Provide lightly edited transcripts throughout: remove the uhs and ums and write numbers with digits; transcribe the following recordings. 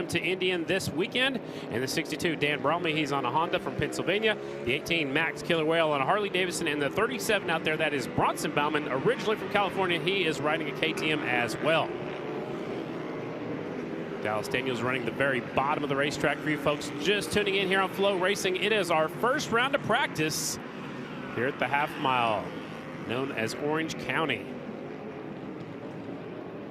to Indian this weekend. And the 62, Dan Bromley, he's on a Honda from Pennsylvania. The 18, Max Killer Whale on a Harley Davidson. And the 37 out there, that is Bronson Bauman, originally from California. He is riding a KTM as well. Dallas Daniels running the very bottom of the racetrack for you folks just tuning in here on FloRacing. It is our first round of practice here at the half mile, known as Orange County.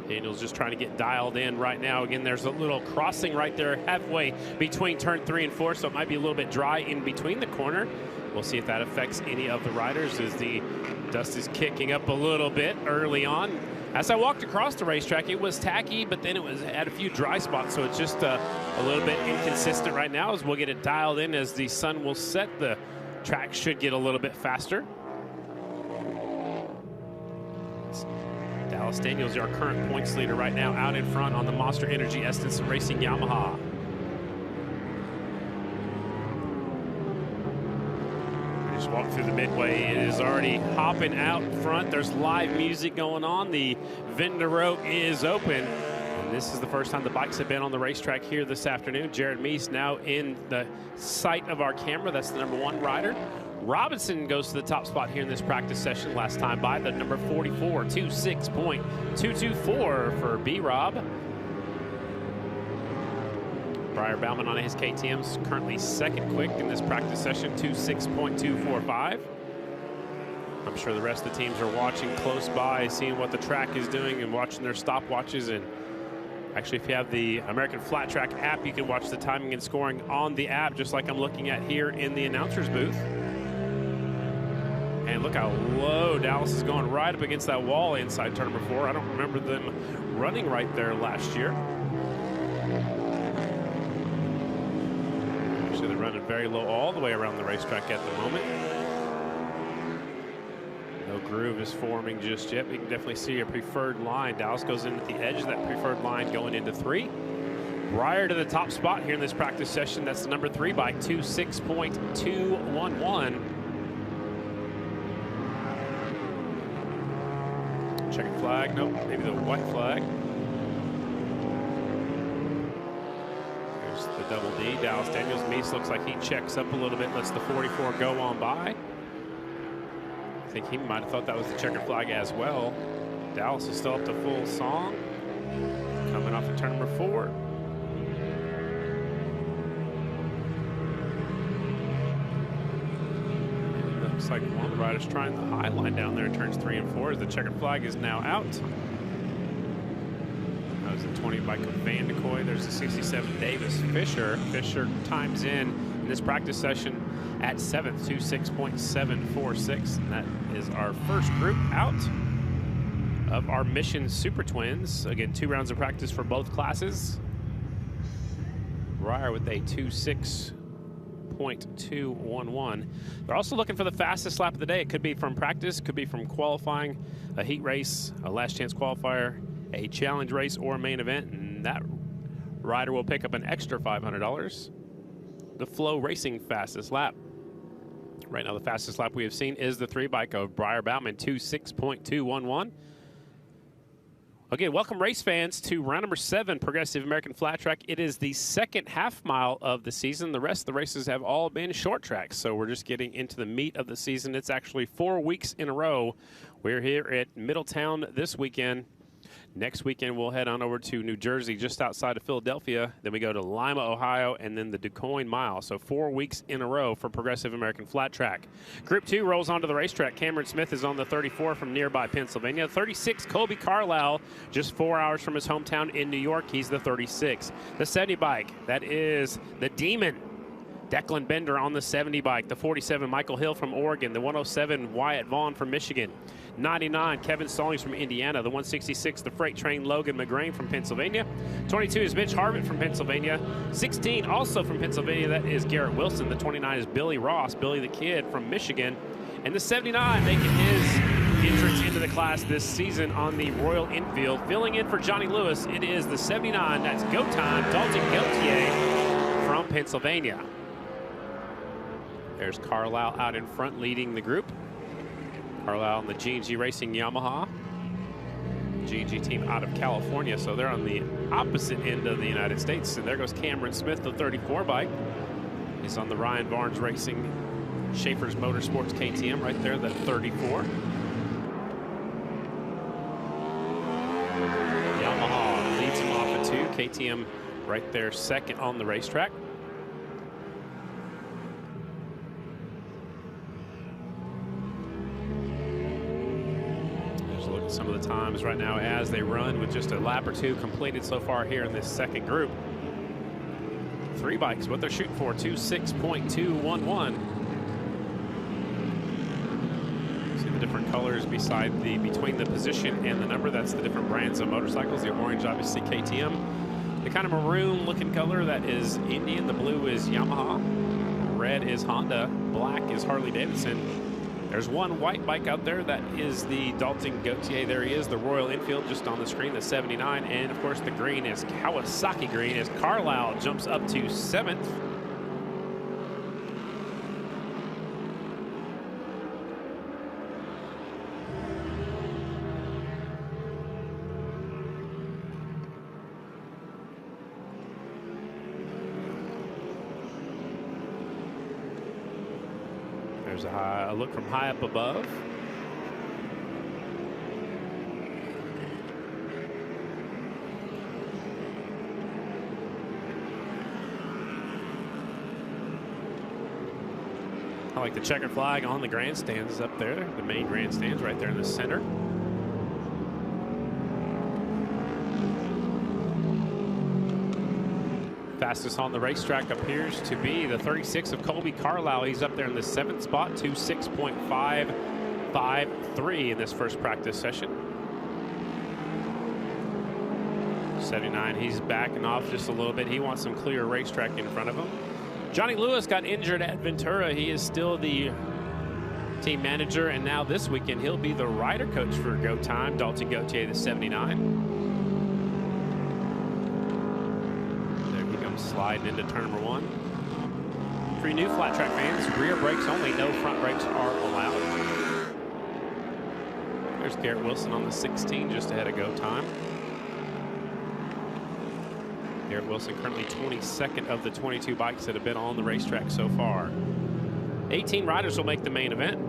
Daniel's just trying to get dialed in right now. Again, there's a little crossing right there halfway between turn 3 and 4, so it might be a little bit dry in between the corner. We'll see if that affects any of the riders as the dust is kicking up a little bit early on. As I walked across the racetrack, it was tacky, but then it had a few dry spots, so it's just a little bit inconsistent right now. As we'll get it dialed in as the sun will set, the track should get a little bit faster. Dallas Daniels, our current points leader right now, out in front on the Monster Energy Essence Racing Yamaha. We just walked through the Midway. It is already hopping out front. There's live music going on. The vendor row is open. And this is the first time the bikes have been on the racetrack here this afternoon. Jared Meese now in the sight of our camera. That's the #1 rider. Robinson goes to the top spot here in this practice session. Last time by the number 44, 26.224 for B-Rob. Briar Bauman on his KTM's currently second quick in this practice session, 26.245. I'm sure the rest of the teams are watching close by, seeing what the track is doing and watching their stopwatches. And actually, if you have the American Flat Track app, you can watch the timing and scoring on the app, just like I'm looking at here in the announcer's booth. And look how low Dallas is going, right up against that wall inside turn number 4. I don't remember them running right there last year. Actually, they're running very low all the way around the racetrack at the moment. No groove is forming just yet. We can definitely see a preferred line. Dallas goes in at the edge of that preferred line going into 3. Briar to the top spot here in this practice session. That's the number 3 bike, 26.211. Checkered flag, nope, maybe the white flag. There's the double D, Dallas Daniels. Meese looks like he checks up a little bit, lets the 44 go on by. I think he might have thought that was the checkered flag as well. Dallas is still up to full song. Coming off of turn number 4. Looks like one of the riders trying the high line down there in turns 3 and 4 as the checkered flag is now out. That was the 20 bike of Van de Kooi. There's the 67 Davis Fisher. Fisher times in this practice session at 7th, 26.746. And that is our first group out of our Mission Super Twins. Again, 2 rounds of practice for both classes. Briar with a 26.211. They're also looking for the fastest lap of the day. It could be from practice, could be from qualifying, a heat race, a last chance qualifier, a challenge race, or a main event, and that rider will pick up an extra $500. The FloRacing fastest lap. Right now, the fastest lap we have seen is the 3 bike of Briar Bauman, 26.211. Again, welcome race fans to round number 7, Progressive American Flat Track. It is the second half mile of the season. The rest of the races have all been short tracks, so we're just getting into the meat of the season. It's actually 4 weeks in a row. We're here at Middletown this weekend. Next weekend, we'll head on over to New Jersey, just outside of Philadelphia. Then we go to Lima, Ohio, and then the DuQuoin Mile. So 4 weeks in a row for Progressive American Flat Track. Group 2 rolls onto the racetrack. Cameron Smith is on the 34 from nearby Pennsylvania. 36, Colby Carlisle, just 4 hours from his hometown in New York. He's the 36. The 70 bike, that is the Demon. Declan Bender on the 70 bike. The 47, Michael Hill from Oregon. The 107, Wyatt Vaughn from Michigan. 99, Kevin Stallings from Indiana. The 166, the Freight Train, Logan McGrain from Pennsylvania. 22 is Mitch Harvitt from Pennsylvania. 16, also from Pennsylvania, that is Garrett Wilson. The 29 is Billy Ross, Billy the Kid from Michigan. And the 79 making his entrance into the class this season on the Royal Enfield. Filling in for Johnny Lewis, it is the 79, that's Go Time, Dalton Gauthier from Pennsylvania. There's Carlisle out in front leading the group. Carlisle in the G&G Racing Yamaha. G&G team out of California, so they're on the opposite end of the United States. And there goes Cameron Smith, the 34 bike. He's on the Ryan Barnes Racing Schaefer's Motorsports KTM right there, that 34. Yamaha leads him off at 2. KTM right there second on the racetrack. There's a look at some of the times right now as they run with just a lap or two completed so far here in this second group. 3 bikes, what they're shooting for, 2:06.211. See the different colors between the position and the number. That's the different brands of motorcycles. The orange, obviously, KTM. The kind of maroon looking color, that is Indian. The blue is Yamaha. Red is Honda. Black is Harley Davidson. There's one white bike out there. That is the Dalton Gautier. There he is, the Royal Enfield, just on the screen, the 79. And, of course, the green is Kawasaki green as Carlisle jumps up to 7th. There's a look from high up above. I like the checkered flag on the grandstands up there, the main grandstands right there in the center. Fastest on the racetrack appears to be the 36 of Colby Carlisle. He's up there in the 7th spot, 2:06.553 in this first practice session. 79, he's backing off just a little bit. He wants some clear racetrack in front of him. Johnny Lewis got injured at Ventura. He is still the team manager, and now this weekend he'll be the rider coach for Go Time. Dalton Gautier, the 79. Sliding into turn number 1. For you new flat track fans, rear brakes only, no front brakes are allowed. There's Garrett Wilson on the 16, just ahead of Go Time. Garrett Wilson currently 22nd of the 22 bikes that have been on the racetrack so far. 18 riders will make the main event.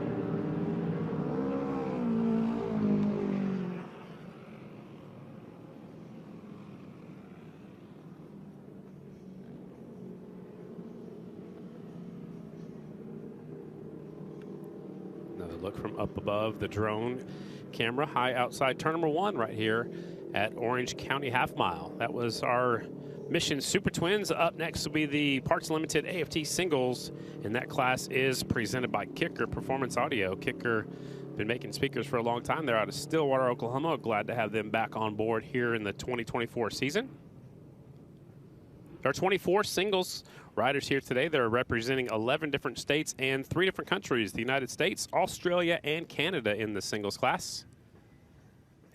Look from up above the drone camera, high outside turn number 1 right here at Orange County Half Mile. That was our Mission Super Twins. Up next will be the Parts Limited AFT Singles, and that class is presented by Kicker Performance Audio. Kicker been making speakers for a long time. They're out of Stillwater, Oklahoma. Glad to have them back on board here in the 2024 season. There are 24 singles riders here today. They're representing 11 different states and 3 different countries, the United States, Australia, and Canada in the singles class.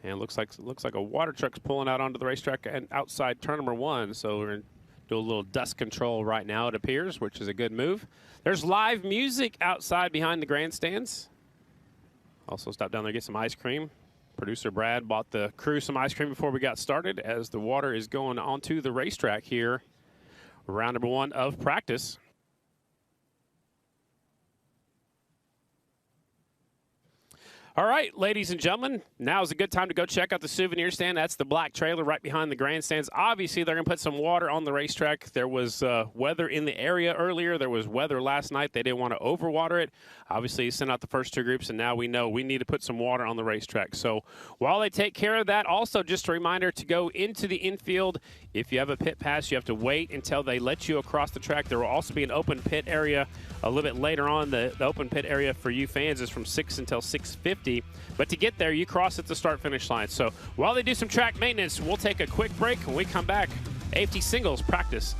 And looks like a water truck's pulling out onto the racetrack and outside turn number 1. So we're going to do a little dust control right now, it appears, which is a good move. There's live music outside behind the grandstands. Also stop down there and get some ice cream. Producer Brad bought the crew some ice cream before we got started as the water is going onto the racetrack here. Round number 1 of practice. All right, ladies and gentlemen, now is a good time to go check out the souvenir stand. That's the black trailer right behind the grandstands. Obviously, they're going to put some water on the racetrack. There was weather in the area earlier. There was weather last night. They didn't want to overwater it. Obviously, you sent out the first 2 groups, and now we know we need to put some water on the racetrack. So while they take care of that, also just a reminder to go into the infield. If you have a pit pass, you have to wait until they let you across the track. There will also be an open pit area a little bit later on. The open pit area for you fans is from 6 until 6:50. But to get there, you cross at the start-finish line. So while they do some track maintenance, we'll take a quick break. When we come back, AFT Singles practice.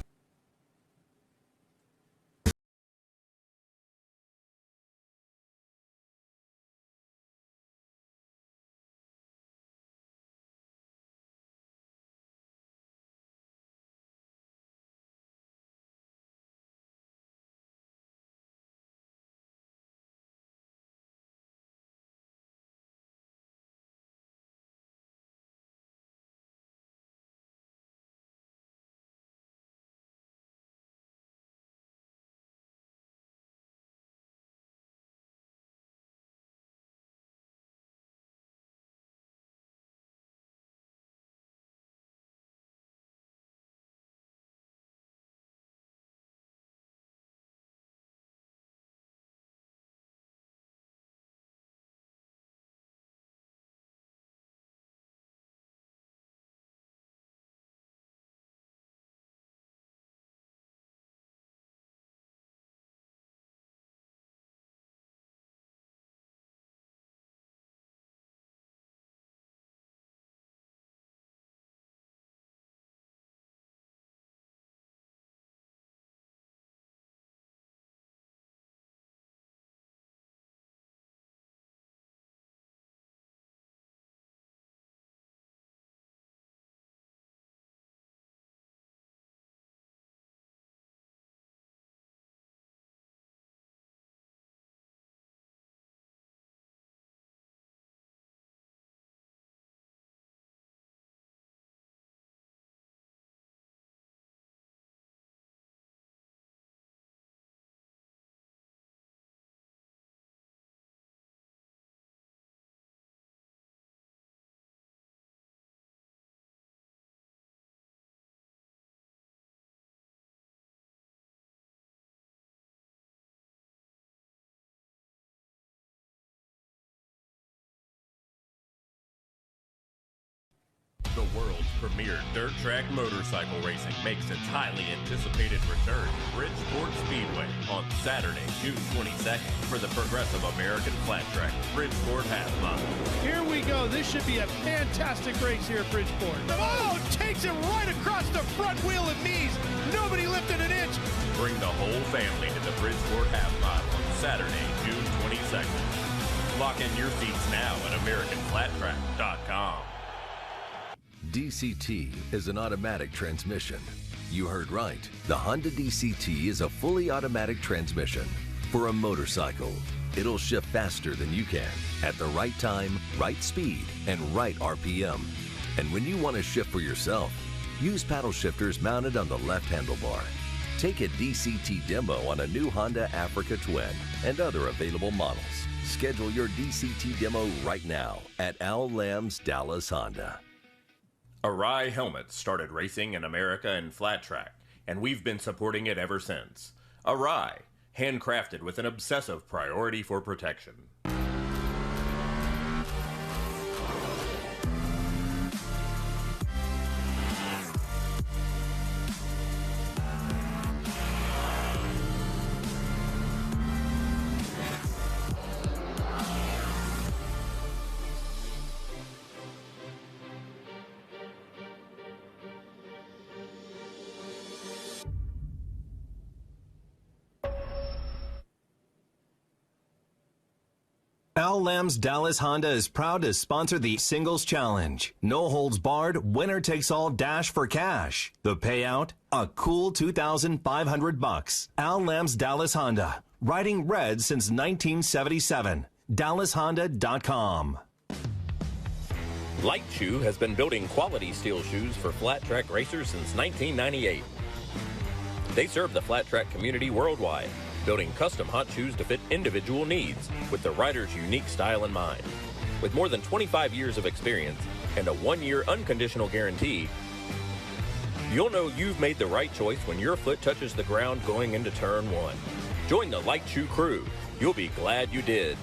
premier dirt track motorcycle racing makes its highly anticipated return to Bridgeport Speedway on Saturday, June 22nd for the Progressive American Flat Track Bridgeport Half Mile. Here we go. This should be a fantastic race here at Bridgeport. Oh, takes it right across the front wheel and knees. Nobody lifted an inch. Bring the whole family to the Bridgeport Half Mile on Saturday, June 22nd. Lock in your seats now at AmericanFlatTrack.com. DCT is an automatic transmission. You heard right. The Honda DCT is a fully automatic transmission. For a motorcycle, it'll shift faster than you can, at the right time, right speed, and right RPM. And when you want to shift for yourself, use paddle shifters mounted on the left handlebar. Take a DCT demo on a new Honda Africa Twin and other available models. Schedule your DCT demo right now at Al Lamb's Dallas Honda. Arai Helmets started racing in America in flat track, and we've been supporting it ever since. Arai, handcrafted with an obsessive priority for protection. Al Lamb's Dallas Honda is proud to sponsor the Singles Challenge. No holds barred, winner takes all dash for cash. The payout, a cool $2,500. Al Lamb's Dallas Honda, riding red since 1977. DallasHonda.com. Light Shoe has been building quality steel shoes for flat track racers since 1998. They serve the flat track community worldwide, building custom hot shoes to fit individual needs with the rider's unique style in mind. With more than 25 years of experience and a 1-year unconditional guarantee, you'll know you've made the right choice when your foot touches the ground going into turn 1. Join the Light Shoe crew. You'll be glad you did.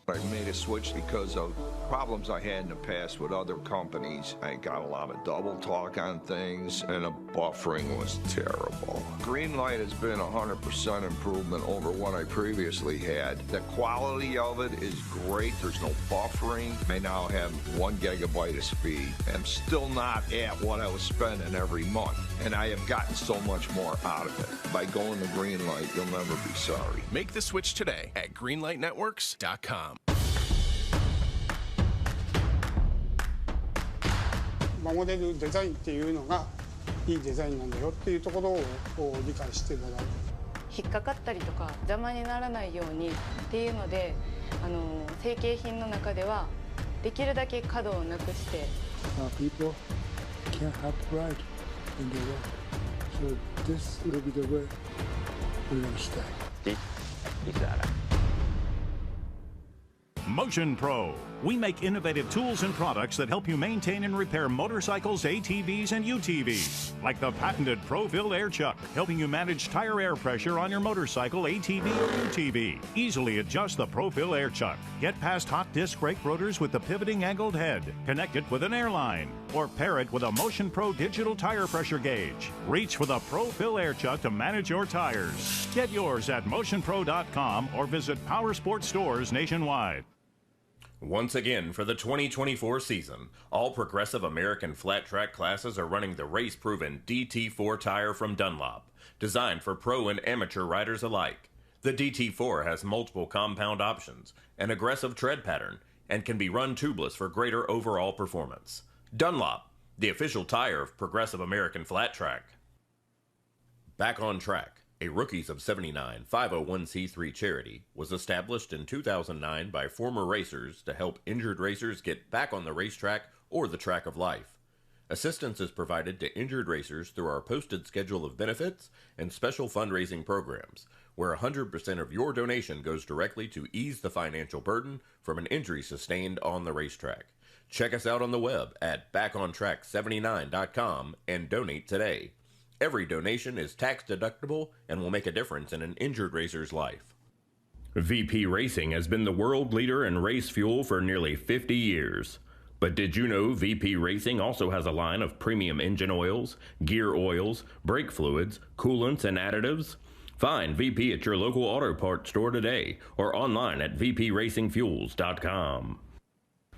I made a switch because of problems I had in the past with other companies. I got a lot of double talk on things, and the buffering was terrible. Greenlight has been 100% improvement over what I previously had. The quality of it is great. There's no buffering. I now have 1 gigabyte of speed. I'm still not at what I was spending every month, and I have gotten so much more out of it. By going to Greenlight, you'll never be sorry. Make the switch today at greenlightnetworks.com. モデルデザインっていうのがいいデザインなんだよっていうところを理解してもらう。引っかかったりとか邪魔にならないようにっていうので、成型品の中ではできるだけ角をなくして。People can't have pride in their work, so this will be the way we're going to stay. Motion Pro. We make innovative tools and products that help you maintain and repair motorcycles, ATVs, and UTVs. Like the patented Pro-Fill Air Chuck, helping you manage tire air pressure on your motorcycle, ATV, or UTV. Easily adjust the Pro-Fill Air Chuck. Get past hot disc brake rotors with the pivoting angled head. Connect it with an airline. Or pair it with a Motion Pro digital tire pressure gauge. Reach for the Pro-Fill Air Chuck to manage your tires. Get yours at motionpro.com or visit Power Sports stores nationwide. Once again, for the 2024 season, all Progressive American flat track classes are running the race-proven DT4 tire from Dunlop, designed for pro and amateur riders alike. The DT4 has multiple compound options, an aggressive tread pattern, and can be run tubeless for greater overall performance. Dunlop, the official tire of Progressive American flat track. Back on Track, a Rookies of 79 501c3 charity, was established in 2009 by former racers to help injured racers get back on the racetrack or the track of life. Assistance is provided to injured racers through our posted schedule of benefits and special fundraising programs, where 100% of your donation goes directly to ease the financial burden from an injury sustained on the racetrack. Check us out on the web at backontrack79.com and donate today. Every donation is tax deductible and will make a difference in an injured racer's life. VP Racing has been the world leader in race fuel for nearly 50 years. But did you know VP Racing also has a line of premium engine oils, gear oils, brake fluids, coolants, and additives? Find VP at your local auto parts store today or online at vpracingfuels.com.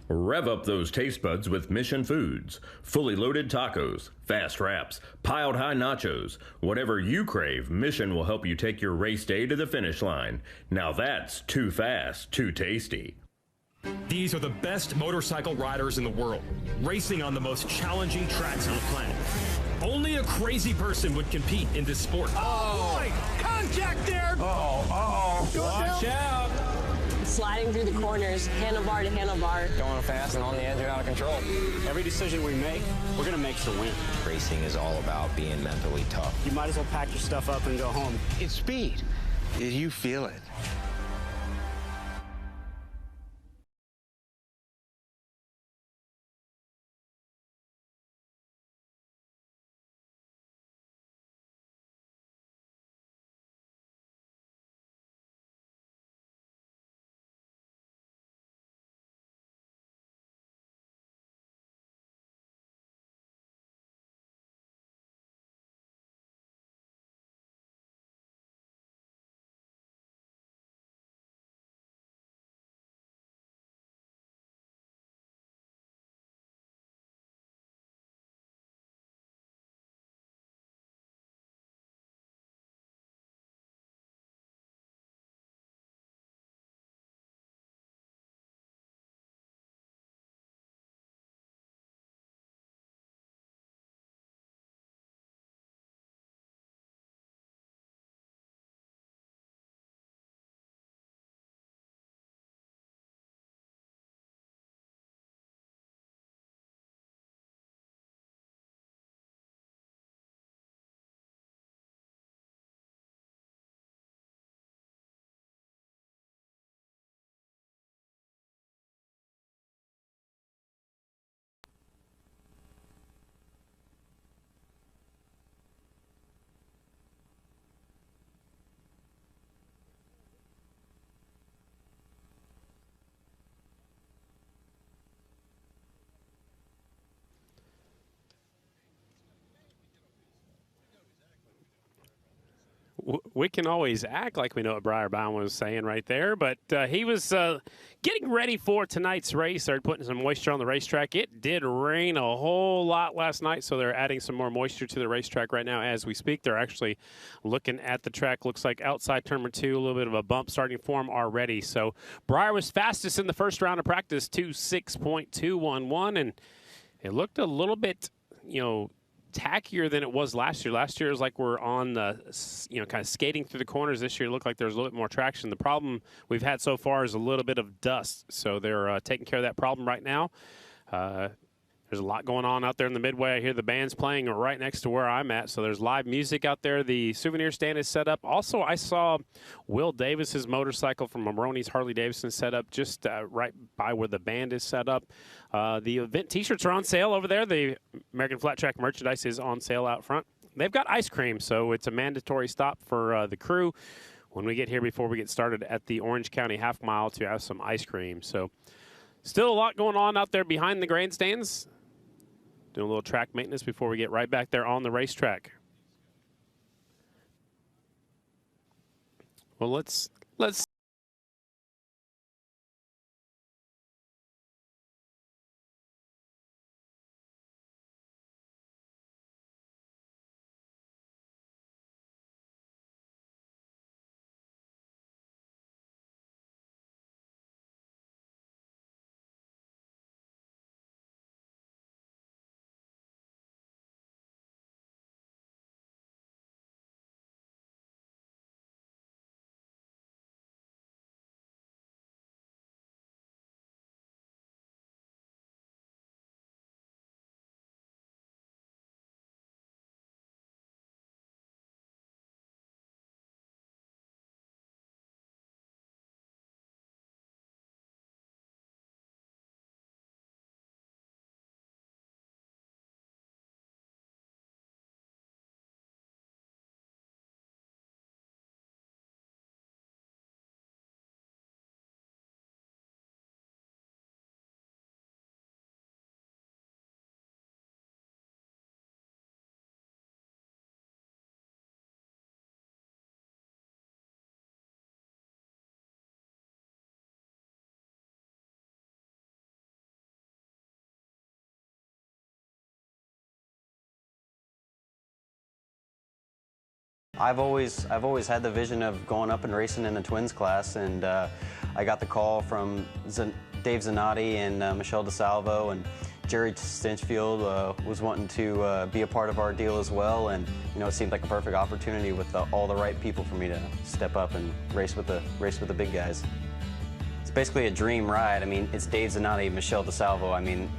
Rev up those taste buds with Mission Foods. Fully loaded tacos, fast wraps, piled high nachos. Whatever you crave, Mission will help you take your race day to the finish line. Now that's too fast, too tasty. These are the best motorcycle riders in the world, racing on the most challenging tracks on the planet. Only a crazy person would compete in this sport. Oh, boy! Contact there! Watch out! Sliding through the corners, handlebar to handlebar. Going fast and on the edge and out of control. Every decision we make, we're going to make to win. Racing is all about being mentally tough. You might as well pack your stuff up and go home. It's speed. You feel it. We can always act like we know what Briar Bound was saying right there, but he was getting ready for tonight's race. Started putting some moisture on the racetrack. It did rain a whole lot last night, so they're adding some more moisture to the racetrack right now as we speak. They're actually looking at the track. Looks like outside turn number 2, a little bit of a bump starting to form already. So Briar was fastest in the first round of practice, 2:06.211, and it looked a little bit, tackier than it was last year. Last year was like we're on the, kind of skating through the corners. This year it looked like there's a little bit more traction. The problem we've had so far is a little bit of dust, so they're taking care of that problem right now. There's a lot going on out there in the Midway. I hear the band's playing right next to where I'm at, so there's live music out there. The souvenir stand is set up. Also, I saw Will Davis's motorcycle from Maroney's Harley-Davidson set up just right by where the band is set up. The event T-shirts are on sale over there. The American Flat Track merchandise is on sale out front. They've got ice cream, so it's a mandatory stop for the crew when we get here before we get started at the Orange County half mile to have some ice cream. So still a lot going on out there behind the grandstands. Doing a little track maintenance before we get right back there on the racetrack. Well, let's I've always had the vision of going up and racing in the twins class, and I got the call from Dave Zanotti and Michelle DeSalvo, and Jerry Stinchfield was wanting to be a part of our deal as well, and it seemed like a perfect opportunity with all the right people for me to step up and race with the big guys. It's basically a dream ride. I mean, it's Dave Zanotti, Michelle DeSalvo. I mean,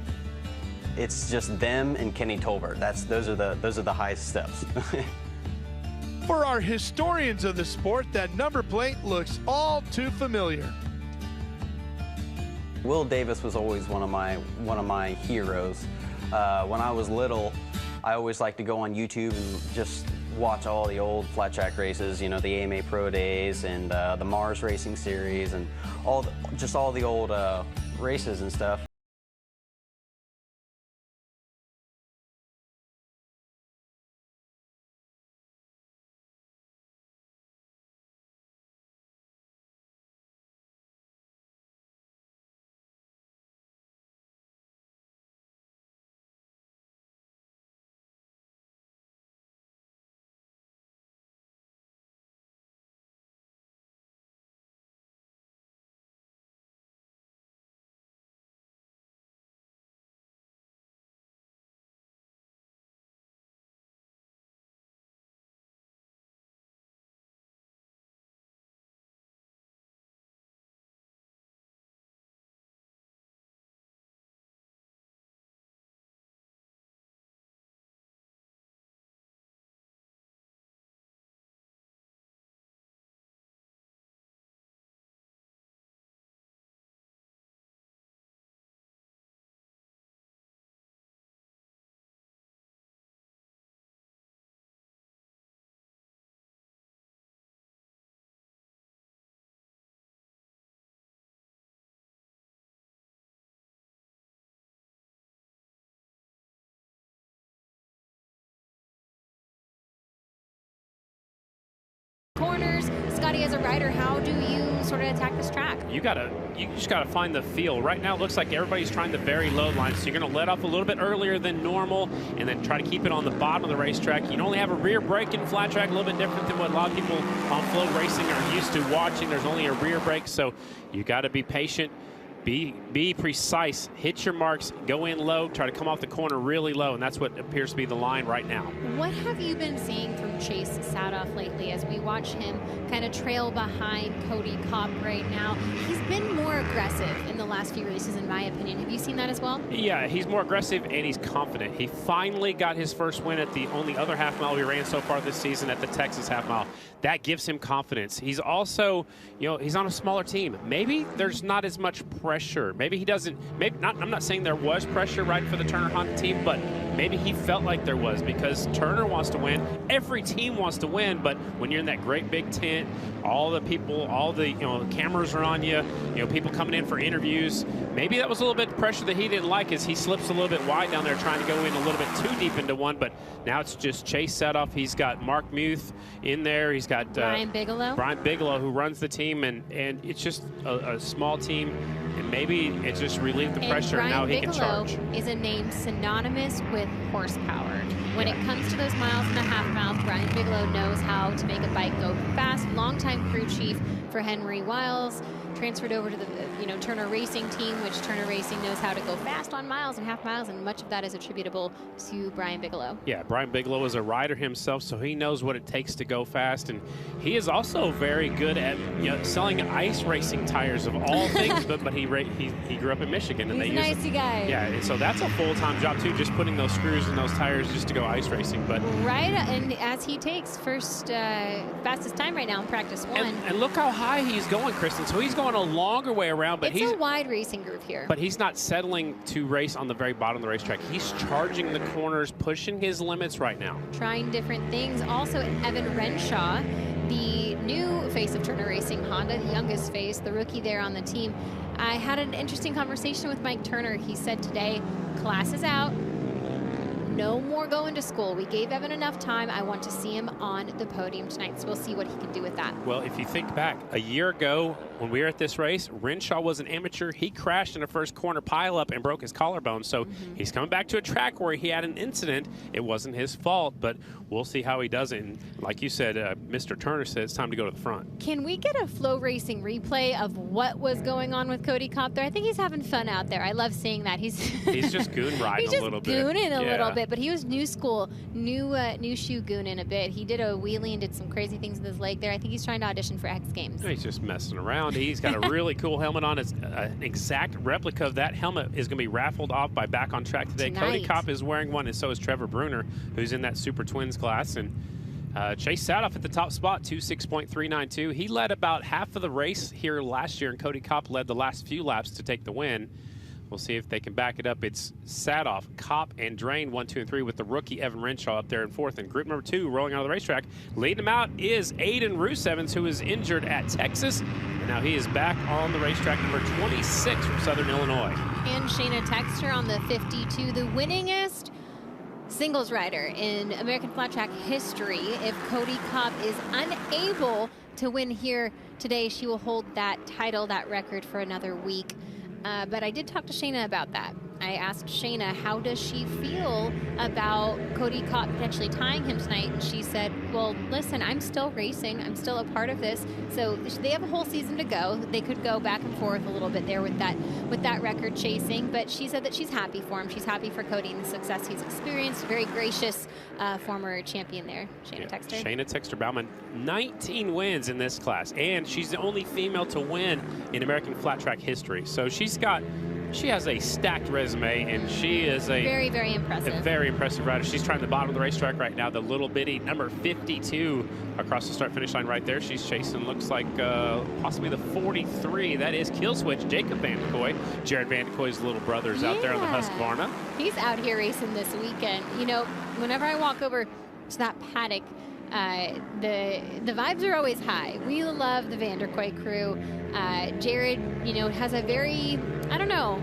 it's just them and Kenny Tolbert. Those are the highest steps. For our historians of the sport, that number plate looks all too familiar. Will Davis was always one of my heroes. When I was little, I always liked to go on YouTube and just watch all the old flat track races, the AMA Pro Days and the Mars Racing Series and all the old races and stuff. Corners, Scotty, as a rider, how do you sort of attack this track? You just gotta find the feel. Right now it looks like everybody's trying the very low line, so you're gonna let off a little bit earlier than normal and then try to keep it on the bottom of the racetrack. You only have a rear brake in flat track, a little bit different than what a lot of people on Flow Racing are used to watching. There's only a rear brake, so you gotta be patient. Be precise, hit your marks, go in low, try to come off the corner really low, and that's what appears to be the line right now. What have you been seeing from Chase Sadoff lately as we watch him kind of trail behind Cody Kopp right now? He's been more aggressive in the last few races, in my opinion. Have you seen that as well? Yeah, he's more aggressive and he's confident. He finally got his first win at the only other half mile we ran so far this season at the Texas half mile. That gives him confidence. He's also, he's on a smaller team. Maybe there's not as much pressure. Maybe he doesn't, I'm not saying there was pressure right for the Turner Honda team, but maybe he felt like there was because Turner wants to win. Every team wants to win, but when you're in that great big tent, all the people, all the cameras are on you, people coming in for interviews. Maybe that was a little bit of pressure that he didn't like as he slips a little bit wide down there trying to go in a little bit too deep into one, but now it's just Chase Sadoff. He's got Mark Muth in there. He's got Brian Bigelow who runs the team, and it's just a small team, and maybe it just relieved the pressure and now he can charge. Brian Bigelow is a name synonymous with horsepower. When it comes to those miles and a half miles, Brian Bigelow knows how to make a bike go fast. Longtime crew chief for Henry Wiles, transferred over to the Turner Racing team, which Turner Racing knows how to go fast on miles and half miles, and much of that is attributable to Brian Bigelow. Yeah, Brian Bigelow is a rider himself, so he knows what it takes to go fast, and he is also very good at selling ice racing tires of all things. but he grew up in Michigan, and he's a nicey guy. Yeah, and so that's a full-time job too, just putting those screws in those tires just to go ice racing. But right, and as he takes fastest time right now in practice one, and look how high he's going, Kristen. So he's going a longer way around, but it's a wide racing groove here. But he's not settling to race on the very bottom of the racetrack. He's charging the corners, pushing his limits right now. Trying different things. Also, Evan Renshaw, the new face of Turner Racing Honda, the youngest face, the rookie there on the team. I had an interesting conversation with Mike Turner. He said today, class is out. no more going to school. We gave Evan enough time. I want to see him on the podium tonight, so we'll see what he can do with that. Well, if you think back, a year ago when we were at this race, Renshaw was an amateur. He crashed in the first corner pileup and broke his collarbone. So he's coming back to a track where he had an incident. It wasn't his fault, but we'll see how he does it. And like you said, Mr. Turner said it's time to go to the front. Can we get a FloRacing replay of what was going on with Cody Kopp there? I think he's having fun out there. I love seeing that. He's just goon riding a little bit. He's just gooning a little bit, but he was new school, new shoe gooning a bit. He did a wheelie and did some crazy things with his leg there. I think he's trying to audition for X Games. He's just messing around. He's got a really cool helmet on. It's an exact replica of that helmet is going to be raffled off by Back on Track today. Tonight. Cody Kopp is wearing one, and so is Trevor Bruner, who's in that Super Twins class. And Chase Sadoff at the top spot, 2:06.392. He led about half of the race here last year, and Cody Kopp led the last few laps to take the win. We'll see if they can back it up. It's Sadoff, Kopp, and Drain 1, 2, and 3 with the rookie Evan Renshaw up there in fourth. And group number 2 rolling out of the racetrack. Leading them out is Aiden Roosevens, who is injured at Texas. And now he is back on the racetrack, number 26 from Southern Illinois. And Shayna Texter on the 52, the winningest singles rider in American Flat Track history. If Cody Kopp is unable to win here today, she will hold that title, that record, for another week. But I did talk to Shayna about that. I asked Shayna, how does she feel about Cody Kopp potentially tying him tonight? And she said, well, listen, I'm still racing. I'm still a part of this. So they have a whole season to go. They could go back and forth a little bit there with that record chasing. But she said that she's happy for him. She's happy for Cody and the success he's experienced. Very gracious former champion there, Shayna Texter. Shayna Texter Bauman, 19 wins in this class. And she's the only female to win in American Flat Track history. So she has a stacked resume, and she is a very, very impressive. A very impressive rider. She's trying the bottom of the racetrack right now, the little bitty number 52 across the start-finish line right there. She's chasing, looks like possibly the 43. That is Killswitch, Jacob Van de Kooi. Jared Van de Kooi's little brother's out there on the Husqvarna. He's out here racing this weekend. You know, whenever I walk over to that paddock, the vibes are always high. We love the Van der Kooi crew. Jared, you know, has a very, I don't know.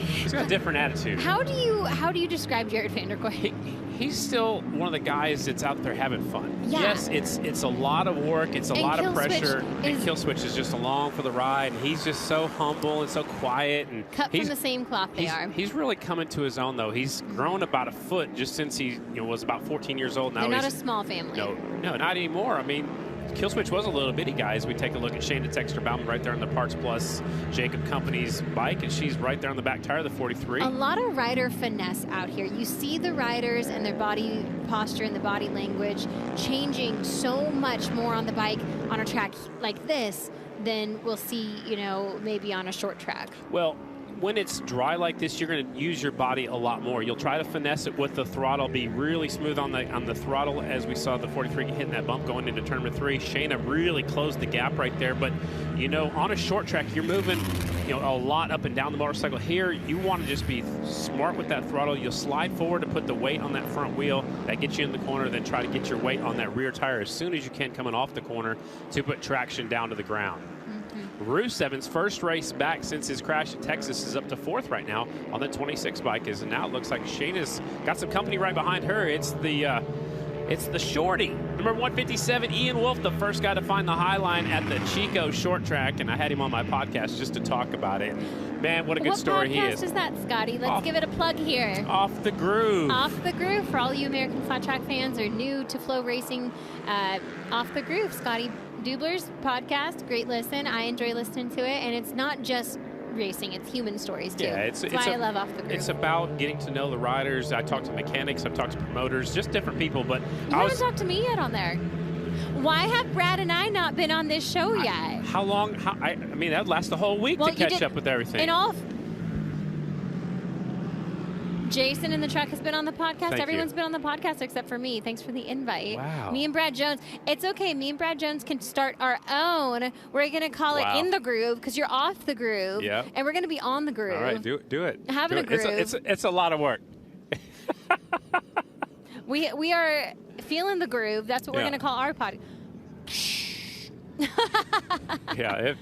He's got a different attitude. How do you describe Jared Van der Kooi? He's still one of the guys that's out there having fun. Yeah. Yes, it's a lot of work. It's a lot of pressure. And Killswitch is just along for the ride. And he's just so humble and so quiet. And cut from the same cloth they are. He's really coming to his own, though. He's grown about a foot just since he was about 14 years old. Now They're not a small family. No, not anymore. I mean, Killswitch was a little bitty guy as we take a look at Shayna Texter Bauman right there on the Parts Plus Jacob Company's bike, and she's right there on the back tire of the 43. A lot of rider finesse out here. You see the riders and their body posture and the body language changing so much more on the bike on a track like this than we'll see, you know, maybe on a short track. Well, when it's dry like this, you're going to use your body a lot more. You'll try to finesse it with the throttle, be really smooth on the throttle, as we saw the 43 hitting that bump going into turn number 3. Shayna really closed the gap right there. But, you know, on a short track, you're moving, you know, a lot up and down the motorcycle. Here, you want to just be smart with that throttle. You'll slide forward to put the weight on that front wheel. That gets you in the corner, then try to get your weight on that rear tire as soon as you can coming off the corner to put traction down to the ground. Roosevens' first race back since his crash at Texas is up to 4th right now on the 26 bike. And now it looks like Shayna's got some company right behind her. It's the shorty, number 157, Ian Wolf, the first guy to find the high line at the Chico short track. And I had him on my podcast just to talk about it. Man, what a good story he is. What podcast is that, Scotty? Let's give it a plug here. Off the Groove. Off the Groove. For all you American Flat Track fans or new to FloRacing, Off the Groove, Scotty Dubler's podcast. Great listen. I enjoy listening to it. And it's not just racing, it's human stories too. Yeah, That's why I love Off the Groove. It's about getting to know the riders. I talk to mechanics, I've talked to promoters, just different people. But you haven't talked to me yet on there. Why have Brad and I not been on this show yet? How long? I mean, that would last the whole week to catch up with everything. And all. Jason in the truck has been on the podcast. Everyone's been on the podcast except for me. Thanks for the invite. Wow. Me and Brad Jones. It's okay. Me and Brad Jones can start our own. We're going to call it In the Groove because you're off the groove. Yeah. And we're going to be on the groove. All right, do it. Having a groove. It's a lot of work. We are feeling the groove. That's what we're going to call our podcast. Yeah.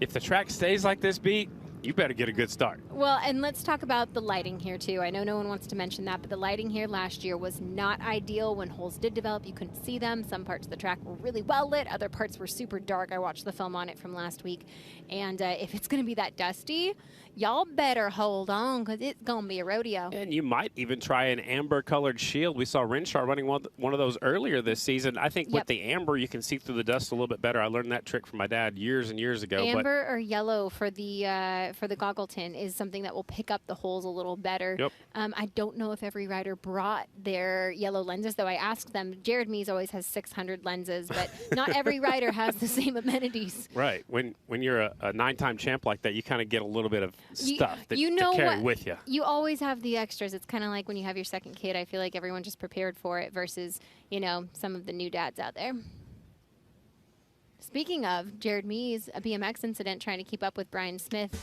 If the track stays like this beat, you better get a good start. Well, and let's talk about the lighting here, too. I know no one wants to mention that, but the lighting here last year was not ideal. When holes did develop, you couldn't see them. Some parts of the track were really well lit. Other parts were super dark. I watched the film on it from last week. And if it's going to be that dusty, y'all better hold on, because it's going to be a rodeo. And you might even try an amber-colored shield. We saw Renshaw running one of those earlier this season. I think with the amber, you can see through the dust a little bit better. I learned that trick from my dad years and years ago. Amber or yellow for the goggle tin is something that will pick up the holes a little better. Yep. I don't know if every rider brought their yellow lenses, though I asked them. Jared Mees always has 600 lenses, but not every rider has the same amenities. Right. When you're a 9-time champ like that, you kind of get a little bit of stuff to carry with you. You always have the extras. It's kind of like when you have your second kid. I feel like everyone's just prepared for it versus, some of the new dads out there. Speaking of Jared Mees, a BMX incident trying to keep up with Brian Smith.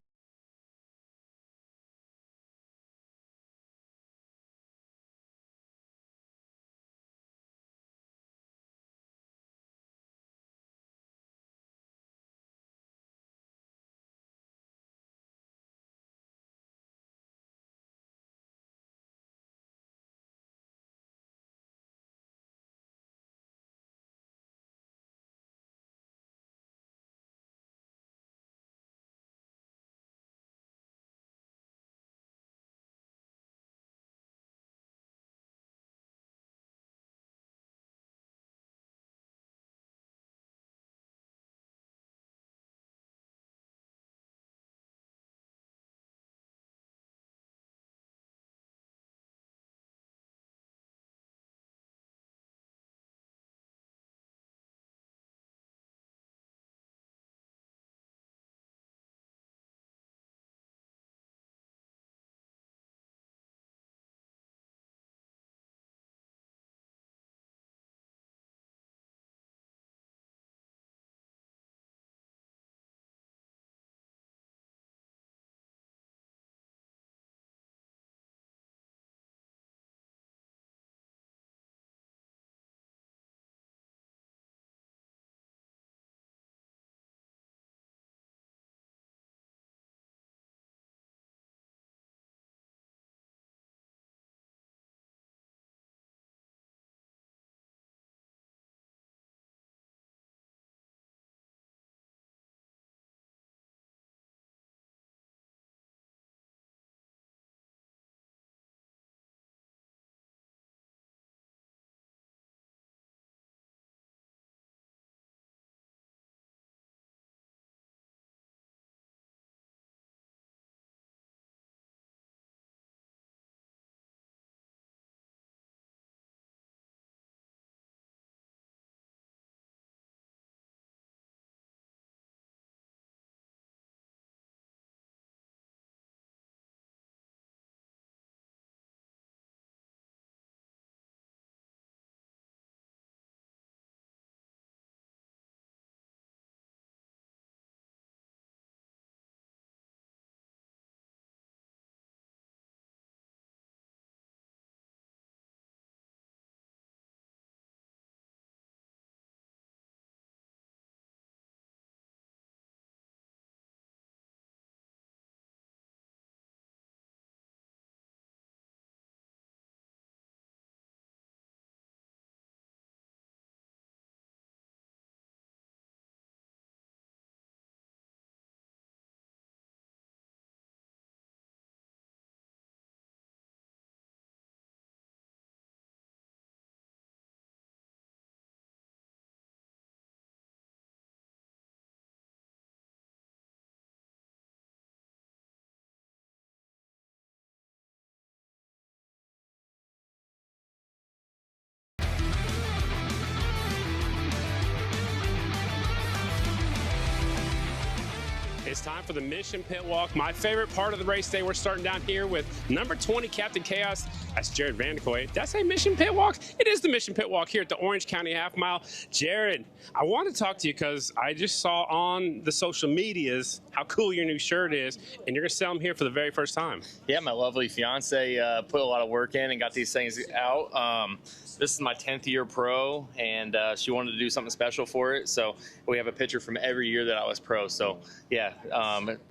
It's time for the Mission Pit Walk, my favorite part of the race day. We're starting down here with number 20, Captain Chaos. That's Jared Vandekoy. Did I say Mission Pit Walk? It is the Mission Pit Walk here at the Orange County Half Mile. Jared, I want to talk to you because I just saw on the social medias how cool your new shirt is, and you're going to sell them here for the very first time. Yeah, my lovely fiance put a lot of work in and got these things out. This is my 10th year pro, and she wanted to do something special for it. So we have a picture from every year that I was pro. So yeah,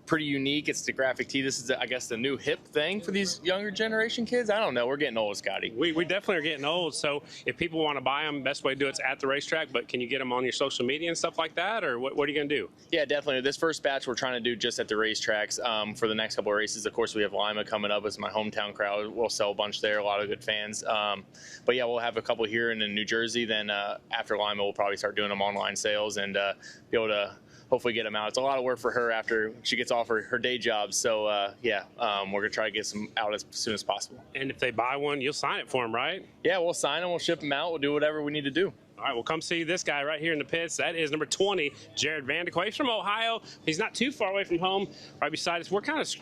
pretty unique. It's the graphic tee. This is, I guess, the new hip thing for these younger generation kids. I don't know. We're getting old, Scotty. We definitely are getting old. So if people want to buy them, best way to do it's at the racetrack. But can you get them on your social media and stuff like that, or what are you going to do? Yeah, definitely. This first batch we're trying to do just at the racetracks for the next couple of races. Of course, we have Lima coming up as my hometown crowd. We'll sell a bunch there. A lot of good fans. But yeah, we'll have a couple here in New Jersey. Then after Lima, we'll probably start doing them online sales and be able to hopefully get them out. It's a lot of work for her after she gets off her day job. So, we're going to try to get some out as soon as possible. And if they buy one, you'll sign it for them, right? Yeah, we'll sign them. We'll ship them out. We'll do whatever we need to do. All right, well, come see this guy right here in the pits. That is number 20, Jared Vanderquay. He's from Ohio. He's not too far away from home, right beside us. We're kind of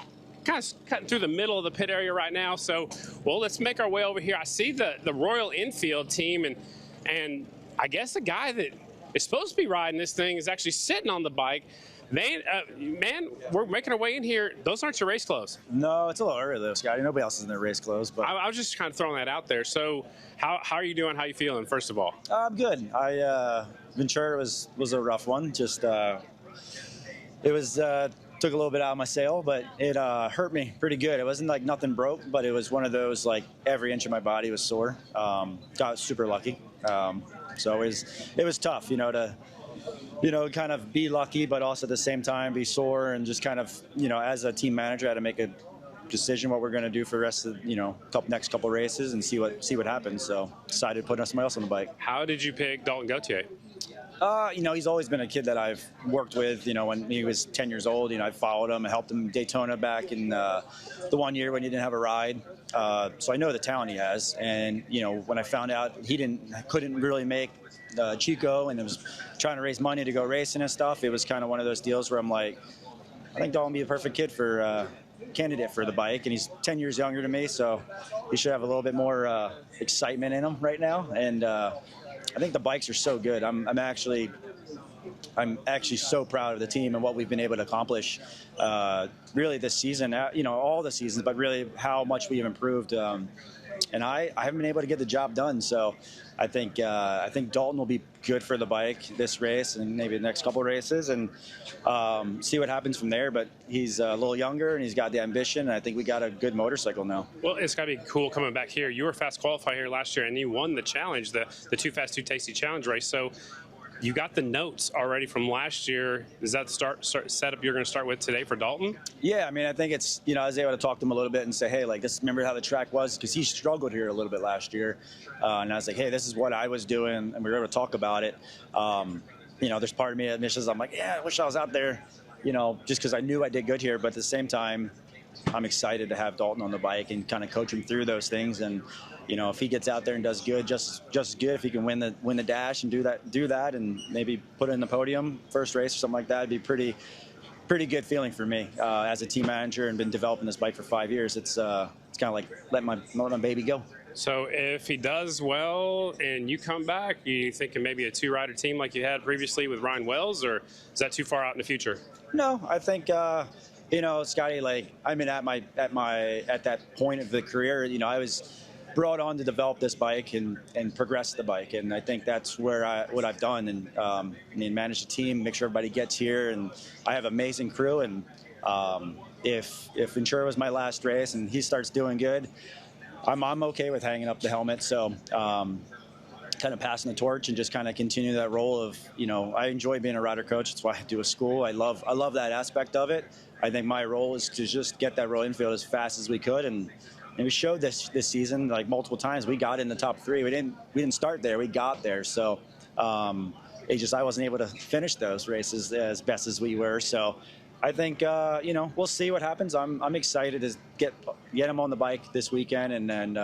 cutting through the middle of the pit area right now. So, well, let's make our way over here. I see the Royal Enfield team, and I guess the guy that is supposed to be riding this thing is actually sitting on the bike. Man, we're making our way in here. Those aren't your race clothes. No, it's a little early though, Scotty. Nobody else is in their race clothes. But I was just kind of throwing that out there. So how are you doing? How you feeling, first of all? I'm good. Ventura was a rough one. Just it was took a little bit out of my sail, but it hurt me pretty good. It wasn't like nothing broke, but it was one of those like every inch of my body was sore. Got super lucky. So it was tough, to kind of be lucky, but also at the same time be sore and just kind of, as a team manager, I had to make a decision what we're going to do for the rest of, next couple races and see what happens. So decided to put somebody else on the bike. How did you pick Dalton Gauthier? He's always been a kid that I've worked with, when he was 10 years old. I followed him and helped him in Daytona back in the 1 year when he didn't have a ride. So I know the talent he has. And, when I found out he couldn't really make Chico and was trying to raise money to go racing and stuff, it was kind of one of those deals where I'm like, I think Dalton would be a perfect kid for candidate for the bike. And he's 10 years younger than me, so he should have a little bit more excitement in him right now. And I think the bikes are so good. I'm actually so proud of the team and what we've been able to accomplish really this season, all the seasons, but really how much we have improved. And I haven't been able to get the job done. So I think Dalton will be good for the bike this race and maybe the next couple of races and see what happens from there. But he's a little younger and he's got the ambition. And I think we got a good motorcycle now. Well, it's got to be cool coming back here. You were fast qualifier here last year and you won the challenge, the Too Fast, Too Tasty challenge race. So you got the notes already from last year. Is that the setup you're going to start with today for Dalton? Yeah, I think it's, I was able to talk to him a little bit and say, hey, remember how the track was? Because he struggled here a little bit last year. And I was like, hey, this is what I was doing. And we were able to talk about it. There's part of me that misses. I'm like, yeah, I wish I was out there, just because I knew I did good here. But at the same time, I'm excited to have Dalton on the bike and kind of coach him through those things. And, if he gets out there and does good, just good, if he can win the dash and do that and maybe put it in the podium first race or something like that, it'd be pretty good feeling for me as a team manager and been developing this bike for 5 years. It's kind of like let my baby go. So if he does well and you come back, you thinking maybe a 2-rider team like you had previously with Ryan Wells, or is that too far out in the future? No, I think Scotty, at that point of the career, I was brought on to develop this bike and progress the bike, and I think that's what I've done, and manage the team, make sure everybody gets here, and I have an amazing crew. And if Ventura was my last race and he starts doing good, I'm okay with hanging up the helmet. So kind of passing the torch and just kind of continue that role of, I enjoy being a rider coach. That's why I do a school. I love that aspect of it. I think my role is to just get that Royal Enfield as fast as we could, and we showed this season multiple times. We got in the top 3. We didn't start there. We got there. So I wasn't able to finish those races as best as we were. So I think we'll see what happens. I'm excited to get him on the bike this weekend and then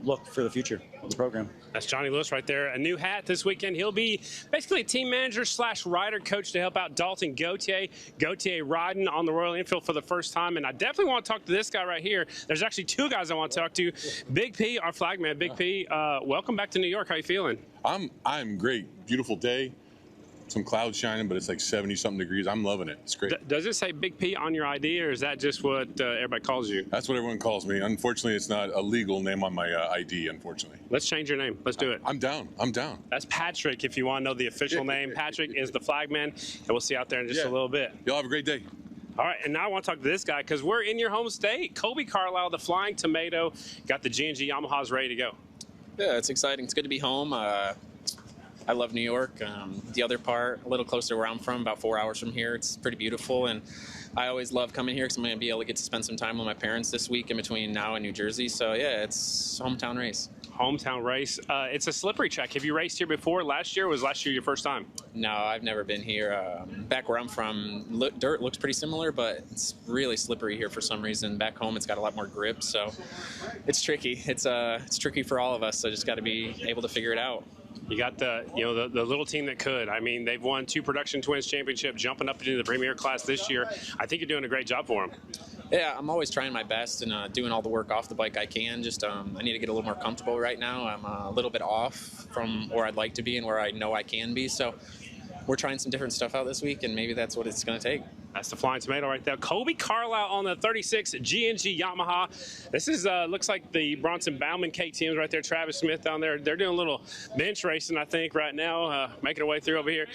look for the future of the program. That's Johnny Lewis right there. A new hat this weekend. He'll be basically a team manager / rider coach to help out Dalton Gauthier. Gauthier riding on the Royal Enfield for the first time. And I definitely want to talk to this guy right here. There's actually 2 guys I want to talk to. Big P, our flagman. Big P, welcome back to New York. How you feeling? I'm great. Beautiful day. some clouds shining, but it's like 70-something degrees. I'm loving it. It's great. Does it say Big P on your ID, or is that just what everybody calls you? That's what everyone calls me. Unfortunately, it's not a legal name on my ID, unfortunately. Let's change your name. Let's do it. I'm down. I'm down. That's Patrick, if you want to know the official name. Patrick is the flagman, and we'll see you out there in just a little bit. Y'all have a great day. All right, and now I want to talk to this guy because we're in your home state. Colby Carlisle, the Flying Tomato, got the G&G Yamahas ready to go. Yeah, it's exciting. It's good to be home. I love New York. The other part, a little closer to where I'm from, about 4 hours from here. It's pretty beautiful, and I always love coming here because I'm going to be able to get to spend some time with my parents this week in between now and New Jersey. So, yeah, it's a hometown race. Hometown race. It's a slippery track. Have you raced here before? Last year? Was last year your first time? No, I've never been here. Back where I'm from, dirt looks pretty similar, but it's really slippery here for some reason. Back home, it's got a lot more grip, so it's tricky. It's tricky for all of us, so just got to be able to figure it out. You got the little team that could. I mean, they've won 2 Production Twins championship, jumping up into the Premier class this year. I think you're doing a great job for them. Yeah, I'm always trying my best and doing all the work off the bike I can. Just I need to get a little more comfortable right now. I'm a little bit off from where I'd like to be and where I know I can be. So we're trying some different stuff out this week, and maybe that's what it's going to take. That's the Flying Tomato right there. Colby Carlisle on the 36 G&G Yamaha. This is looks like the Bronson Bauman KTMs right there. Travis Smith down there. They're doing a little bench racing, I think, right now, making their way through over here.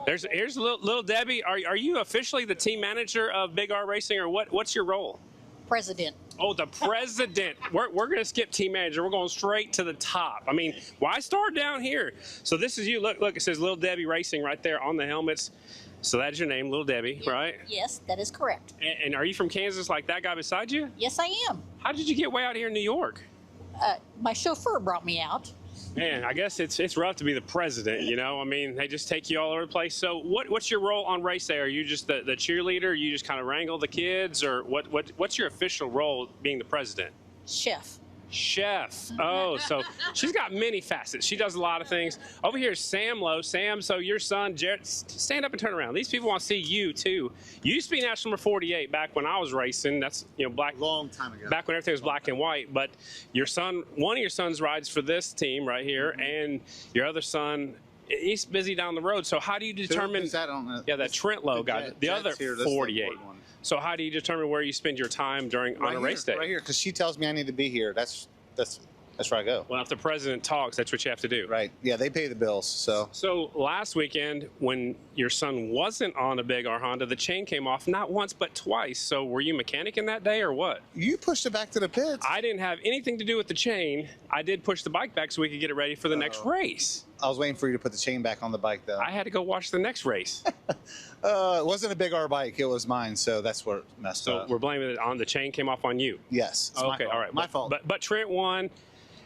Here's little Debbie. Are you officially the team manager of Big R Racing, or what's your role? President. Oh, the president. We're going to skip team manager. We're going straight to the top. I mean, why start down here? So this is you. Look, it says Little Debbie Racing right there on the helmets. So that's your name, Little Debbie, right? Yes, that is correct. And are you from Kansas like that guy beside you? Yes, I am. How did you get way out here in New York? My chauffeur brought me out. Man, I guess it's rough to be the president, you know? I mean, they just take you all over the place. So what's your role on race day? Are you just the cheerleader? You just kind of wrangle the kids? Or what's your official role being the president? Chef. Chef. Oh, so she's got many facets. She does a lot of things. Over here is Sam Lowe. Sam, so your son, Jared, stand up and turn around. These people want to see you, too. You used to be national number 48 back when I was racing. That's, black. Long time ago. Back when everything was black and white. But your son, one of your sons rides for this team right here, and your other son, he's busy down the road. So how do you determine? Who's that on the, that Trent Lowe guy, the other here, 48. So how do you determine where you spend your time on a race day? Right here, because she tells me I need to be here. That's where I go. Well, if the president talks, that's what you have to do. Right. Yeah, they pay the bills. So last weekend, when your son wasn't on a Big R Honda, the chain came off not once but twice. So were you mechanicing that day or what? You pushed it back to the pits. I didn't have anything to do with the chain. I did push the bike back so we could get it ready for the next race. I was waiting for you to put the chain back on the bike, though. I had to go watch the next race. It wasn't a Big R bike. It was mine, so that's what messed up. So we're blaming it on the chain came off on you? Yes. Okay, all right. My fault. But Trent won,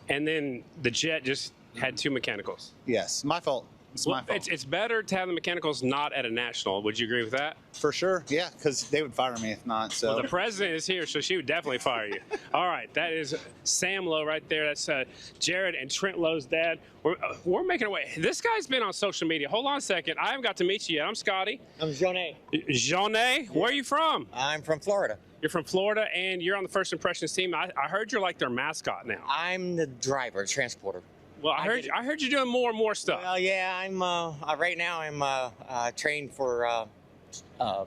and then the Jet just had 2 mechanicals. Yes, my fault. It's my fault. It's better to have the mechanicals not at a national. Would you agree with that? For sure, yeah, because they would fire me if not. So well, the president is here, so she would definitely fire you. All right, that is Sam Lowe right there. That's Jared and Trent Lowe's dad. We're making our way. This guy's been on social media. Hold on a second. I haven't got to meet you yet. I'm Scotty. I'm Jonet. Jonet? Where are you from? I'm from Florida. You're from Florida, and you're on the First Impressions team. I heard you're like their mascot now. I'm the driver, transporter. Well, I heard you're doing more and more stuff. Well, yeah, I'm right now. I'm trained for. I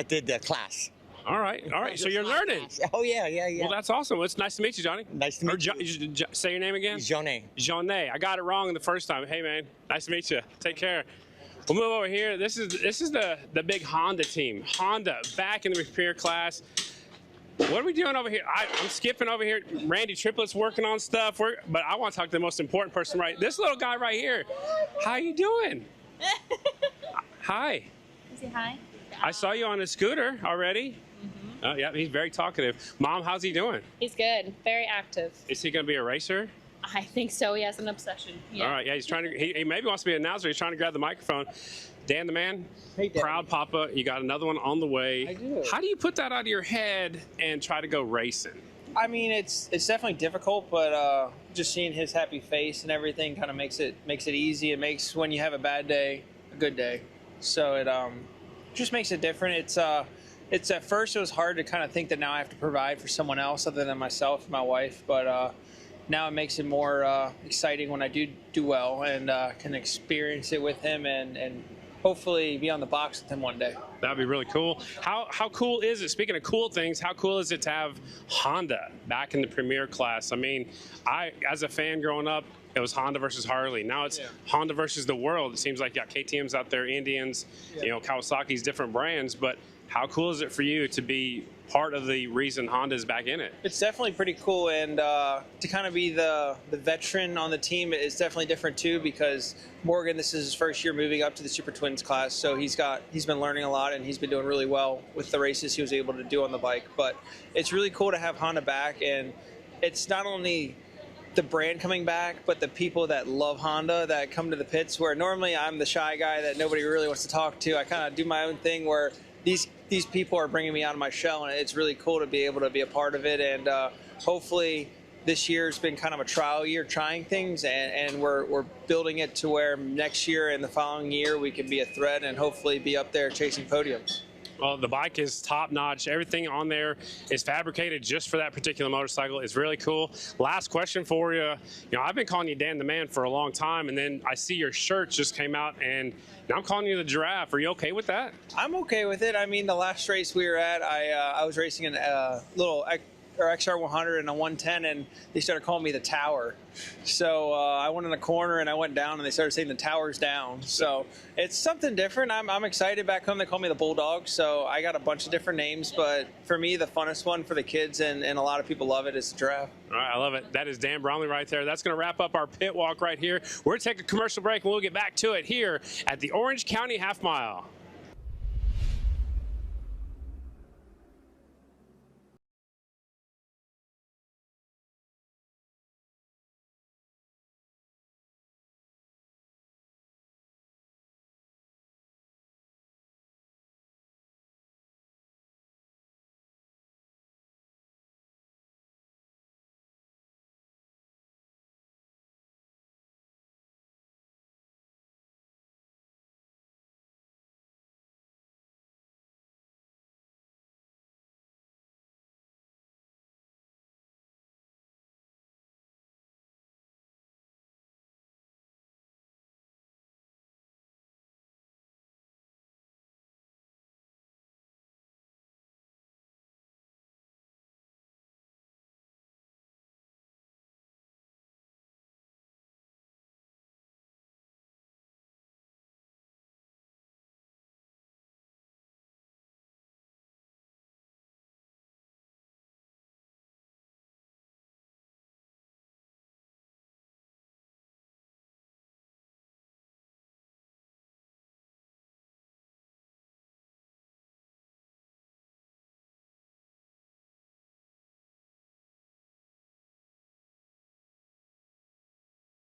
did the class. All right. So you're learning. Oh yeah. Well, that's awesome. Well, it's nice to meet you, Johnny. Nice to meet you. Say your name again. Jonet. Jonet. I got it wrong the first time. Hey, man. Nice to meet you. Take care. We'll move over here. This is the big Honda team. Honda back in the repair class. What are we doing over here? I'm skipping over here. Randy Triplett's working on stuff. But I want to talk to the most important person, right? This little guy right here. How you doing? Hi. Is he hi? I saw you on a scooter already. Mm-hmm. Yeah, he's very talkative. Mom, how's he doing? He's good. Very active. Is he going to be a racer? I think so. He has an obsession. Yeah. All right. Yeah, he's trying to. He maybe wants to be an announcer. He's trying to grab the microphone. Dan the man. Hey, Dan. Proud Papa. You got another one on the way. I do. How do you put that out of your head and try to go racing? I mean, it's definitely difficult, but just seeing his happy face and everything kind of makes it easy. It makes when you have a bad day a good day. So it just makes it different. It's at first it was hard to kind of think that now I have to provide for someone else other than myself and my wife, but now it makes it more exciting when I do well and can experience it with him and hopefully be on the box with him one day. That'd be really cool. How cool is it? Speaking of cool things, how cool is it to have Honda back in the Premier class? I mean, as a fan growing up, it was Honda versus Harley. Now it's Honda versus the world. It seems like you got KTM's out there, Indians, Kawasaki's, different brands. But how cool is it for you to be part of the reason Honda's back in it? It's definitely pretty cool, and to kind of be the veteran on the team is definitely different too, because Morgan, this is his first year moving up to the Super Twins class, so he's been learning a lot, and he's been doing really well with the races he was able to do on the bike. But it's really cool to have Honda back, and it's not only the brand coming back, but the people that love Honda that come to the pits, where normally I'm the shy guy that nobody really wants to talk to. I kind of do my own thing, where these people are bringing me out of my shell, and it's really cool to be able to be a part of it. And hopefully this year's been kind of a trial year, trying things, and we're building it to where next year and the following year we can be a threat and hopefully be up there chasing podiums. Well, the bike is top notch. Everything on there is fabricated just for that particular motorcycle. It's really cool. Last question for you. I've been calling you Dan the Man for a long time, and then I see your shirt just came out, and now I'm calling you the Giraffe. Are you okay with that? I'm okay with it. I mean, the last race we were at, I was racing in a little XR 100 and a 110, and they started calling me the Tower. So I went in a corner and I went down, and they started saying the Tower's down. So it's something different. I'm excited. Back home they call me the Bulldog, so I got a bunch of different names, but for me the funnest one for the kids and a lot of people love it is the Giraffe. All right, I love it. That is Dan Bromley right there. That's going to wrap up our pit walk right here. We're going to take a commercial break, and we'll get back to it here at the Orange County Half Mile.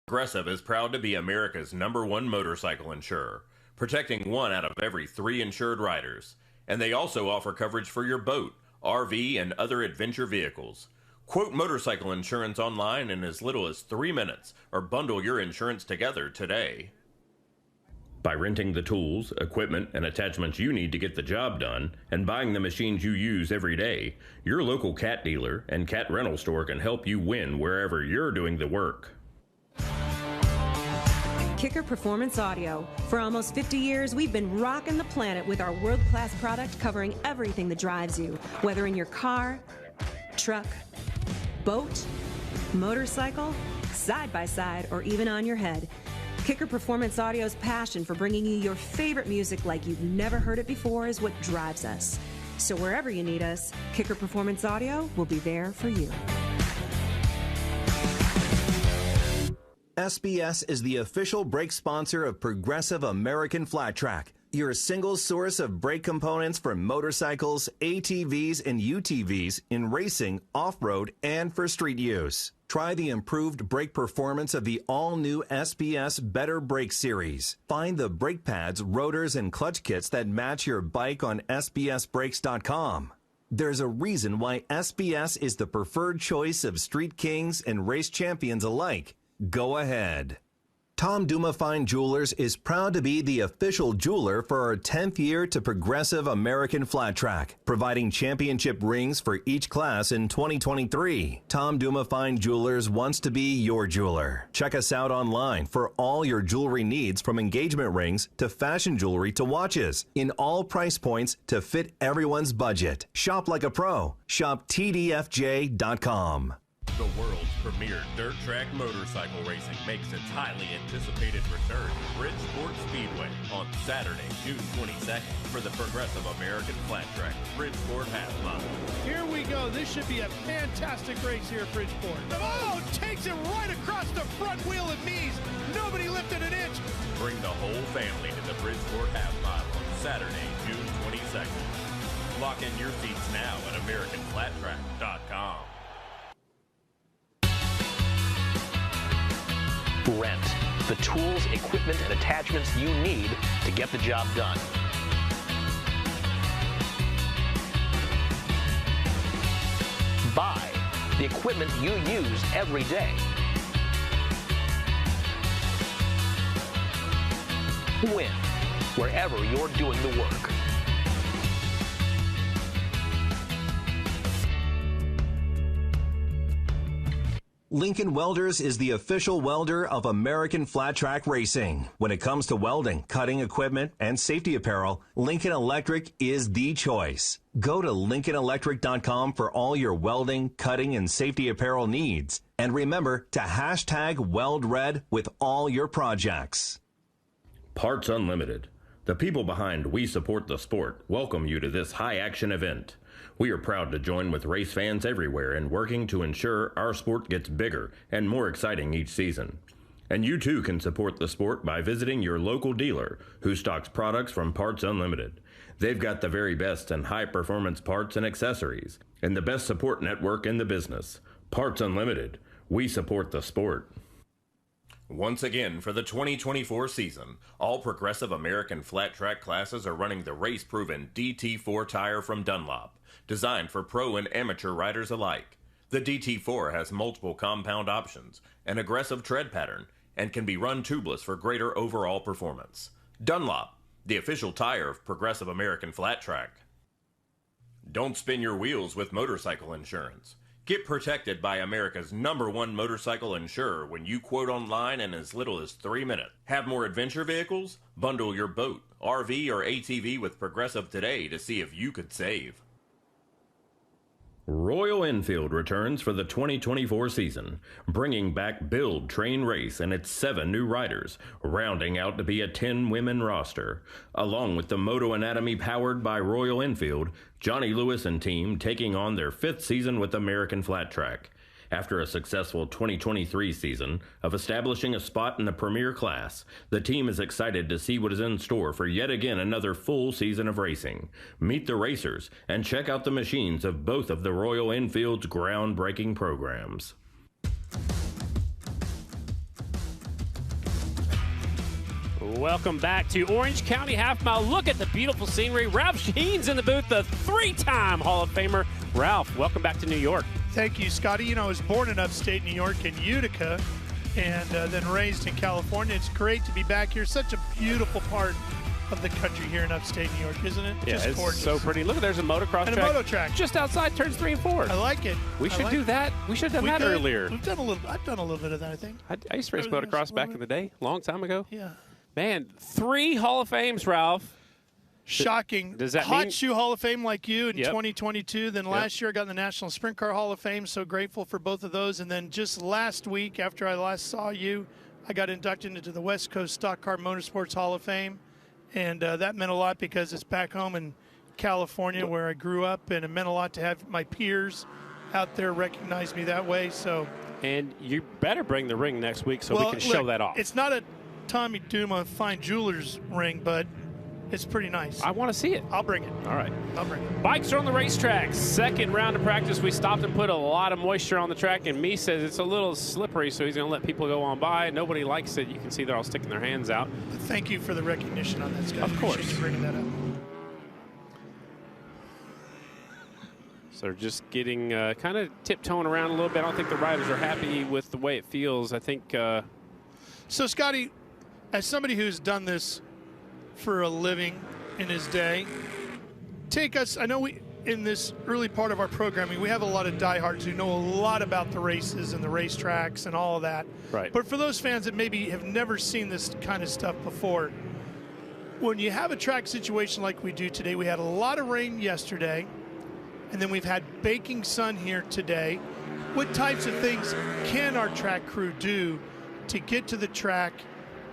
Progressive is proud to be America's #1 motorcycle insurer, protecting 1 out of every 3 insured riders. And they also offer coverage for your boat, RV, and other adventure vehicles. Quote motorcycle insurance online in as little as 3 minutes, or bundle your insurance together today. By renting the tools, equipment, and attachments you need to get the job done, and buying the machines you use every day, your local cat dealer and cat rental store can help you win wherever you're doing the work. Kicker Performance Audio. For almost 50 years, we've been rocking the planet with our world-class product covering everything that drives you, whether in your car, truck, boat, motorcycle, side-by-side, or even on your head. Kicker Performance Audio's passion for bringing you your favorite music like you've never heard it before is what drives us. So wherever you need us, Kicker Performance Audio will be there for you. SBS is the official brake sponsor of Progressive American Flat Track, your single source of brake components for motorcycles, ATVs, and UTVs in racing, off-road, and for street use. Try the improved brake performance of the all-new SBS Better Brake Series. Find the brake pads, rotors, and clutch kits that match your bike on sbsbrakes.com. There's a reason why SBS is the preferred choice of street kings and race champions alike. Go ahead. Tom Duma Fine Jewelers is proud to be the official jeweler for our 10th year to Progressive American Flat Track, providing championship rings for each class in 2023. Tom Duma Fine Jewelers wants to be your jeweler. Check us out online for all your jewelry needs, from engagement rings to fashion jewelry to watches, in all price points to fit everyone's budget. Shop like a pro. Shop TDFJ.com. The world's premier dirt track motorcycle racing makes its highly anticipated return to Bridgeport Speedway on Saturday, June 22nd for the Progressive American Flat Track Bridgeport Half Mile. Here we go. This should be a fantastic race here at Bridgeport. Oh, takes it right across the front wheel and knees. Nobody lifted an inch. Bring the whole family to the Bridgeport Half Mile on Saturday, June 22nd. Lock in your seats now at AmericanFlatTrack.com. Rent. The tools, equipment, and attachments you need to get the job done. Buy. The equipment you use every day. Win. Wherever you're doing the work. Lincoln Welders is the official welder of American Flat Track Racing. When it comes to welding, cutting equipment, and safety apparel, Lincoln Electric is the choice. Go to LincolnElectric.com for all your welding, cutting, and safety apparel needs. And remember to hashtag WeldRed with all your projects. Parts Unlimited. The people behind We Support the Sport welcome you to this high-action event. We are proud to join with race fans everywhere in working to ensure our sport gets bigger and more exciting each season. And you too can support the sport by visiting your local dealer who stocks products from Parts Unlimited. They've got the very best and high-performance parts and accessories, and the best support network in the business. Parts Unlimited. We support the sport. Once again, for the 2024 season, all Progressive American Flat Track classes are running the race-proven DT4 tire from Dunlop, designed for pro and amateur riders alike. The DT4 has multiple compound options, an aggressive tread pattern, and can be run tubeless for greater overall performance. Dunlop, the official tire of Progressive American Flat Track. Don't spin your wheels with motorcycle insurance. Get protected by America's #1 motorcycle insurer when you quote online in as little as 3 minutes. Have more adventure vehicles? Bundle your boat, RV, or ATV with Progressive today to see if you could save. Royal Enfield returns for the 2024 season, bringing back Build, Train, Race and its 7 new riders, rounding out to be a 10-women roster. Along with the Moto Anatomy powered by Royal Enfield, Johnny Lewis and team taking on their 5th season with American Flat Track. After a successful 2023 season of establishing a spot in the premier class, the team is excited to see what is in store for yet again another full season of racing. Meet the racers and check out the machines of both of the Royal Enfield's groundbreaking programs. Welcome back to Orange County Half Mile. Look at the beautiful scenery. Ralph Sheen's in the booth, the 3-time Hall of Famer. Ralph, welcome back to New York. Thank you, Scotty. You know, I was born in upstate New York in Utica and then raised in California. It's great to be back here. Such a beautiful part of the country here in upstate New York, isn't it? Yeah, just it's gorgeous. so pretty. Look, there's a motocross and track. a moto track. Just outside turns 3 and 4. I like it. We should do that. We should have done that earlier. We've done a little. I've done a little bit of that, I think. I used to race motocross back in the day, long time ago. Yeah. Man, 3 Hall of Fames, Ralph. Shocking. Does that Hot mean Shoe Hall of Fame like you in 2022. Then last year I got in the National Sprint Car Hall of Fame. So grateful for both of those. And then just last week after I last saw you, I got inducted into the West Coast Stock Car Motorsports Hall of Fame. And that meant a lot because it's back home in California where I grew up. And it meant a lot to have my peers out there recognize me that way. So. And you better bring the ring next week so we can show that off. It's not a Tommy Duma Fine Jewelers ring, but it's pretty nice. I want to see it. I'll bring it. All right. I'll bring it. Bikes are on the racetrack. Second round of practice. We stopped and put a lot of moisture on the track, and Me says it's a little slippery, so he's going to let people go on by. Nobody likes it. You can see they're all sticking their hands out. Thank you for the recognition on that, Scott. Of course. Appreciate you bringing that up. So they're just getting kind of tiptoeing around a little bit. I don't think the riders are happy with the way it feels. I think So, Scotty, as somebody who's done this for a living in his day, take us, I know in this early part of our programming, we have a lot of diehards who know a lot about the races and the racetracks and all of that. Right. But for those fans that maybe have never seen this kind of stuff before, when you have a track situation like we do today, we had a lot of rain yesterday, and then we've had baking sun here today. What types of things can our track crew do to get to the track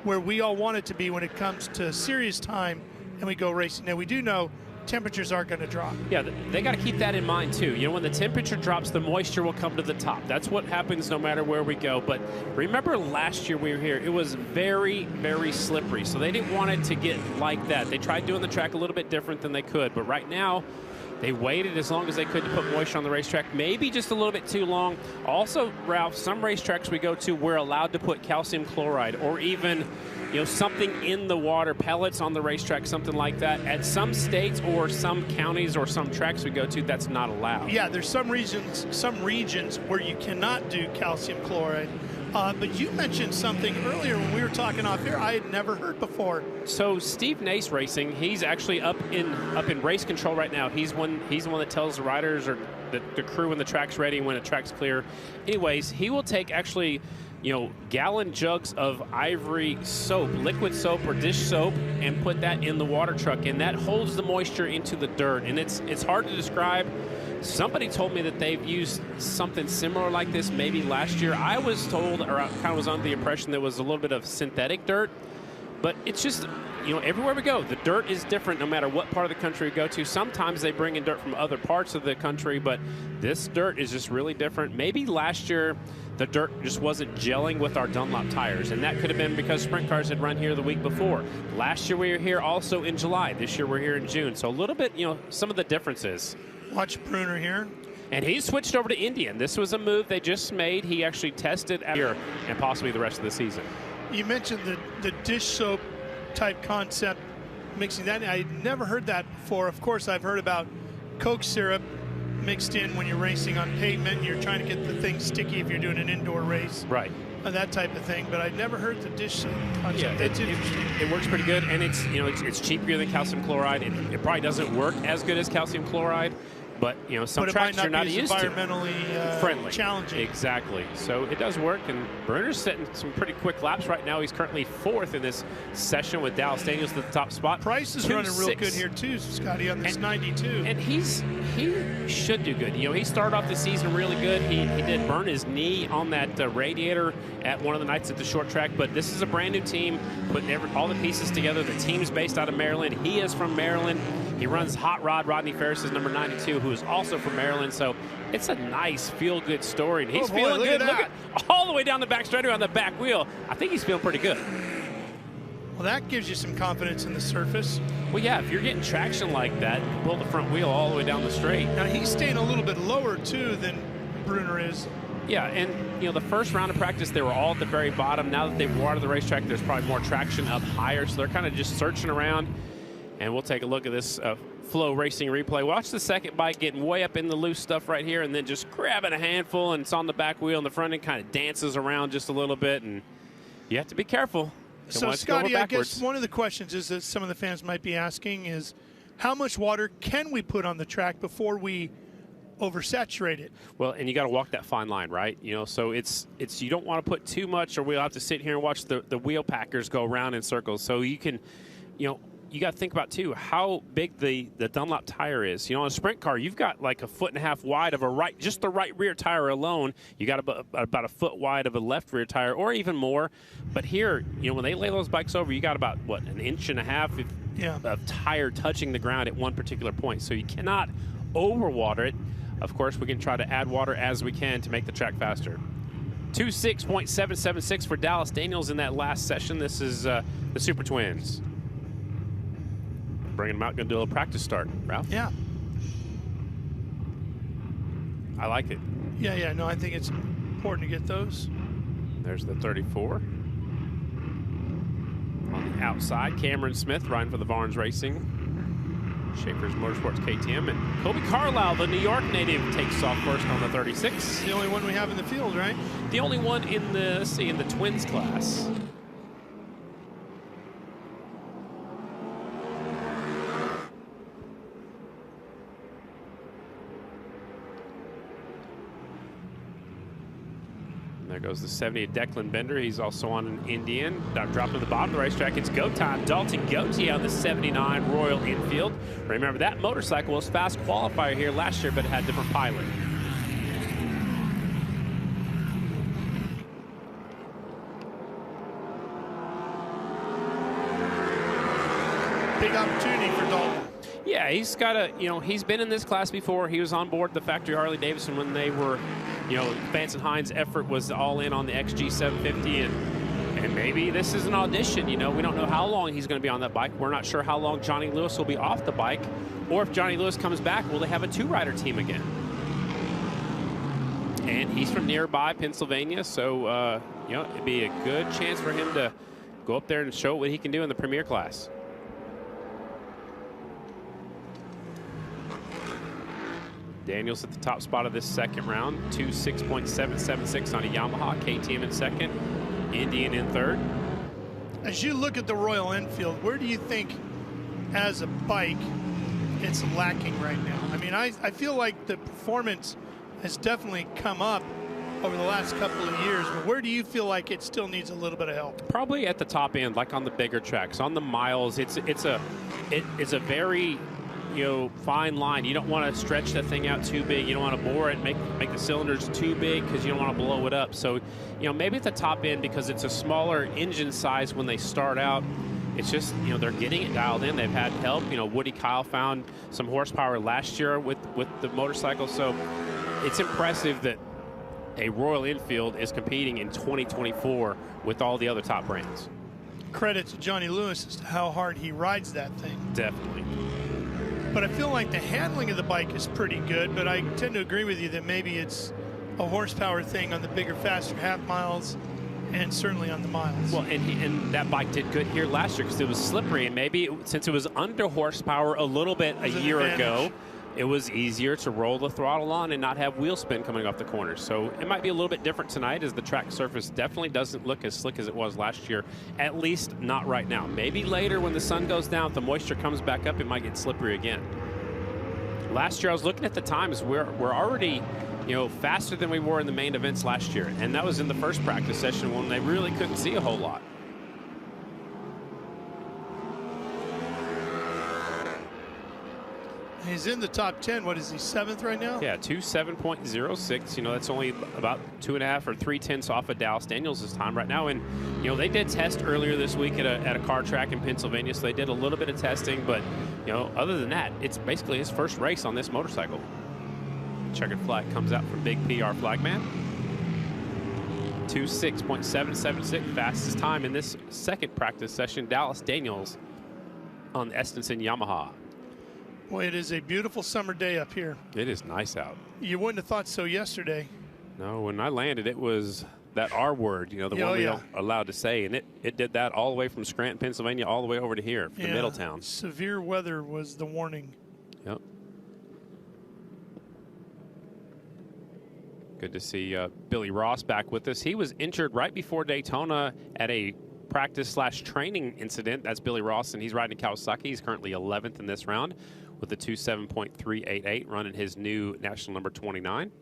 where we all want it to be when it comes to serious time and we go racing? Now, we do know temperatures aren't going to drop. Yeah, they got to keep that in mind too. You know, when the temperature drops, the moisture will come to the top. That's what happens no matter where we go. But remember last year we were here, it was very, very slippery. So they didn't want it to get like that. They tried doing the track a little bit different than they could. But right now, they waited as long as they could to put moisture on the racetrack, maybe just a little bit too long. Also, Ralph, some racetracks we go to, we're allowed to put calcium chloride or even, you know, something in the water, pellets on the racetrack, something like that. At some states or some counties or some tracks we go to, that's not allowed. Yeah, there's some regions where you cannot do calcium chloride. But you mentioned something earlier when we were talking off here I had never heard before. So Steve Nace Racing, he's actually up in race control right now. He's the one that tells the riders or the crew when the track's ready and when the track's clear. Anyways, he will take actually, you know, gallon jugs of ivory soap, liquid soap or dish soap, and put that in the water truck, and that holds the moisture into the dirt. And it's hard to describe. Somebody told me that they've used something similar like this maybe last year. I was told, or I kind of was under the impression there was a little bit of synthetic dirt, but it's just, you know, everywhere we go, the dirt is different no matter what part of the country we go to. Sometimes they bring in dirt from other parts of the country, but this dirt is just really different. Maybe last year the dirt just wasn't gelling with our Dunlop tires, and that could have been because sprint cars had run here the week before. Last year we were here also in July. This year we're here in June. So a little bit, you know, some of the differences. Watch Bruner here. And he switched over to Indian. This was a move they just made. He actually tested here and possibly the rest of the season. You mentioned the dish soap type concept, mixing that in. I had never heard that before. Of course, I've heard about Coke syrup mixed in when you're racing on pavement. You're trying to get the thing sticky if you're doing an indoor race. Right. That type of thing, but I'd never heard the dish soap concept. Yeah, it works pretty good, and it's, you know, it's cheaper than calcium chloride. It probably doesn't work as good as calcium chloride, but you know, some tracks you're not used to. Environmentally friendly, challenging. Exactly. So it does work, and Bruner's setting some pretty quick laps right now. He's currently 4th in this session with Dallas Daniels at the top spot. Price is running real good here too, Scotty, on this 92. And he should do good. You know, he started off the season really good. He did burn his knee on that radiator at one of the nights at the short track, but this is a brand new team, putting all the pieces together. The team's based out of Maryland. He is from Maryland. He runs Hot Rod. Rodney Ferris is number 92, who is also from Maryland. So it's a nice, feel-good story. And he's feeling good. Look at all the way down the back straightaway on the back wheel. I think he's feeling pretty good. Well, that gives you some confidence in the surface. Well, yeah, if you're getting traction like that, pull the front wheel all the way down the straight. Now, he's staying a little bit lower, too, than Bruner is. Yeah, and, you know, the first round of practice, they were all at the very bottom. Now that they've watered the racetrack, there's probably more traction up higher, so they're kind of just searching around. And we'll take a look at this FloRacing replay. Watch the second bike getting way up in the loose stuff right here and then just grabbing a handful, and it's on the back wheel, and the front end kind of dances around just a little bit, and you have to be careful. So, Scotty, I guess one of the questions is that some of the fans might be asking is, how much water can we put on the track before we oversaturate it? Well, and you got to walk that fine line, right? You know, so it's you don't want to put too much, or we'll have to sit here and watch the wheel packers go around in circles. So you can, you know, you got to think about too how big the Dunlop tire is. You know, on a sprint car, you've got like 1.5 feet wide of just the right rear tire alone. You got about 1 foot wide of a left rear tire, or even more. But here, you know, when they lay those bikes over, you got about 1.5 inches of tire touching the ground at one particular point. So you cannot overwater it. Of course, we can try to add water as we can to make the track faster. 2.6.776 for Dallas Daniels in that last session. This is the Super Twins. Bringing them out, going to do a little practice start. Ralph? Yeah. I like it. Yeah, no, I think it's important to get those. There's the 34. On the outside, Cameron Smith riding for the Varnes Racing. Schaefer's Motorsports KTM. And Kobe Carlisle, the New York native, takes off first on the 36. The only one we have in the field, right? The only one in the, in the Twins class. Goes the 70 Declan Bender. He's also on an Indian. Dropped to the bottom of the racetrack. It's go time. Dalton Gauthier on the 79 Royal Enfield. Remember, that motorcycle was fast qualifier here last year, but it had different pilot. Big opportunity for Dalton. Yeah, he's got a, he's been in this class before. He was on board the factory Harley Davidson when they were, Vance and Hines' effort was all in on the XG 750, and maybe this is an audition. We don't know how long he's going to be on that bike. We're not sure how long Johnny Lewis will be off the bike, or if Johnny Lewis comes back, will they have a two-rider team again? And he's from nearby Pennsylvania, so it'd be a good chance for him to go up there and show what he can do in the Premier class. Daniels at the top spot of this second round, 2.6.776 on a Yamaha, KTM in second, Indian in third. As you look at the Royal Enfield, where do you think, as a bike, it's lacking right now? I mean, I feel like the performance has definitely come up over the last couple of years, but where do you feel like it still needs a little bit of help? Probably at the top end, like on the bigger tracks. On the miles, it's a very fine line. You don't want to stretch that thing out too big. You don't want to bore it, make the cylinders too big because you don't want to blow it up. So, maybe at the top end, because it's a smaller engine size when they start out, it's just, they're getting it dialed in. They've had help. Woody Kyle found some horsepower last year with the motorcycle. So it's impressive that a Royal Enfield is competing in 2024 with all the other top brands. Credit to Johnny Lewis as to how hard he rides that thing. Definitely. But I feel like the handling of the bike is pretty good, but I tend to agree with you that maybe it's a horsepower thing on the bigger, faster half miles and certainly on the miles. Well, and that bike did good here last year because it was slippery, and maybe since it was under horsepower a little bit a year ago, it was easier to roll the throttle on and not have wheel spin coming off the corners. So it might be a little bit different tonight, as the track surface definitely doesn't look as slick as it was last year, at least not right now. Maybe later when the sun goes down, if the moisture comes back up, it might get slippery again. Last year I was looking at the times, we're already faster than we were in the main events last year, and that was in the first practice session when they really couldn't see a whole lot. He's in the top 10. What is he, 7th right now? Yeah, 2.7.06. That's only about 2.5 or 3/10 off of Dallas Daniels' time right now. And they did test earlier this week at a car track in Pennsylvania, so they did a little bit of testing. But other than that, it's basically his first race on this motorcycle. Checkered flag comes out from Big PR Flagman. 2.6.776, fastest time in this second practice session. Dallas Daniels on the Estenson Yamaha. Boy, it is a beautiful summer day up here. It is nice out. You wouldn't have thought so yesterday. No, when I landed, it was that R word, the one we don't allowed to say, and it did that all the way from Scranton, Pennsylvania, all the way over to here, to Middletown. Severe weather was the warning. Yep. Good to see Billy Ross back with us. He was injured right before Daytona at a practice/training incident. That's Billy Ross, and he's riding Kawasaki. He's currently 11th in this round with a 2.7.388, running his new national number 29.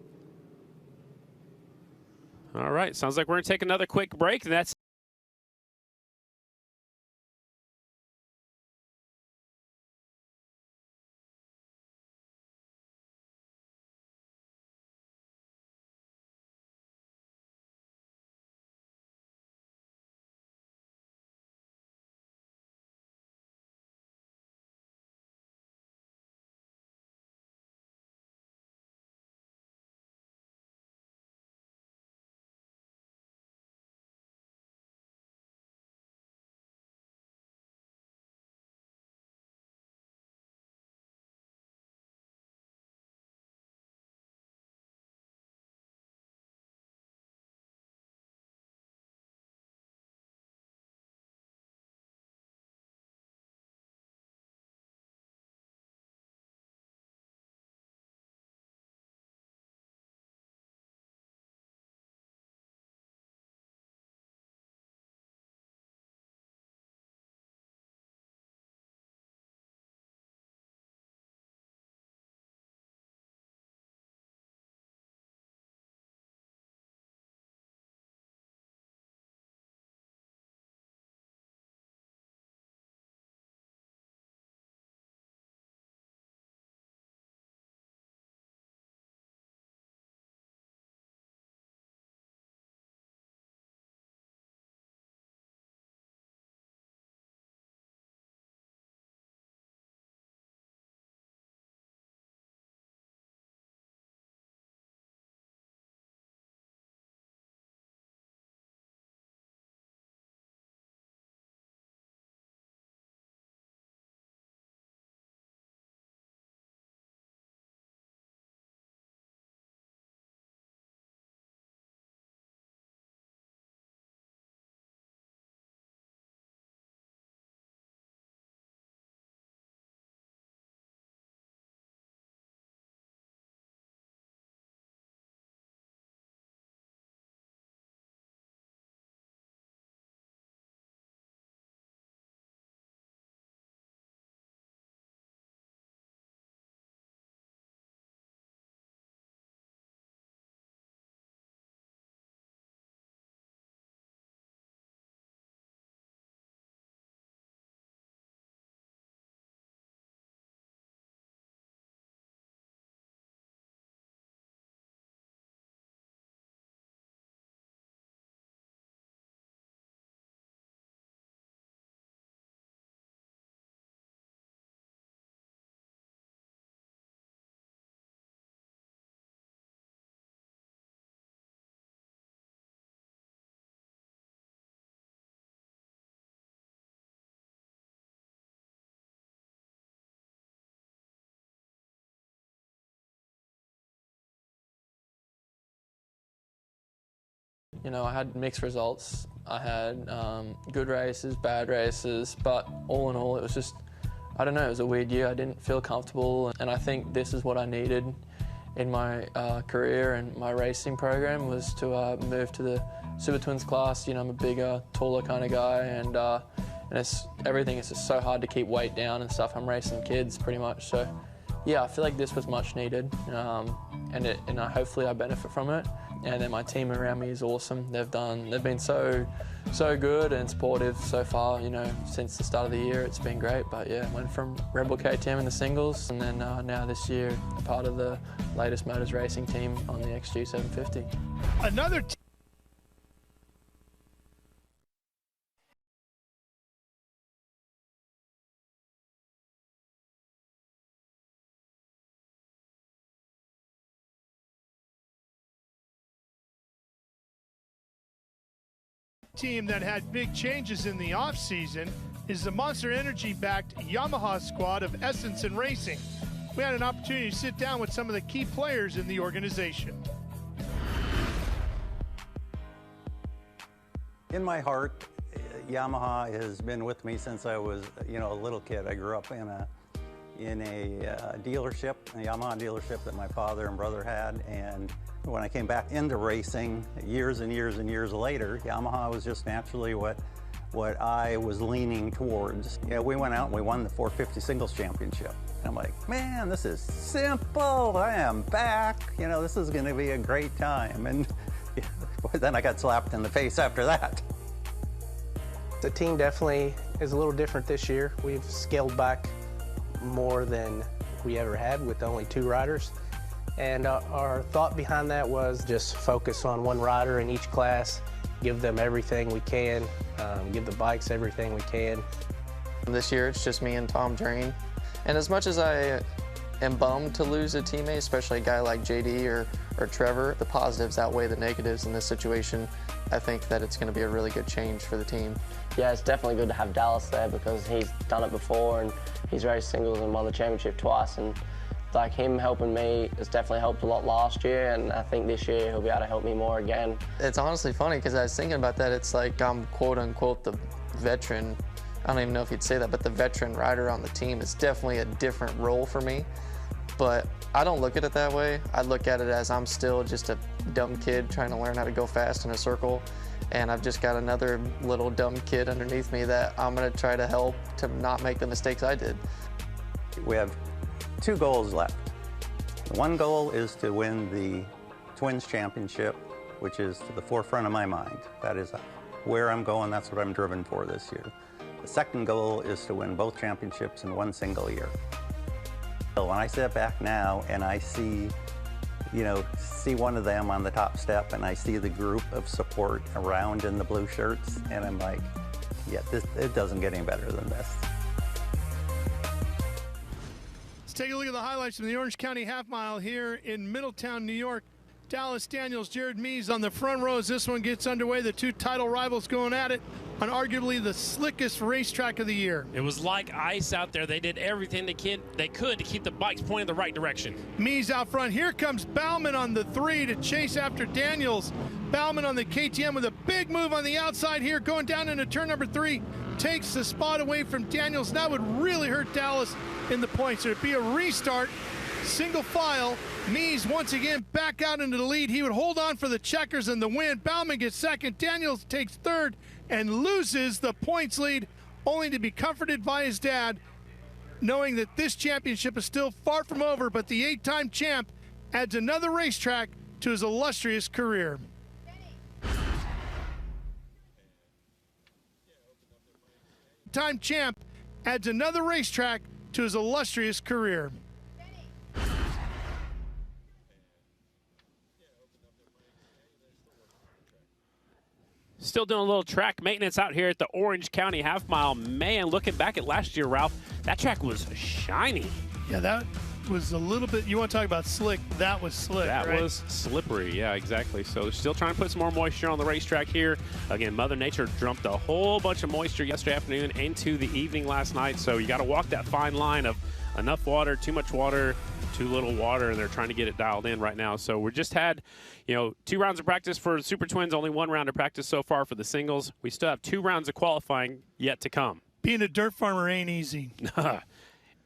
All right, sounds like we're going to take another quick break. That's You know, I had mixed results. I had good races, bad races, but all in all, it was just, I don't know, it was a weird year. I didn't feel comfortable, and I think this is what I needed in my career and my racing program, was to move to the Super Twins class. You know, I'm a bigger, taller kind of guy, and everything is just so hard to keep weight down and stuff. I'm racing kids pretty much, so yeah, I feel like this was much needed, and hopefully I benefit from it. And then my team around me is awesome. They've been so good and supportive so far. You know, since the start of the year, it's been great. But yeah, went from Red Bull KTM in the singles, and then now this year, part of the latest Motors racing team on the XG 750. Another team that had big changes in the offseason is the Monster Energy-backed Yamaha squad of Essence and Racing. We had an opportunity to sit down with some of the key players in the organization. In my heart, Yamaha has been with me since I was, a little kid. I grew up in a dealership, a Yamaha dealership that my father and brother had, and when I came back into racing years and years and years later, Yamaha was just naturally what I was leaning towards. Yeah, we went out and we won the 450 singles championship. And I'm like, man, this is simple. I am back. This is going to be a great time. And then I got slapped in the face after that. The team definitely is a little different this year. We've scaled back more than we ever had with only 2 riders. And our thought behind that was just focus on one rider in each class, give them everything we can, give the bikes everything we can. This year it's just me and Tom Drain. And as much as I am bummed to lose a teammate, especially a guy like JD or Trevor, the positives outweigh the negatives in this situation. I think that it's going to be a really good change for the team. Yeah, it's definitely good to have Dallas there because he's done it before and he's raced singles and won the championship twice. And like him helping me has definitely helped a lot last year, and I think this year he'll be able to help me more again. It's honestly funny because I was thinking about that. It's like I'm quote unquote the veteran. I don't even know if you'd say that, but the veteran rider on the team is definitely a different role for me. But I don't look at it that way. I look at it as I'm still just a dumb kid trying to learn how to go fast in a circle, and I've just got another little dumb kid underneath me that I'm going to try to help to not make the mistakes I did. We have 2 goals left. One goal is to win the Twins Championship, which is to the forefront of my mind. That is where I'm going. That's what I'm driven for this year. The second goal is to win both championships in one single year. So when I sit back now and I see one of them on the top step and I see the group of support around in the blue shirts, and I'm like, yeah, it doesn't get any better than this. Take a look at the highlights from the Orange County Half Mile here in Middletown, New York. Dallas Daniels, Jared Mees on the front row as this one gets underway. The 2 title rivals going at it on arguably the slickest racetrack of the year. It was like ice out there. They did everything they could to keep the bikes pointing the right direction. Mees out front. Here comes Bauman on the 3 to chase after Daniels. Bauman on the KTM with a big move on the outside here, going down into turn number 3. Takes the spot away from Daniels. That would really hurt Dallas in the points. There'd be a restart, single file. Mees once again back out into the lead. He would hold on for the checkers and the win. Bauman gets second. Daniels takes third and loses the points lead, only to be comforted by his dad, knowing that this championship is still far from over, but the 8-time champ adds another racetrack to his illustrious career. Time champ adds another racetrack to his illustrious career. Still doing a little track maintenance out here at the Orange County Half Mile. Man, looking back at last year, Ralph, that track was shiny. Yeah, that was a little bit, you want to talk about slick, that was slick, That right? was slippery, yeah, exactly. So still trying to put some more moisture on the racetrack here. Again, Mother Nature dumped a whole bunch of moisture yesterday afternoon into the evening last night, so you got to walk that fine line of enough water, too much water, too little water, and they're trying to get it dialed in right now. So we just had, 2 rounds of practice for Super Twins, only 1 round of practice so far for the singles. We still have 2 rounds of qualifying yet to come. Being a dirt farmer ain't easy.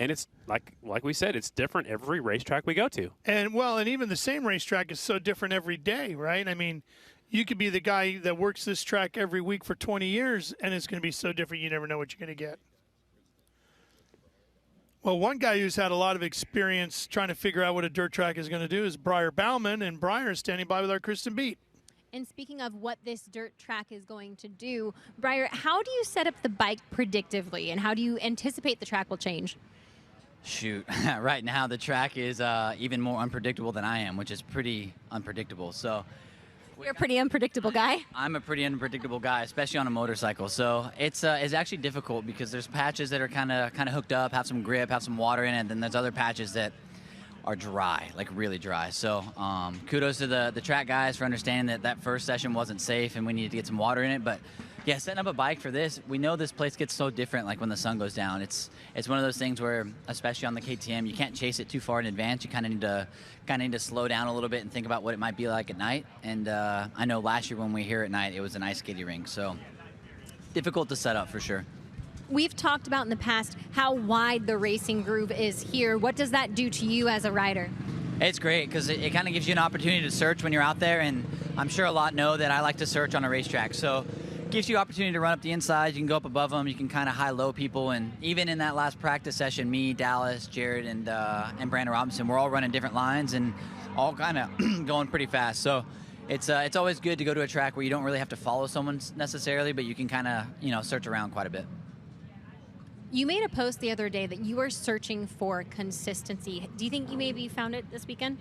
And it's like we said, it's different every racetrack we go to. And even the same racetrack is so different every day, right? I mean, you could be the guy that works this track every week for 20 years, and it's going to be so different you never know what you're going to get. Well, one guy who's had a lot of experience trying to figure out what a dirt track is going to do is Briar Bauman, and Briar is standing by with our Kristen Beat. And speaking of what this dirt track is going to do, Briar, how do you set up the bike predictively, and how do you anticipate the track will change? Shoot, right now the track is even more unpredictable than I am, which is pretty unpredictable. So you're a pretty unpredictable guy. I'm a pretty unpredictable guy, especially on a motorcycle. So it's actually difficult because there's patches that are kind of hooked up, have some grip, have some water in it, and then there's other patches that are dry, like really dry. So kudos to the track guys for understanding that first session wasn't safe and we needed to get some water in it. But yeah, setting up a bike for this, we know this place gets so different like when the sun goes down. It's one of those things where, especially on the KTM, you can't chase it too far in advance. You kind of need to slow down a little bit and think about what it might be like at night. And I know last year when we were here at night, it was an ice skating rink. So difficult to set up for sure. We've talked about in the past how wide the racing groove is here. What does that do to you as a rider? It's great because it kind of gives you an opportunity to search when you're out there. And I'm sure a lot know that I like to search on a racetrack. So gives you opportunity to run up the inside. You can go up above them. You can kind of high-low people. And even in that last practice session, me, Dallas, Jared, and Brandon Robinson, we're all running different lines and all kind of going pretty fast. So it's always good to go to a track where you don't really have to follow someone necessarily, but you can kind of search around quite a bit. You made a post the other day that you are searching for consistency. Do you think you maybe found it this weekend?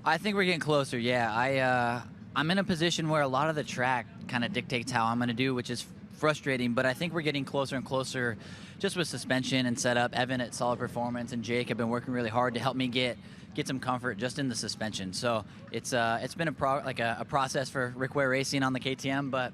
I think we're getting closer, yeah. I'm in a position where a lot of the track kind of dictates how I'm going to do, which is frustrating, but I think we're getting closer and closer just with suspension and setup. Evan at Solid Performance and Jake have been working really hard to help me get some comfort just in the suspension. So it's been a process for Rick Ware Racing on the KTM, but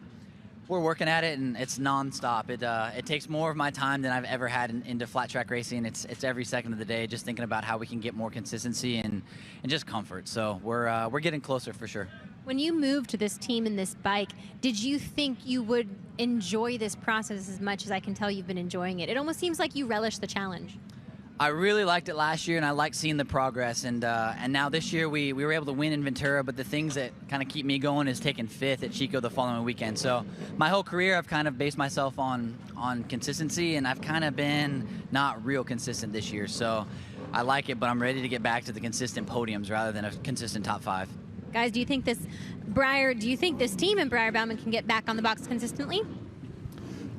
we're working at it, and it's nonstop. It takes more of my time than I've ever had into flat track racing. It's every second of the day, just thinking about how we can get more consistency and just comfort. So we're getting closer for sure. When you moved to this team and this bike, did you think you would enjoy this process as much as I can tell you've been enjoying it? It almost seems like you relish the challenge. I really liked it last year, and I liked seeing the progress. And now this year we were able to win in Ventura, but the things that kind of keep me going is taking 5th at Chico the following weekend. So my whole career I've kind of based myself on consistency, and I've kind of been not real consistent this year. So I like it, but I'm ready to get back to the consistent podiums rather than a consistent top 5. Guys, do you think this team and Briar Bauman can get back on the box consistently?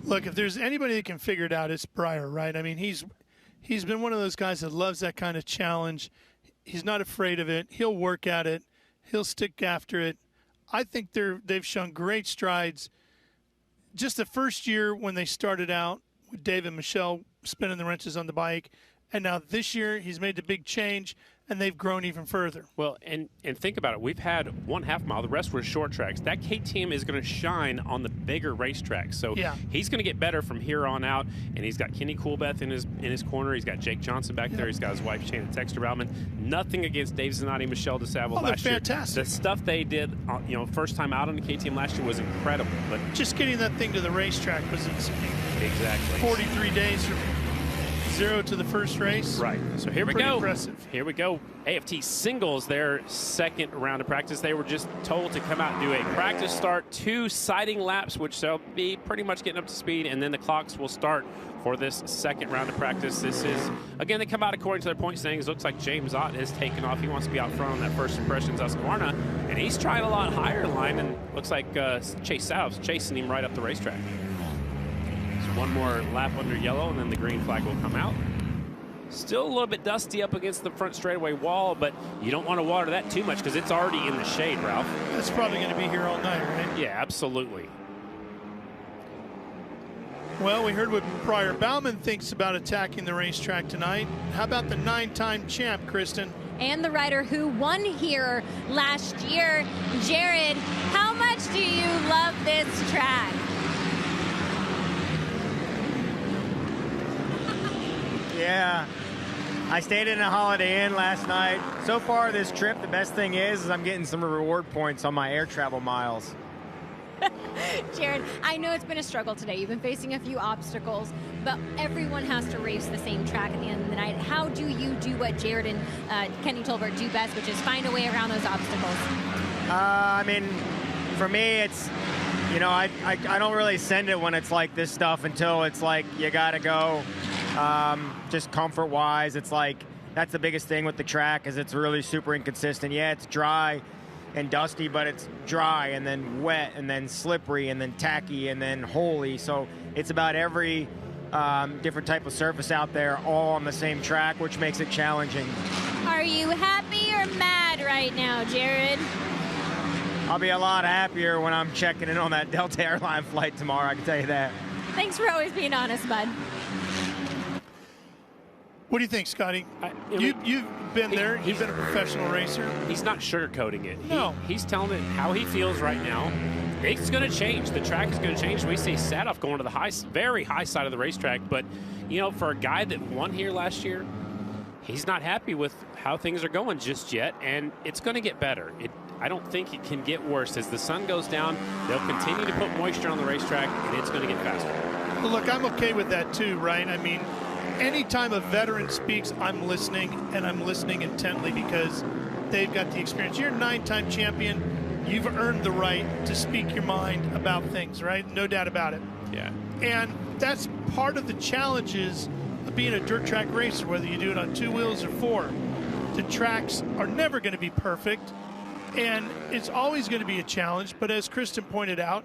Look, if there's anybody that can figure it out, it's Briar, right? I mean, he's been one of those guys that loves that kind of challenge. He's not afraid of it. He'll work at it. He'll stick after it. I think they've shown great strides. Just the first year when they started out with Dave and Michelle spinning the wrenches on the bike, and now this year he's made the big change, and they've grown even further. Well, and think about it. We've had 1/2 mile. The rest were short tracks. That KTM is going to shine on the bigger racetracks. So yeah, he's going to get better from here on out. And he's got Kenny Coolbeth in his corner. He's got Jake Johnson back there. He's got his wife, Shannon Texter Bauman. Nothing against Dave Zanotti, Michelle DeSaville last year. Fantastic. The stuff they did, first time out on the KTM last year was incredible. But just getting that thing to the racetrack was insane. Exactly. 43 days from 0 to the first race. Right. So here we Pretty go. Impressive. Here we go. AFT singles their second round of practice. They were just told to come out and do a practice start, 2 sighting laps, which they'll be pretty much getting up to speed, and then the clocks will start for this second round of practice. This is, again, they come out according to their point standings. Looks like James Ott has taken off. He wants to be out front on that first impressions Husqvarna, and he's trying a lot higher line, and looks like Chase Salve's chasing him right up the racetrack. One more lap under yellow, and then the green flag will come out. Still a little bit dusty up against the front straightaway wall, but you don't want to water that too much because it's already in the shade, Ralph. That's probably going to be here all night, right? Yeah, absolutely. Well, we heard what Briar Bauman thinks about attacking the racetrack tonight. How about the 9-time champ, Kristen? And the rider who won here last year, Jared. How much do you love this track? Yeah, I stayed in a Holiday Inn last night. So far this trip, the best thing is I'm getting some reward points on my air travel miles. Jared, I know it's been a struggle today. You've been facing a few obstacles, but everyone has to race the same track at the end of the night. How do you do what Jared and Kenny Tolbert do best, which is find a way around those obstacles? I mean, for me, it's, you know, I don't really send it when it's like this stuff until it's like you got to go. Just comfort-wise, it's like that's the biggest thing with the track is it's really super inconsistent. Yeah, it's dry and dusty, but it's dry and then wet and then slippery and then tacky and then holy. So it's about every different type of surface out there all on the same track, which makes it challenging. Are you happy or mad right now, Jared? I'll be a lot happier when I'm checking in on that Delta Airline flight tomorrow, I can tell you that. Thanks for always being honest, bud. What do you think, Scotty? You've been there. You've been a professional racer. He's not sugarcoating it. No. He's telling it how he feels right now. It's going to change. The track is going to change. We see Sadoff going to the very high side of the racetrack. But, you know, for a guy that won here last year, he's not happy with how things are going just yet. And it's going to get better. I don't think it can get worse. As the sun goes down, they'll continue to put moisture on the racetrack, and it's going to get faster. Well, look, I'm okay with that too, right? I mean, anytime a veteran speaks, I'm listening, and I'm listening intently because they've got the experience. You're a 9-time champion. You've earned the right to speak your mind about things, right? No doubt about it. Yeah. And that's part of the challenges of being a dirt track racer, whether you do it on 2 wheels or 4. The tracks are never going to be perfect, and it's always going to be a challenge. But as Kristen pointed out,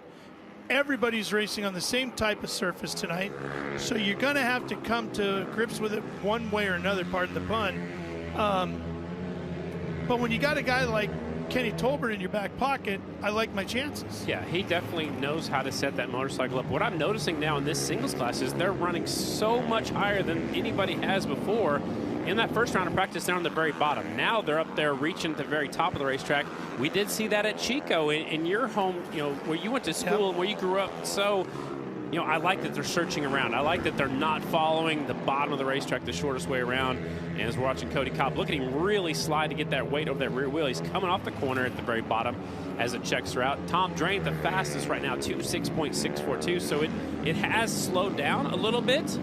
everybody's racing on the same type of surface tonight, so you're going to have to come to grips with it one way or another, pardon the pun. But when you got a guy like Kenny Tolbert in your back pocket, I like my chances. Yeah, he definitely knows how to set that motorcycle up. What I'm noticing now in this singles class is they're running so much higher than anybody has before. In that first round of practice, they're on the very bottom. Now they're up there reaching at the very top of the racetrack. We did see that at Chico in your home, you know, where you went to school and where you grew up. So, you know, I like that they're searching around. I like that they're not following the bottom of the racetrack the shortest way around. And as we're watching Cody Cobb, look at him really slide to get that weight over that rear wheel. He's coming off the corner at the very bottom as it checks her out. Tom Drain, the fastest right now, 2:06.642. So it has slowed down a little bit,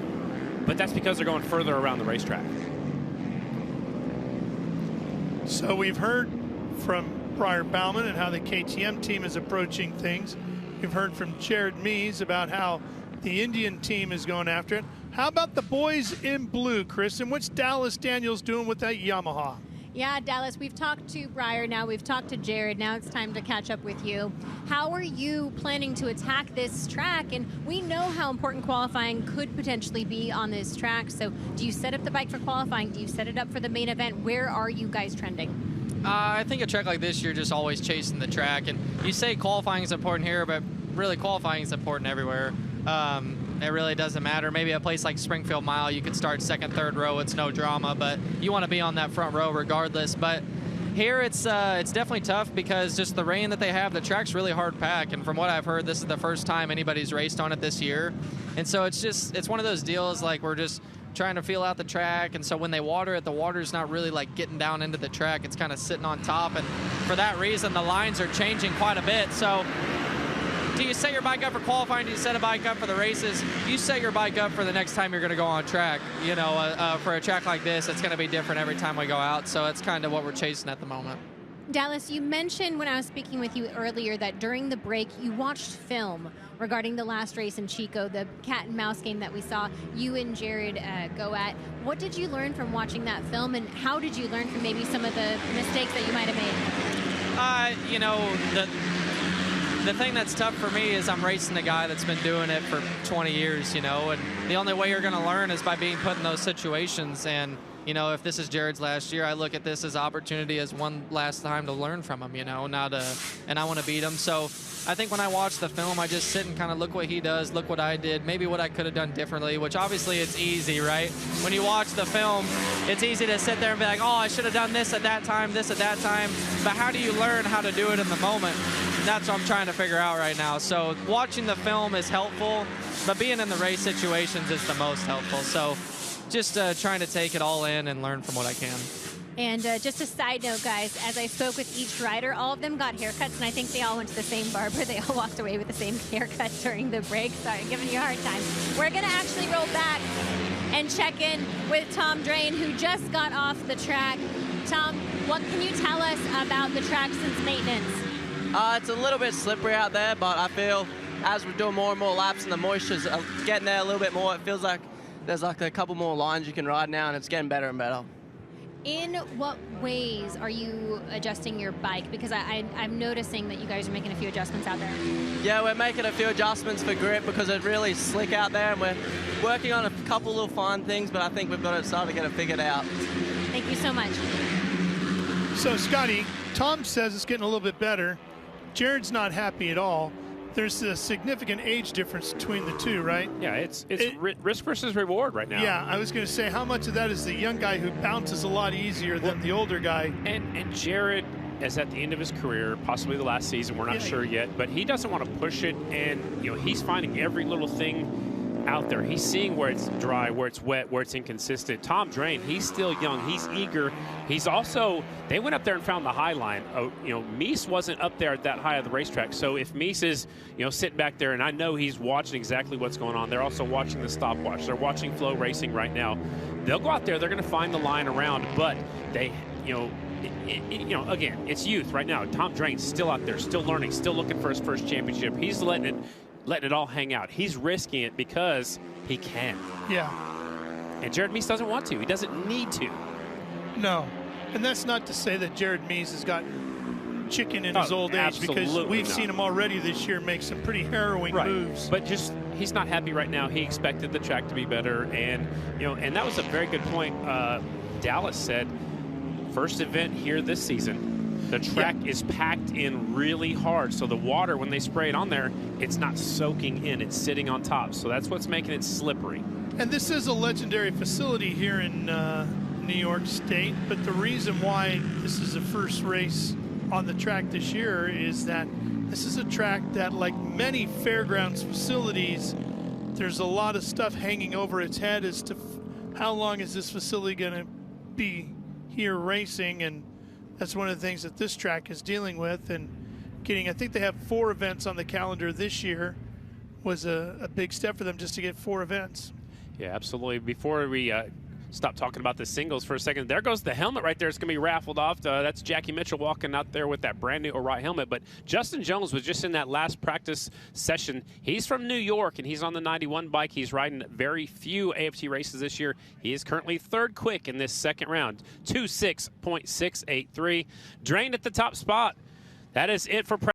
but that's because they're going further around the racetrack. So we've heard from Briar Bauman and how the KTM team is approaching things. We've heard from Jared Mees about how the Indian team is going after it. How about the boys in blue, Kristen? What's Dallas Daniels doing with that Yamaha? Yeah, Dallas, we've talked to Briar now, we've talked to Jared, now it's time to catch up with you. How are you planning to attack this track? And we know how important qualifying could potentially be on this track, so do you set up the bike for qualifying? Do you set it up for the main event? Where are you guys trending? I think a track like this, you're just always chasing the track, and you say qualifying is important here, but really qualifying is important everywhere. It really doesn't matter. Maybe a place like Springfield Mile, you could start second, third row. It's no drama, but you want to be on that front row regardless. But here it's definitely tough because just the rain that they have, the track's really hard pack. And from what I've heard, this is the first time anybody's raced on it this year. And so it's one of those deals like we're just trying to feel out the track. And so when they water it, the water's not really like getting down into the track. It's kind of sitting on top. And for that reason, the lines are changing quite a bit. So do you set your bike up for qualifying? Do you set a bike up for the races? You set your bike up for the next time you're going to go on track. You know, for a track like this, it's going to be different every time we go out. So it's kind of what we're chasing at the moment. Dallas, you mentioned when I was speaking with you earlier that during the break you watched film regarding the last race in Chico, the cat and mouse game that we saw you and Jared go at. What did you learn from watching that film, and how did you learn from maybe some of the mistakes that you might have made? You know, the thing that's tough for me is I'm racing a guy that's been doing it for 20 years, you know, and the only way you're going to learn is by being put in those situations. And, you know, if this is Jared's last year, I look at this as opportunity as one last time to learn from him, you know, and I want to beat him. So I think when I watch the film, I just sit and kind of look what he does, look what I did, maybe what I could have done differently, which obviously it's easy, right? When you watch the film, it's easy to sit there and be like, oh, I should have done this at that time, this at that time. But how do you learn how to do it in the moment? And that's what I'm trying to figure out right now. So watching the film is helpful, but being in the race situations is the most helpful. So just trying to take it all in and learn from what I can. And just a side note, guys, as I spoke with each rider, all of them got haircuts, and I think they all went to the same barber. They all walked away with the same haircut during the break. Sorry, I'm giving you a hard time. We're going to actually roll back and check in with Tom Drain, who just got off the track. Tom, what can you tell us about the track since maintenance? It's a little bit slippery out there, but I feel as we're doing more and more laps and the moisture's getting there a little bit more, it feels like there's like a couple more lines you can ride now, and it's getting better and better. In what ways are you adjusting your bike? Because I'm noticing that you guys are making a few adjustments out there. Yeah, we're making a few adjustments for grip because it's really slick out there, and we're working on a couple little fine things, but I think we've got to start to get it figured out. Thank you so much. So, Scotty, Tom says it's getting a little bit better. Jared's not happy at all. There's a significant age difference between the two, right? Yeah, it's risk versus reward right now. Yeah, I was going to say, how much of that is the young guy who bounces a lot easier than the older guy? And Jared is at the end of his career, possibly the last season. We're not sure yet, but he doesn't want to push it, and he's finding every little thing out there. He's seeing where it's dry, where it's wet, where it's inconsistent. Tom Drain, he's still young. He's eager. He's also, they went up there and found the high line. Mies wasn't up there at that high of the racetrack. So if Mies is, sitting back there, and I know he's watching exactly what's going on, they're also watching the stopwatch. They're watching FloRacing right now. They'll go out there. They're going to find the line around, but they, again, it's youth right now. Tom Drain's still out there, still learning, still looking for his first championship. He's letting it all hang out. He's risking it because he can. Yeah. And Jared Mies doesn't want to. He doesn't need to. No. And that's not to say that Jared Mies has gotten chicken in his old age, because we've seen him already this year make some pretty harrowing moves. But just, he's not happy right now. He expected the track to be better. And, and that was a very good point. Dallas said, first event here this season. The track is packed in really hard, so the water, when they spray it on there, it's not soaking in, it's sitting on top. So that's what's making it slippery. And this is a legendary facility here in New York State, but the reason why this is the first race on the track this year is that this is a track that, like many fairgrounds facilities, there's a lot of stuff hanging over its head as to how long is this facility going to be here racing, and that's one of the things that this track is dealing with. And getting, I think they have 4 events on the calendar this year, was a big step for them just to get 4 events. Yeah, absolutely. Before we stop talking about the singles for a second, there goes the helmet right there. It's going to be raffled off. That's Jackie Mitchell walking out there with that brand new Orion helmet. But Justin Jones was just in that last practice session. He's from New York, and he's on the 91 bike. He's riding very few AFT races this year. He is currently 3rd quick in this second round, 26.683. Drained at the top spot. That is it for practice.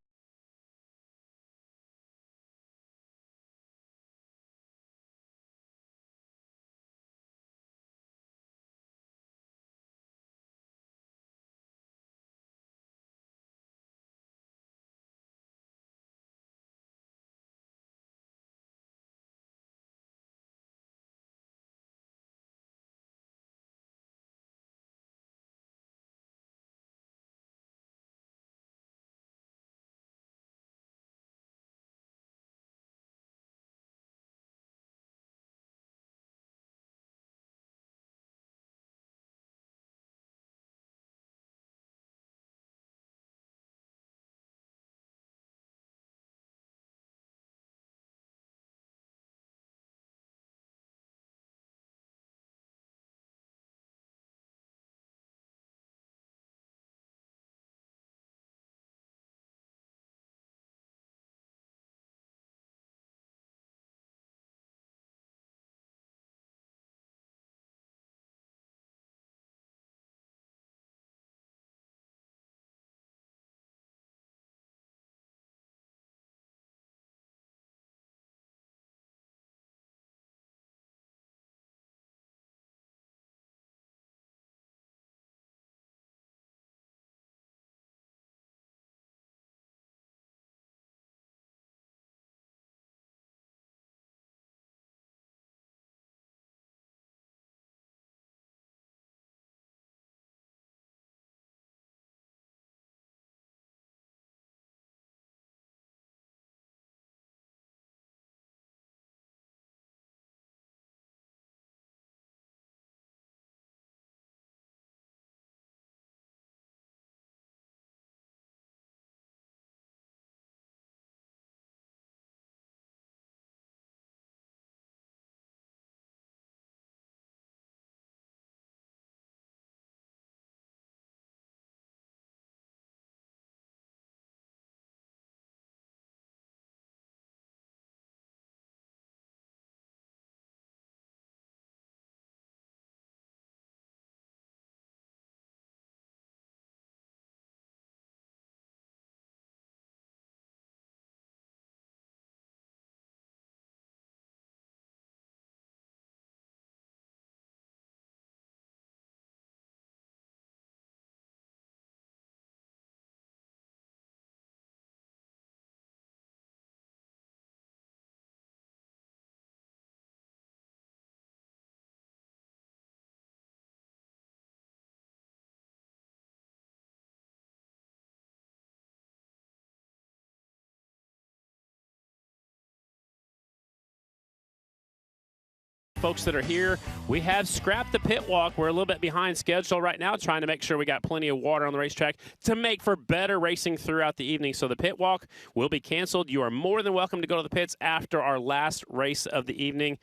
folks that are here. We have scrapped the pit walk. We're a little bit behind schedule right now, trying to make sure we got plenty of water on the racetrack to make for better racing throughout the evening. So the pit walk will be canceled. You are more than welcome to go to the pits after our last race of the evening.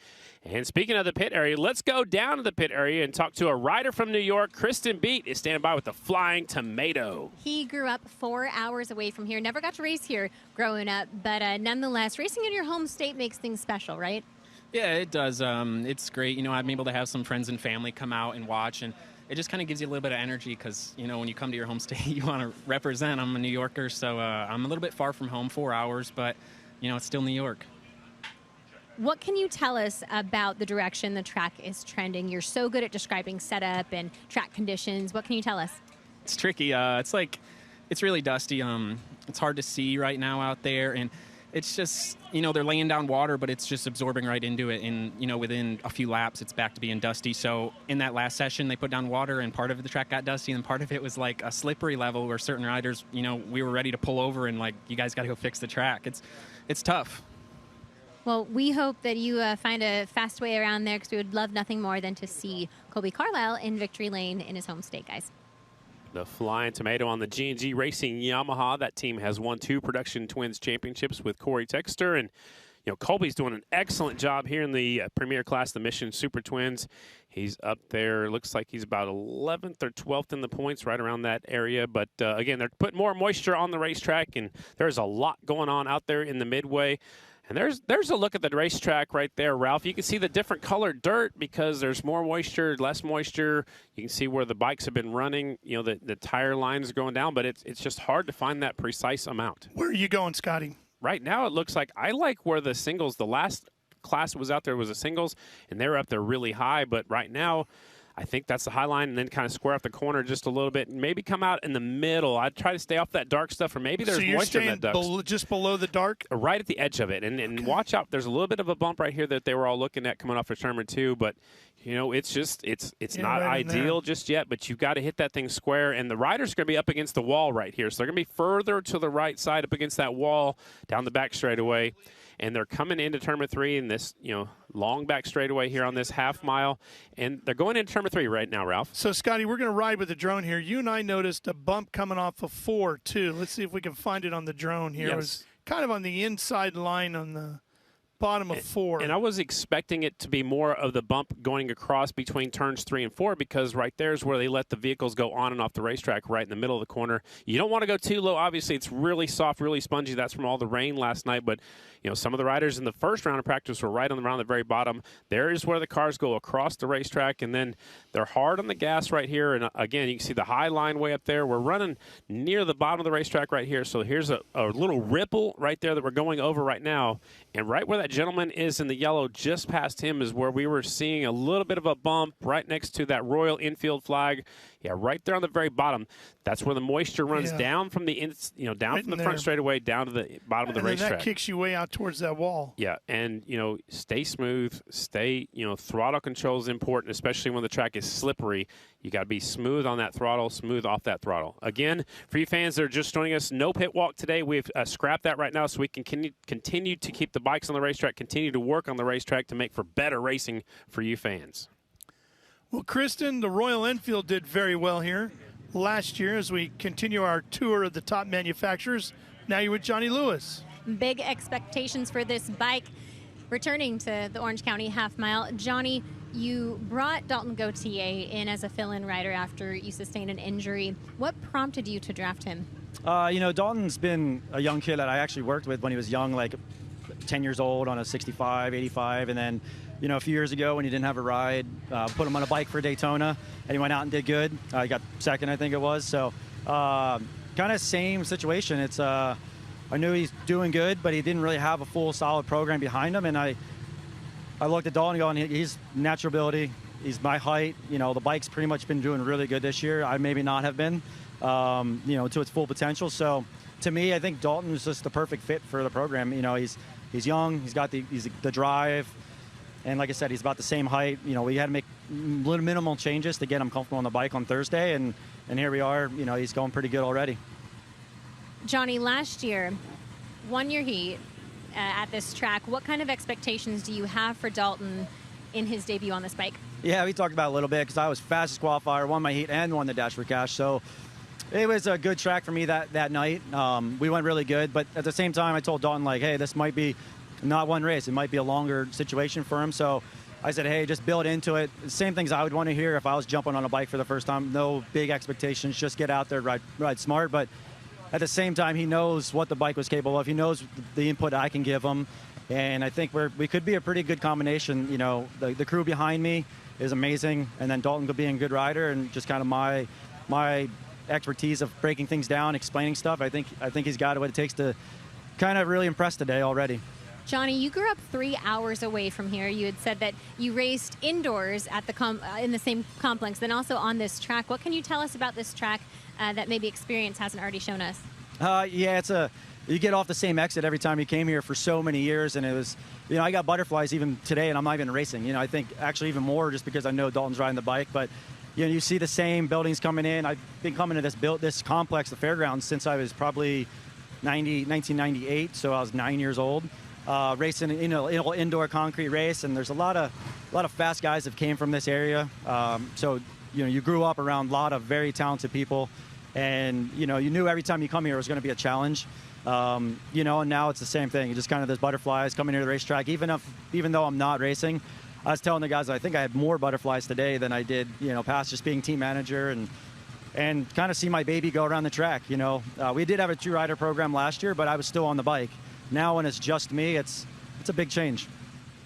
And speaking of the pit area, let's go down to the pit area and talk to a rider from New York. Kristen Beat is standing by with the Flying Tomato. He grew up 4 hours away from here. Never got to race here growing up, but nonetheless, racing in your home state makes things special, right? Yeah, it does. It's great. You know, I'm able to have some friends and family come out and watch, and it just kind of gives you a little bit of energy because, you know, when you come to your home state, you want to represent. I'm a New Yorker, so I'm a little bit far from home, 4 hours, but, you know, it's still New York. What can you tell us about the direction the track is trending? You're so good at describing setup and track conditions. What can you tell us? It's tricky. It's really dusty. It's hard to see right now out there, and it's just, you know, they're laying down water, but it's just absorbing right into it. And, you know, within a few laps, it's back to being dusty. So in that last session, they put down water, and part of the track got dusty, and part of it was like a slippery level where certain riders, you know, we were ready to pull over and like, you guys got to go fix the track. It's tough. Well, we hope that you find a fast way around there, because we would love nothing more than to see Colby Carlisle in victory lane in his home state, guys. The Flying Tomato on the G&G Racing Yamaha. That team has won 2 Production Twins championships with Corey Texter. And, you know, Colby's doing an excellent job here in the premier class, the Mission Super Twins. He's up there. Looks like he's about 11th or 12th in the points, right around that area. But, again, they're putting more moisture on the racetrack, and there's a lot going on out there in the Midway. And there's a look at the racetrack right there, Ralph. You can see the different colored dirt because there's more moisture, less moisture. You can see where the bikes have been running. You know, the tire lines are going down, but it's just hard to find that precise amount. Where are you going, Scotty? Right now, it looks like I like where the singles, the last class that was out there was the singles, and they were up there really high. But right now, I think that's the high line, and then kind of square off the corner just a little bit and maybe come out in the middle. I'd try to stay off that dark stuff, or maybe there's moisture in that duct. Just below the dark? Right at the edge of it. And watch out. There's a little bit of a bump right here that they were all looking at coming off of Sherman too. But, you know, it's just it's not right ideal just yet, but you've got to hit that thing square. And the rider's going to be up against the wall right here. So they're going to be further to the right side up against that wall down the back straightaway. And they're coming into Tournament 3 in this, you know, long back straightaway here on this half mile. And they're going into Tournament 3 right now, Ralph. So, Scotty, we're going to ride with the drone here. You and I noticed a bump coming off of 4, too. Let's see if we can find it on the drone here. Yes. It was kind of on the inside line on the bottom of 4. And I was expecting it to be more of the bump going across between turns 3 and 4, because right there is where they let the vehicles go on and off the racetrack, right in the middle of the corner. You don't want to go too low. Obviously, it's really soft, really spongy. That's from all the rain last night. But, you know, some of the riders in the first round of practice were right around the very bottom. There is where the cars go across the racetrack, and then they're hard on the gas right here. And, again, you can see the high line way up there. We're running near the bottom of the racetrack right here. So here's a little ripple right there that we're going over right now. And right where that gentleman is in the yellow, just past him, is where we were seeing a little bit of a bump right next to that Royal Infield flag. Yeah, right there on the very bottom. That's where the moisture runs down from the down from the front straightaway down to the bottom of the racetrack. And that kicks you way out towards that wall. Yeah, and, you know, stay smooth. Stay, you know, throttle control is important, especially when the track is slippery. You got to be smooth on that throttle, smooth off that throttle. Again, for you fans that are just joining us, no pit walk today. We've scrapped that right now so we can continue to keep the bikes on the racetrack, continue to work on the racetrack to make for better racing for you fans. Well, Kristen, the Royal Enfield did very well here last year as we continue our tour of the top manufacturers. Now you're with Johnny Lewis. Big expectations for this bike returning to the Orange County half mile. Johnny, you brought Dalton Gauthier in as a fill-in rider after you sustained an injury. What prompted you to draft him? You know, Dalton's been a young kid that I actually worked with when he was young, like 10 years old on a 65, 85, and then, you know, a few years ago when he didn't have a ride, put him on a bike for Daytona, and he went out and did good. He got second, I think it was. So kind of same situation. It's I knew he's doing good, but he didn't really have a full solid program behind him. And I looked at Dalton going, he's natural ability. He's my height. You know, the bike's pretty much been doing really good this year. I maybe not have been, you know, to its full potential. So to me, I think Dalton is just the perfect fit for the program. You know, he's young. He's got the drive. And like I said, he's about the same height. You know, we had to make little minimal changes to get him comfortable on the bike on Thursday. And here we are. You know, he's going pretty good already. Johnny, last year, won your heat at this track. What kind of expectations do you have for Dalton in his debut on this bike? Yeah, we talked about it a little bit because I was fastest qualifier, won my heat, and won the Dash for Cash. So it was a good track for me that night. We went really good, but at the same time, I told Dalton, like, hey, this might be not one race. It might be a longer situation for him. So I said, hey, just build into it. Same things I would want to hear if I was jumping on a bike for the first time. No big expectations, just get out there, ride smart. But at the same time, he knows what the bike was capable of. He knows the input I can give him. And I think we could be a pretty good combination. You know, the crew behind me is amazing. And then Dalton being a good rider and just kind of my expertise of breaking things down, explaining stuff. I think he's got what it takes to kind of really impress today already. Johnny, you grew up 3 hours away from here. You had said that you raced indoors at the in the same complex, then also on this track. What can you tell us about this track that maybe experience hasn't already shown us? Yeah, you get off the same exit every time you came here for so many years, and it was, you know, I got butterflies even today, and I'm not even racing. You know, I think actually even more just because I know Dalton's riding the bike, but you know, you see the same buildings coming in. I've been coming to this complex, the fairgrounds, since I was probably 1998, so I was 9 years old. Racing in an indoor concrete race, and there's a lot of fast guys that came from this area. So you know, you grew up around a lot of very talented people, and you know, you knew every time you come here it was going to be a challenge. You know, and now it's the same thing. You just kind of those butterflies coming here to the racetrack. Even though I'm not racing, I was telling the guys I think I had more butterflies today than I did, you know, past just being team manager and kind of see my baby go around the track. You know, we did have a 2-rider program last year, but I was still on the bike. Now when it's just me, it's a big change.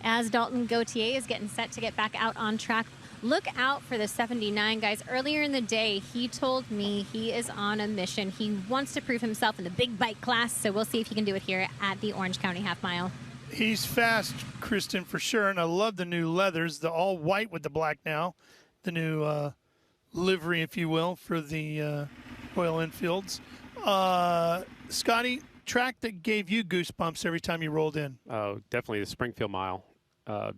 As Dalton Gauthier is getting set to get back out on track, look out for the 79, guys. Earlier in the day, he told me he is on a mission. He wants to prove himself in the big bike class, so we'll see if he can do it here at the Orange County Half Mile. He's fast, Kristen, for sure, and I love the new leathers, the all white with the black now, the new livery, if you will, for the Royal Enfields. Scotty, track that gave you goosebumps every time you rolled in? Oh, definitely the Springfield Mile.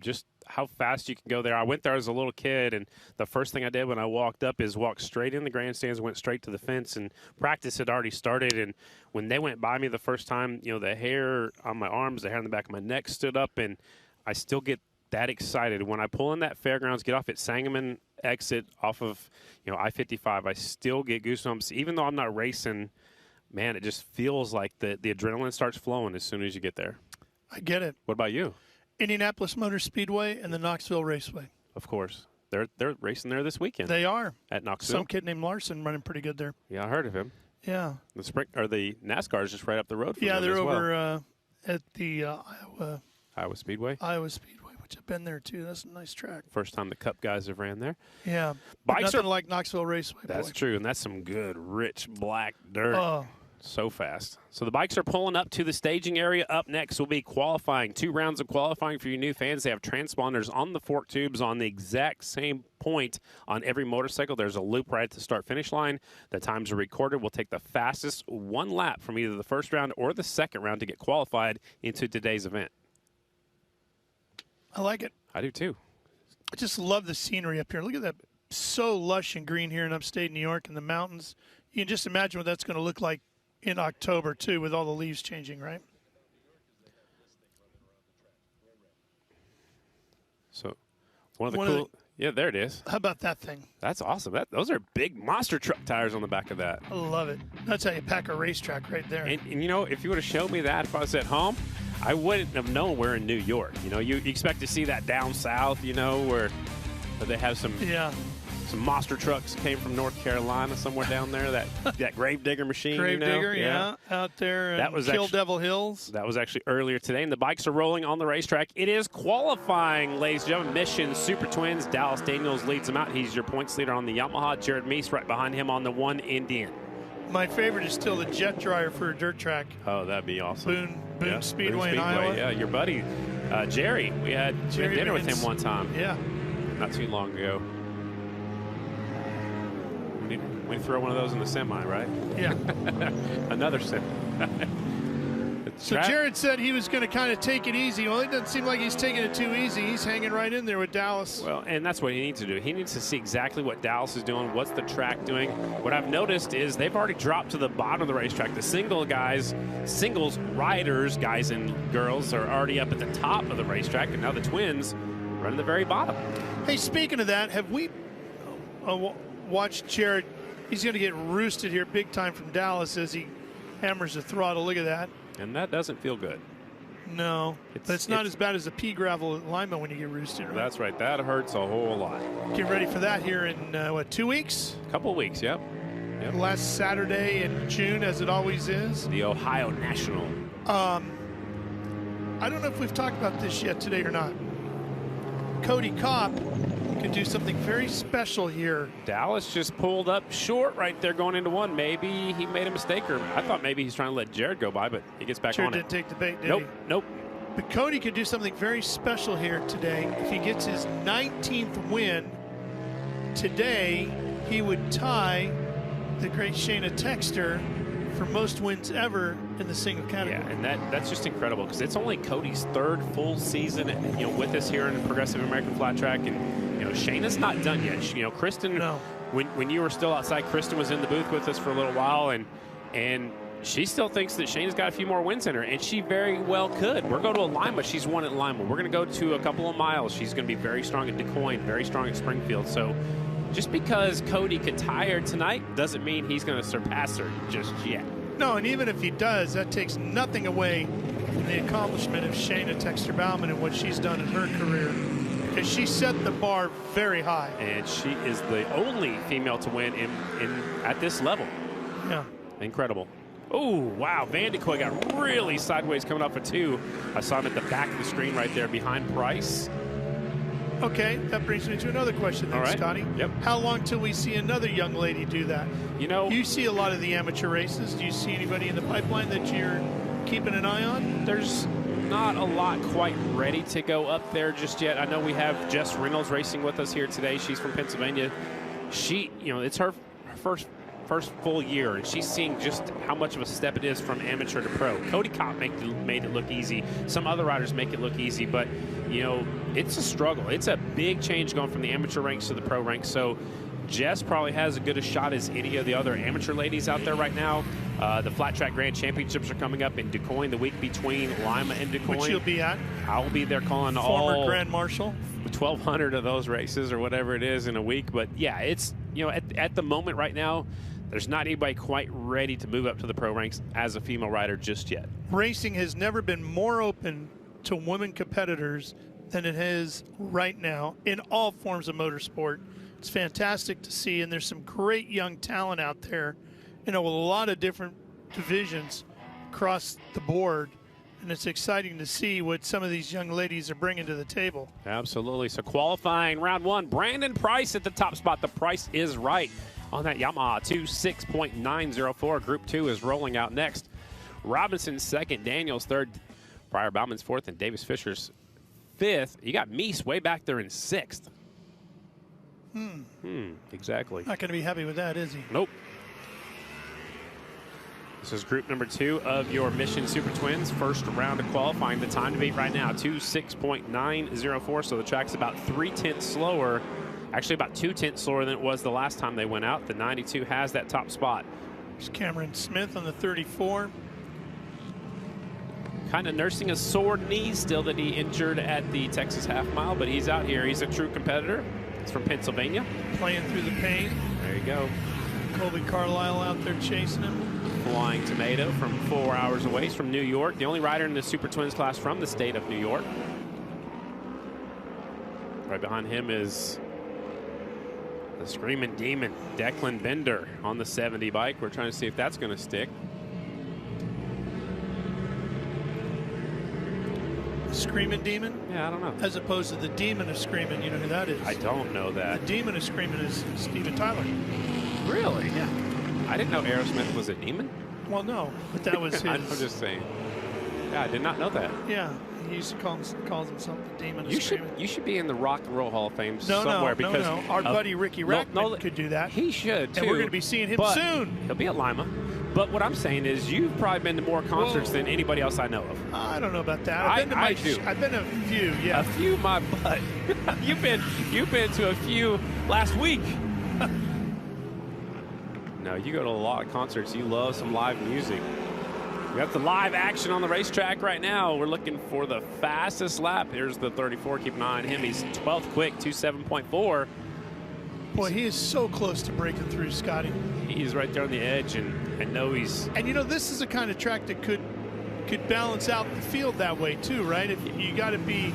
Just how fast you can go there. I went there as a little kid, and the first thing I did when I walked up is walk straight in the grandstands, went straight to the fence, and practice had already started. And when they went by me the first time, you know, the hair on my arms, the hair on the back of my neck stood up, and I still get that excited. When I pull in that fairgrounds, get off at Sangamon exit off of, you know, I-55, I still get goosebumps. Even though I'm not racing, man, it just feels like the adrenaline starts flowing as soon as you get there. I get it. What about you? Indianapolis Motor Speedway and the Knoxville Raceway. Of course. They're racing there this weekend. They are. At Knoxville. Some kid named Larson running pretty good there. Yeah, I heard of him. Yeah. The NASCAR is just right up the road from them. Yeah, they're over well. At the Iowa Speedway. Iowa Speedway, which I've been there too. That's a nice track. First time the Cup guys have ran there. Yeah. Bikes nothing like Knoxville Raceway. That's true, and that's some good, rich, black dirt. Oh. So fast. So the bikes are pulling up to the staging area. Up next will be qualifying. 2 rounds of qualifying for you new fans. They have transponders on the fork tubes on the exact same point on every motorcycle. There's a loop right at the start-finish line. The times are recorded. We'll take the fastest 1 lap from either the first round or the second round to get qualified into today's event. I like it. I do too. I just love the scenery up here. Look at that. So lush and green here in upstate New York and the mountains. You can just imagine what that's going to look like in October, too, with all the leaves changing, right? So, one of the yeah, there it is. How about that thing? That's awesome. Those are big monster truck tires on the back of that. I love it. That's how you pack a racetrack right there. And you know, if you would have showed me that if I was at home, I wouldn't have known we're in New York. You know, you expect to see that down south, you know, where they have some monster trucks came from North Carolina, somewhere down there. That Gravedigger machine. Gravedigger, yeah, out there. That was Kill Devil Hills. That was actually earlier today, and the bikes are rolling on the racetrack. It is qualifying, ladies and gentlemen. Mission Super Twins. Dallas Daniels leads them out. He's your points leader on the Yamaha. Jared Meese right behind him on the 1 Indian. My favorite is still the jet dryer for a dirt track. Oh, that'd be awesome. Boone Speedway in Iowa. Yeah, your buddy Jerry. We had dinner with him one time. Yeah, not too long ago. We throw one of those in the semi, right? Yeah. Another semi. So Jared said he was going to kind of take it easy. Well, it doesn't seem like he's taking it too easy. He's hanging right in there with Dallas. Well, and that's what he needs to do. He needs to see exactly what Dallas is doing, what's the track doing. What I've noticed is they've already dropped to the bottom of the racetrack. The singles riders, guys and girls, are already up at the top of the racetrack, and now the twins running the very bottom. Hey, speaking of that, have we watched Jared? He's going to get roosted here big time from Dallas as he hammers the throttle. Look at that. And that doesn't feel good. No, but it's not as bad as the pea gravel at Lima when you get roosted, right? That's right. That hurts a whole lot. Get ready for that here in, what, 2 weeks? A couple of weeks, yep. Last Saturday in June, as it always is. The Ohio National. I don't know if we've talked about this yet today or not. Cody Kopp can do something very special here. Dallas just pulled up short right there going into one. Maybe he made a mistake, or I thought maybe he's trying to let Jared go by, but he gets back Jared on it. didn't take the bait, did Nope, he? nope. But Cody could do something very special here today. If he gets his 19th win today, he would tie the great Shayna Texter for most wins ever in the single category. Yeah, and that's just incredible because it's only Cody's third full season, with us here in Progressive American Flat Track, and Shayna's not done yet. Kristen, when you were still outside, Kristen was in the booth with us for a little while, and she still thinks that Shayna's got a few more wins in her, and she very well could. We're going to Lima. She's won at Lima. We're going to go to a couple of miles. She's going to be very strong at DuQuoin, very strong at Springfield. So just because Cody could tie her tonight doesn't mean he's going to surpass her just yet. No, and even if he does, that takes nothing away from the accomplishment of Shayna Texter Bauman and what she's done in her career, because she set the bar very high. And she is the only female to win at this level. Yeah. Incredible. Oh, wow. Van de Kooi got really sideways coming off a 2. I saw him at the back of the screen right there behind Price. Okay, that brings me to another question then, All right. Scotty. Yep. How long till we see another young lady do that? You see a lot of the amateur races. Do you see anybody in the pipeline that you're keeping an eye on? There's not a lot quite ready to go up there just yet. I know we have Jess Reynolds racing with us here today. She's from Pennsylvania. She, it's her first full year, and she's seeing just how much of a step it is from amateur to pro. Cody Kopp made it look easy. Some other riders make it look easy, but it's a struggle. It's a big change going from the amateur ranks to the pro ranks. So Jess probably has as good a shot as any of the other amateur ladies out there right now. The Flat Track Grand Championships are coming up in DuQuoin the week between Lima and DuQuoin. Which you'll be at. I'll be there calling Former Grand Marshal. 1,200 of those races or whatever it is in a week. But yeah, it's, at the moment right now, there's not anybody quite ready to move up to the pro ranks as a female rider just yet. Racing has never been more open to women competitors than it is right now in all forms of motorsport. It's fantastic to see, and there's some great young talent out there, a lot of different divisions across the board, and it's exciting to see what some of these young ladies are bringing to the table. Absolutely. So qualifying round 1, Brandon Price at the top spot. The price is right on that Yamaha 26.904. Group 2 is rolling out next. Robinson second, Daniels third, Pryor Bauman's fourth, and Davis Fisher's fifth. You got Meese way back there in sixth. Exactly. Not going to be happy with that, is he? Nope. This is group number 2 of your Mission Super Twins. First round of qualifying. The time to beat right now, 26.904. So the track's about 3/10 slower. Actually, about 2/10 slower than it was the last time they went out. The 92 has that top spot. There's Cameron Smith on the 34. Kind of nursing a sore knee still that he injured at the Texas half mile, but he's out here. He's a true competitor. He's from Pennsylvania. Playing through the pain. There you go. Colby Carlisle out there chasing him. Flying Tomato from 4 hours away. He's from New York. The only rider in the Super Twins class from the state of New York. Right behind him is the Screaming Demon, Declan Bender on the 70 bike. We're trying to see if that's going to stick. Screaming Demon? Yeah, I don't know. As opposed to the Demon of Screaming. You know who that is? I don't know that. The Demon of Screaming is Steven Tyler. Really? Yeah. I didn't know Aerosmith was a demon. Well, no, but that was his. I'm just saying. Yeah, I did not know that. Yeah, he used to calls himself the Demon of Screaming. You should be in the Rock and Roll Hall of Fame somewhere. Because no. Our buddy Ricky Rackman could do that. He should, too. And we're going to be seeing him soon. He'll be at Lima. But what I'm saying is you've probably been to more concerts than anybody else I know of. I don't know about that. I've been to a few, yeah. A few, my butt. You've been to a few last week. No, you go to a lot of concerts. You love some live music. We got the live action on the racetrack right now. We're looking for the fastest lap. Here's the 34. Keep an eye on him. He's 12th quick, 27.4. Boy, he is so close to breaking through, Scotty. He's right there on the edge, and I know he's... And you know, this is the kind of track that could balance out the field that way too, right? If you got to be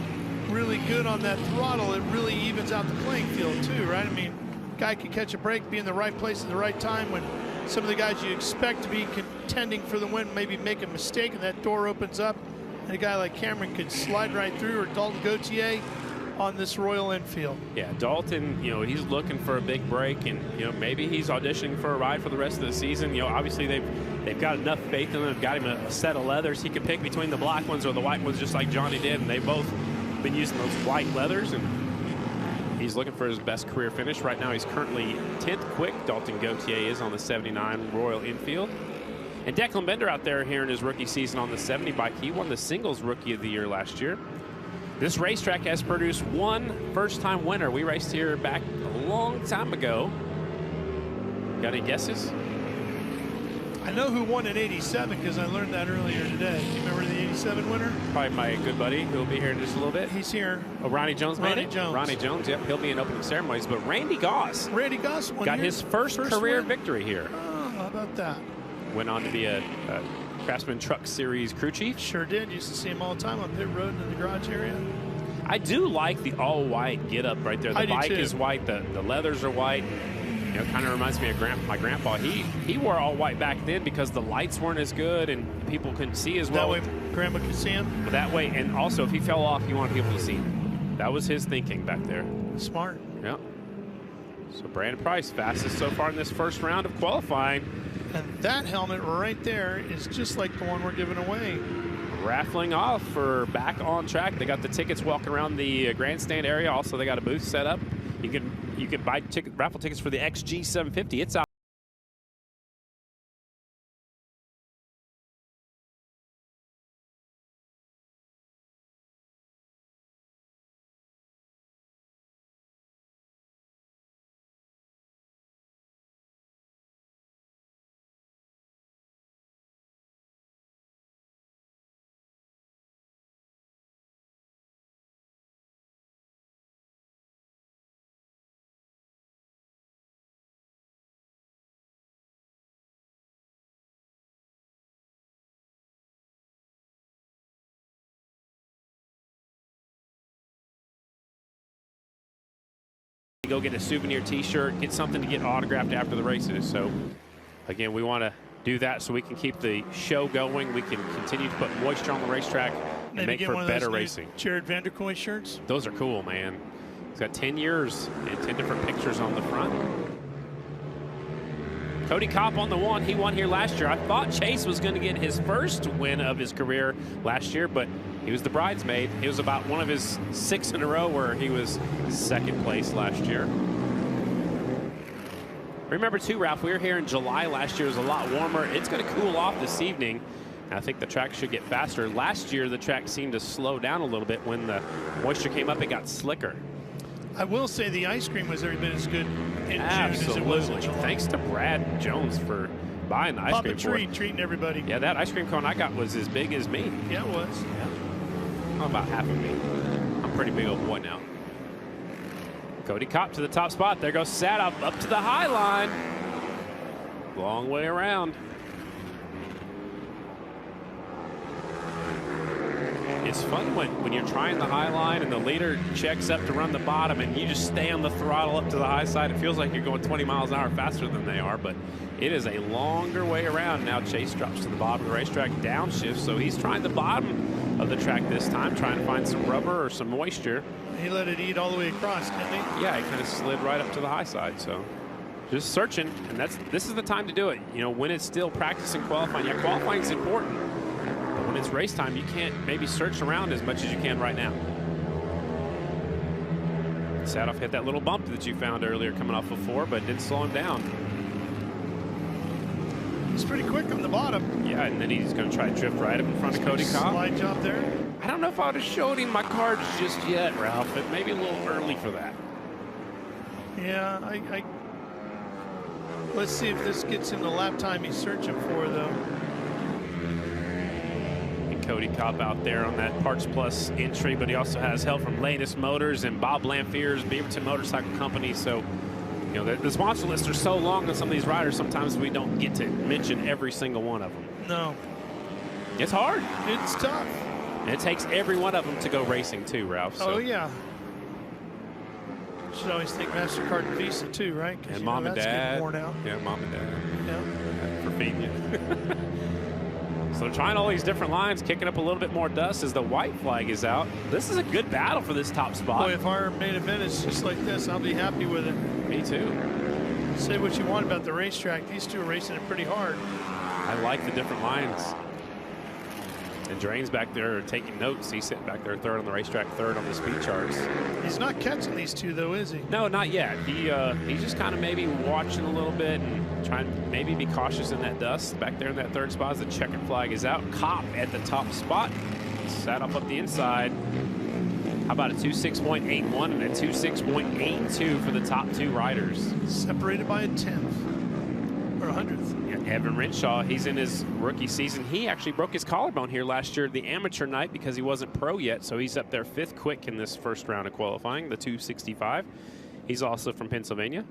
really good on that throttle, it really evens out the playing field too, right? I mean, guy could catch a break, be in the right place at the right time when some of the guys you expect to be contending for the win maybe make a mistake and that door opens up, and a guy like Cameron could slide right through, or Dalton Gauthier on this Royal Enfield. Yeah, Dalton, you know, he's looking for a big break, and, you know, maybe he's auditioning for a ride for the rest of the season. You know, obviously they've got enough faith in him. They've got him a set of leathers. He can pick between the black ones or the white ones just like Johnny did, and they've both been using those white leathers, and he's looking for his best career finish. Right now he's currently 10th quick. Dalton Gauthier is on the 79 Royal Enfield. And Declan Bender out there here in his rookie season on the 70 bike. He won the singles rookie of the year last year. This racetrack has produced one first-time winner. We raced here back a long time ago. Got any guesses? I know who won in '87 because I learned that earlier today. You remember the '87 winner? Probably my good buddy who will be here in just a little bit. He's here. Oh, Ronnie Jones made it? Ronnie Jones. Ronnie Jones, yep. He'll be in opening ceremonies. But Randy Goss. Randy Goss won got his first career win? victory here. Oh, how about that? Went on to be a Craftsman Truck Series crew chief. Sure did. Used to see him all the time on pit road in the garage area. I do like the all-white get-up right there. The bike is white. The leathers are white. You know, kind of reminds me of my grandpa. He wore all white back then because the lights weren't as good and people couldn't see as well. That way Grandma could see him? That way, and also if he fell off, you wanted people to see him. That was his thinking back there. Smart. Yeah. So Brandon Price, fastest so far in this first round of qualifying. And that helmet right there is just like the one we're giving away. Raffling off for back on track. They got the tickets walking around the grandstand area. Also, they got a booth set up. You can buy raffle tickets for the XG 750. It's out. Go get a souvenir t-shirt, get something to get autographed after the races. So again, we want to do that so we can keep the show going. We can continue to put moisture on the racetrack and make for better racing. Jared Vanderkoy shirts. Those are cool, man. He's got 10 years and 10 different pictures on the front. Cody Kopp on the one. He won here last year. I thought Chase was going to get his first win of his career last year, but he was the bridesmaid. It was about one of his 6 in a row where he was second place last year. Remember too, Ralph, we were here in July last year. It was a lot warmer. It's going to cool off this evening. I think the track should get faster. Last year, the track seemed to slow down a little bit. When the moisture came up, it got slicker. I will say the ice cream was every bit as good in June as it was in July. Thanks to Brad Jones for buying the ice cream for it. Treating everybody. Yeah, that ice cream cone I got was as big as me. Yeah, it was. Yeah. Oh, about half of me. I'm a pretty big old boy now. Cody Kopp to the top spot. There goes Sadov up to the high line. Long way around. It's fun when you're trying the high line and the leader checks up to run the bottom and you just stay on the throttle up to the high side. It feels like you're going 20 miles an hour faster than they are, but it is a longer way around. Now Chase drops to the bottom of the racetrack, downshift, so he's trying the bottom of the track this time, trying to find some rubber or some moisture. He let it eat all the way across, didn't he? Yeah, he kind of slid right up to the high side, so just searching, and this is the time to do it. You know, when it's still practice and qualifying. Yeah, qualifying is important. When it's race time, you can't maybe search around as much as you can right now. Sadov hit that little bump that you found earlier coming off of 4, but didn't slow him down. He's pretty quick on the bottom. Yeah, and then he's going to try to drift right up in front of Cody Kopp. Slide job there. I don't know if I would have showed him my cards just yet, Ralph. It may be a little early for that. Yeah, let's see if this gets him the lap time he's searching for, though. Cody Cobb out there on that Parts Plus entry, but he also has help from Latest Motors and Bob Lanfear's Beaverton Motorcycle Company. So, you know, the sponsor lists are so long on some of these riders, sometimes we don't get to mention every single one of them. No. It's hard. It's tough. And it takes every one of them to go racing too, Ralph. So. Oh, yeah. Should always think MasterCard and Visa too, right? And mom and dad. Worn out. Yeah, mom and dad. Yeah. For feeding you. So trying all these different lines, kicking up a little bit more dust as the white flag is out. This is a good battle for this top spot. Boy, if our main event is just like this, I'll be happy with it. Me too. Say what you want about the racetrack. These two are racing it pretty hard. I like the different lines. And Drain's back there taking notes. He's sitting back there third on the racetrack, third on the speed charts. He's not catching these two, though, is he? No, not yet. He's just kind of maybe watching a little bit and trying to maybe be cautious in that dust. Back there in that third spot as the checkered flag is out. Kopp at the top spot. Sat up the inside. How about a 2.6.81 and a 2.6.82 for the top two riders? Separated by a 10th. Or 100th. Yeah, Evan Renshaw, he's in his rookie season. He actually broke his collarbone here last year, the amateur night, because he wasn't pro yet. So he's up there 5th quick in this first round of qualifying, the 2.65. He's also from Pennsylvania.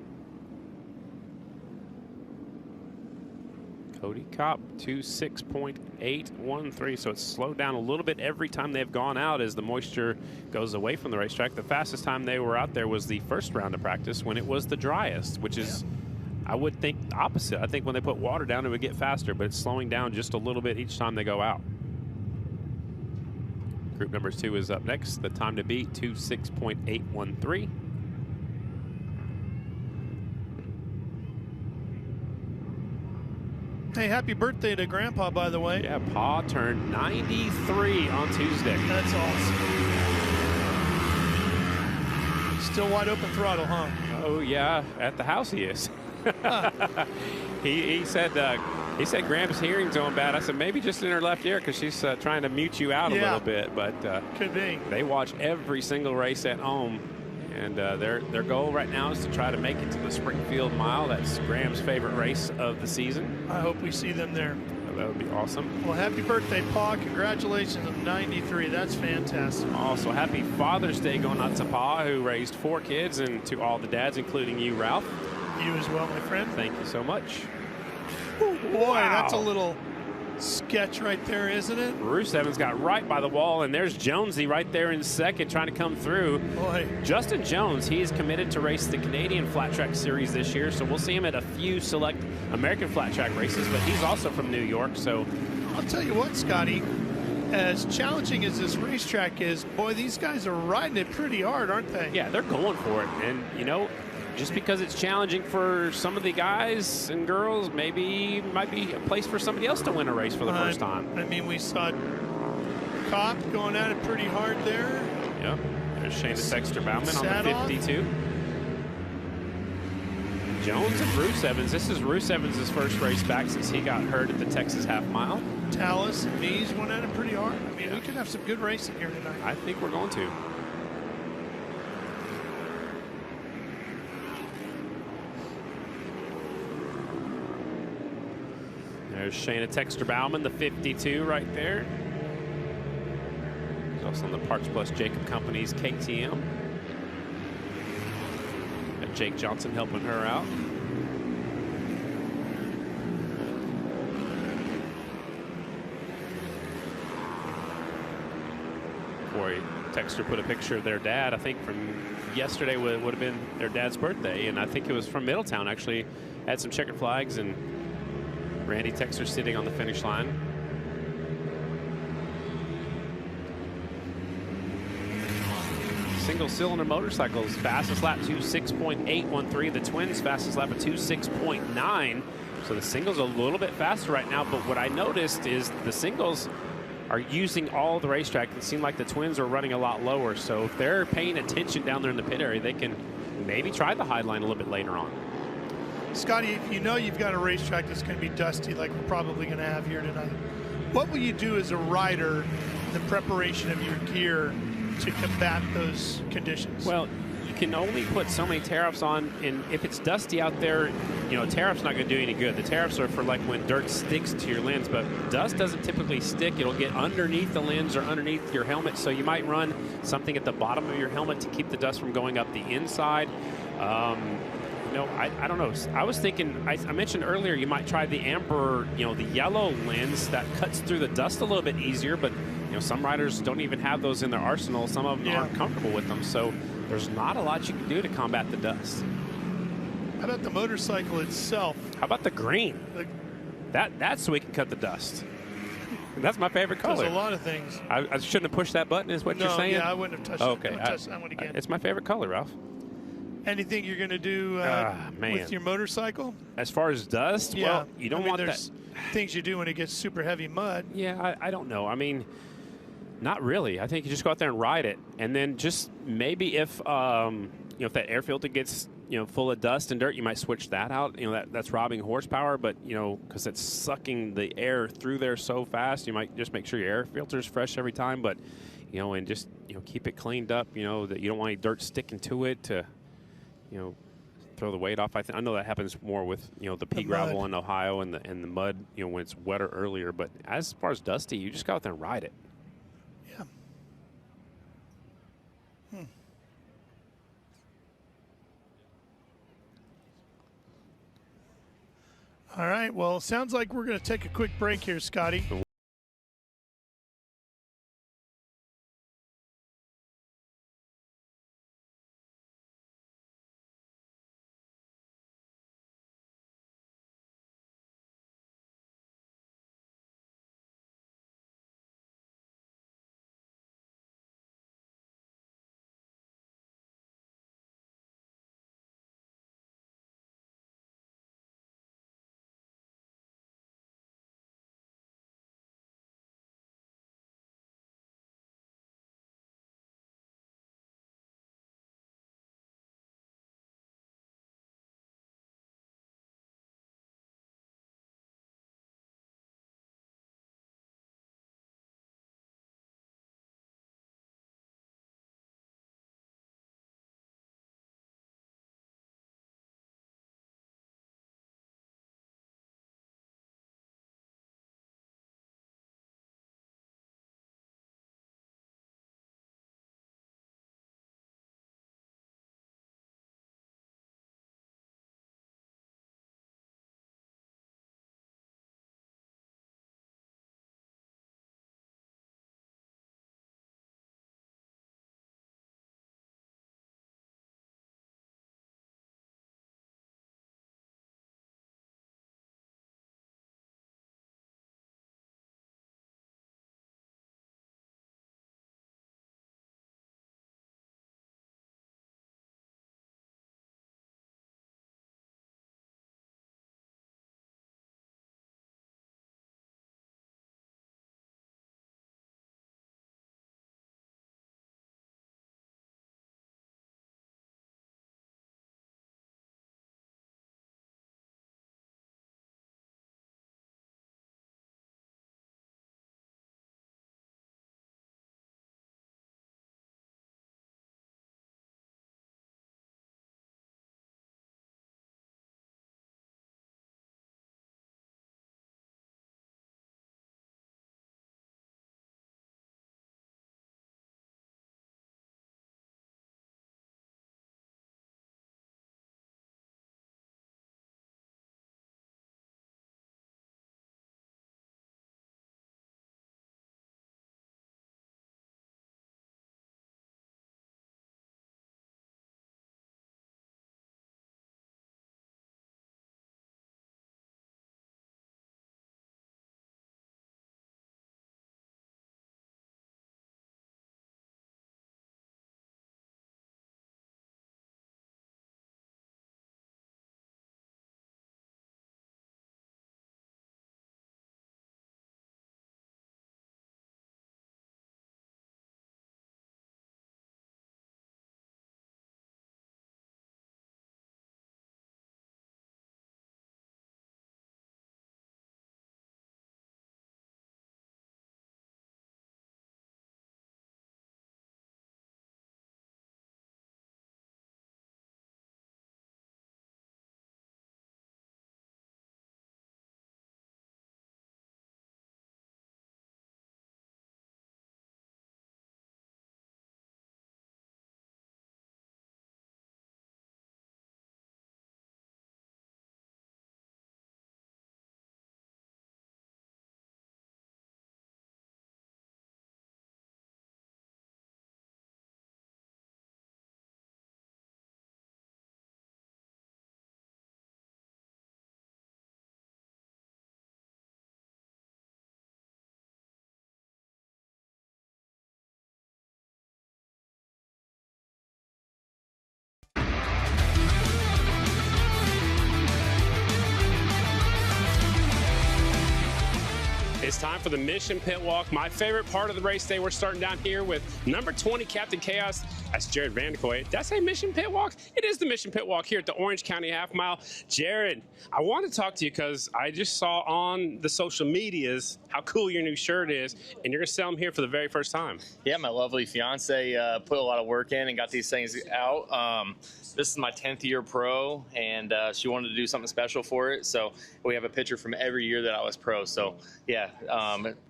Cody Kopp, 2.6.813. So it's slowed down a little bit every time they've gone out as the moisture goes away from the racetrack. The fastest time they were out there was the first round of practice when it was the driest, which is, I would think, the opposite. I think when they put water down, it would get faster, but it's slowing down just a little bit each time they go out. Group number 2 is up next. The time to beat, 2.6.813. Hey, happy birthday to Grandpa, by the way. Yeah, Pa turned 93 on Tuesday. That's awesome. Still wide open throttle, huh? Oh, yeah. At the house he is. he said Graham's hearing's going bad. I said maybe just in her left ear because she's trying to mute you out a little bit. But could be. They watch every single race at home, and their goal right now is to try to make it to the Springfield Mile. That's Graham's favorite race of the season. I hope we see them there. That would be awesome. Well, happy birthday, Pa. Congratulations on 93. That's fantastic. Also, happy Father's Day going out to Pa, who raised 4 kids, and to all the dads, including you, Ralph. You as well, my friend. Thank you so much. Ooh, boy, wow. That's a little sketch right there, isn't it? Bruce Evans got right by the wall, and there's Jonesy right there in second trying to come through. Boy. Justin Jones, he is committed to race the Canadian Flat Track Series this year, so we'll see him at a few select American flat track races, but he's also from New York, so. I'll tell you what, Scotty, as challenging as this racetrack is, boy, these guys are riding it pretty hard, aren't they? Yeah, they're going for it, and, you know, just because it's challenging for some of the guys and girls, maybe might be a place for somebody else to win a race for the first time. I mean, we saw Kopp going at it pretty hard there. Yep. There's Shayna Sexter-Bauman on the 52. Jones and Bruce Evans. This is Bruce Evans' first race back since he got hurt at the Texas Half Mile. Tallis and Mees went at it pretty hard. I mean, we could have some good racing here tonight. I think we're going to. There's Shayna Texter-Bauman, the 52 right there. He's also on the Parts Plus Jacob Company's KTM. Got Jake Johnson helping her out. Corey Texter put a picture of their dad, I think from yesterday would have been their dad's birthday, and I think it was from Middletown actually. Had some checkered flags, and Randy Texter sitting on the finish line. Single cylinder motorcycles, fastest lap 2.6.813. The twins fastest lap of 2.6.9. So the singles are a little bit faster right now, but what I noticed is the singles are using all the racetrack. It seemed like the twins are running a lot lower. So if they're paying attention down there in the pit area, they can maybe try the high line a little bit later on. Scotty, you know you've got a racetrack that's going to be dusty like we're probably going to have here tonight. What will you do as a rider in the preparation of your gear to combat those conditions? Well, can only put so many tear-offs on, and if it's dusty out there, you know, tear-off's not going to do any good. The tear-offs are for like when dirt sticks to your lens, but dust doesn't typically stick. It'll get underneath the lens or underneath your helmet, so you might run something at the bottom of your helmet to keep the dust from going up the inside. You know, I don't know. I was thinking, I mentioned earlier, you might try the amber, you know, the yellow lens that cuts through the dust a little bit easier, but, you know, some riders don't even have those in their arsenal. Some of them aren't comfortable with them, so there's not a lot you can do to combat the dust. How about the motorcycle itself? How about the green? That's so we can cut the dust. That's my favorite color. There's a lot of things. I shouldn't have pushed that button, is what you're saying? Yeah, I wouldn't have touched it. Okay. I wouldn't touch that one again. It's my favorite color, Ralph. Anything you're going to do with your motorcycle? As far as dust, Yeah. well, you don't want there's things you do when it gets super heavy mud. Yeah, I don't know. I mean, not really. I think you just go out there and ride it, and then just maybe if you know, if that air filter gets, you know, full of dust and dirt, you might switch that out. You know, that's robbing horsepower, but, you know, because it's sucking the air through there so fast, you might just make sure your air filter is fresh every time. But, you know, and just, you know, keep it cleaned up. You know, that you don't want any dirt sticking to it to, you know, throw the weight off. I know that happens more with, you know, the pea gravel in Ohio and the mud, you know, when it's wetter earlier. But as far as dusty, you just go out there and ride it. Yeah. All right. Well, sounds like we're going to take a quick break here, Scotty. It's time for the Mission Pit Walk, my favorite part of the race day. We're starting down here with number 20, Captain Chaos. That's Jared Vandekoy. Did I say Mission Pit Walk? It is the Mission Pit Walk here at the Orange County Half Mile. Jared, I want to talk to you because I just saw on the social medias how cool your new shirt is, and you're going to sell them here for the very first time. Yeah, my lovely fiance put a lot of work in and got these things out. This is my 10th year pro, and she wanted to do something special for it. So we have a picture from every year that I was pro. So yeah,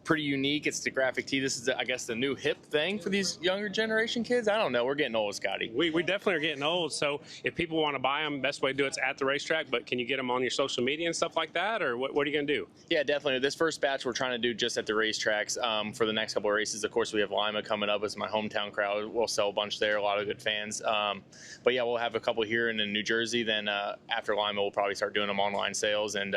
pretty unique. It's the graphic tee. This is, I guess, the new hip thing for these younger generation kids. I don't know. We're getting old, Scotty. We definitely are getting old. So if people want to buy them, best way to do it's at the racetrack. But can you get them on your social media and stuff like that, or what are you going to do? Yeah, definitely. This first batch we're trying to do just at the racetracks for the next couple of races. Of course, we have Lima coming up. It's my hometown crowd. We'll sell a bunch there. A lot of good fans. But yeah, we'll have a couple here in New Jersey. Then after Lima, we'll probably start doing them online sales and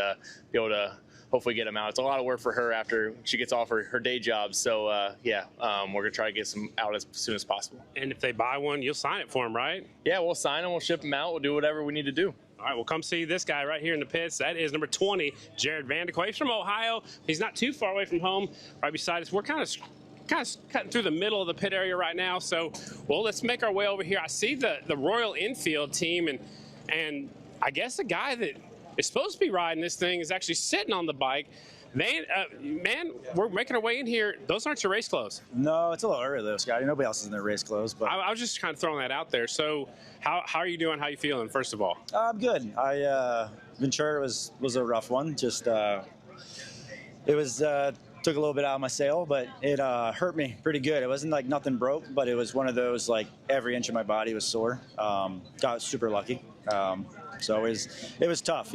be able to hopefully get them out. It's a lot of work for her after she gets off her day job. So yeah, we're gonna try to get some out as soon as possible. And if they buy one, you'll sign it for them, right? Yeah, we'll sign them. We'll ship them out. We'll do whatever we need to do. All right, well, come see this guy right here in the pits. That is number 20, Jared Vandekoy. He's from Ohio. He's not too far away from home, right beside us. We're kind of cutting through the middle of the pit area right now. So, well, let's make our way over here. I see the Royal Enfield team, and I guess the guy that is supposed to be riding this thing is actually sitting on the bike. Man, we're making our way in here. Those aren't your race clothes. No, it's a little early though, Scotty. Nobody else is in their race clothes. But I was just kind of throwing that out there. So, how are you doing? How are you feeling? First of all, I'm good. Ventura was a rough one. Just it was took a little bit out of my sail, but it hurt me pretty good. It wasn't like nothing broke, but it was one of those like every inch of my body was sore. Got super lucky. So it was tough,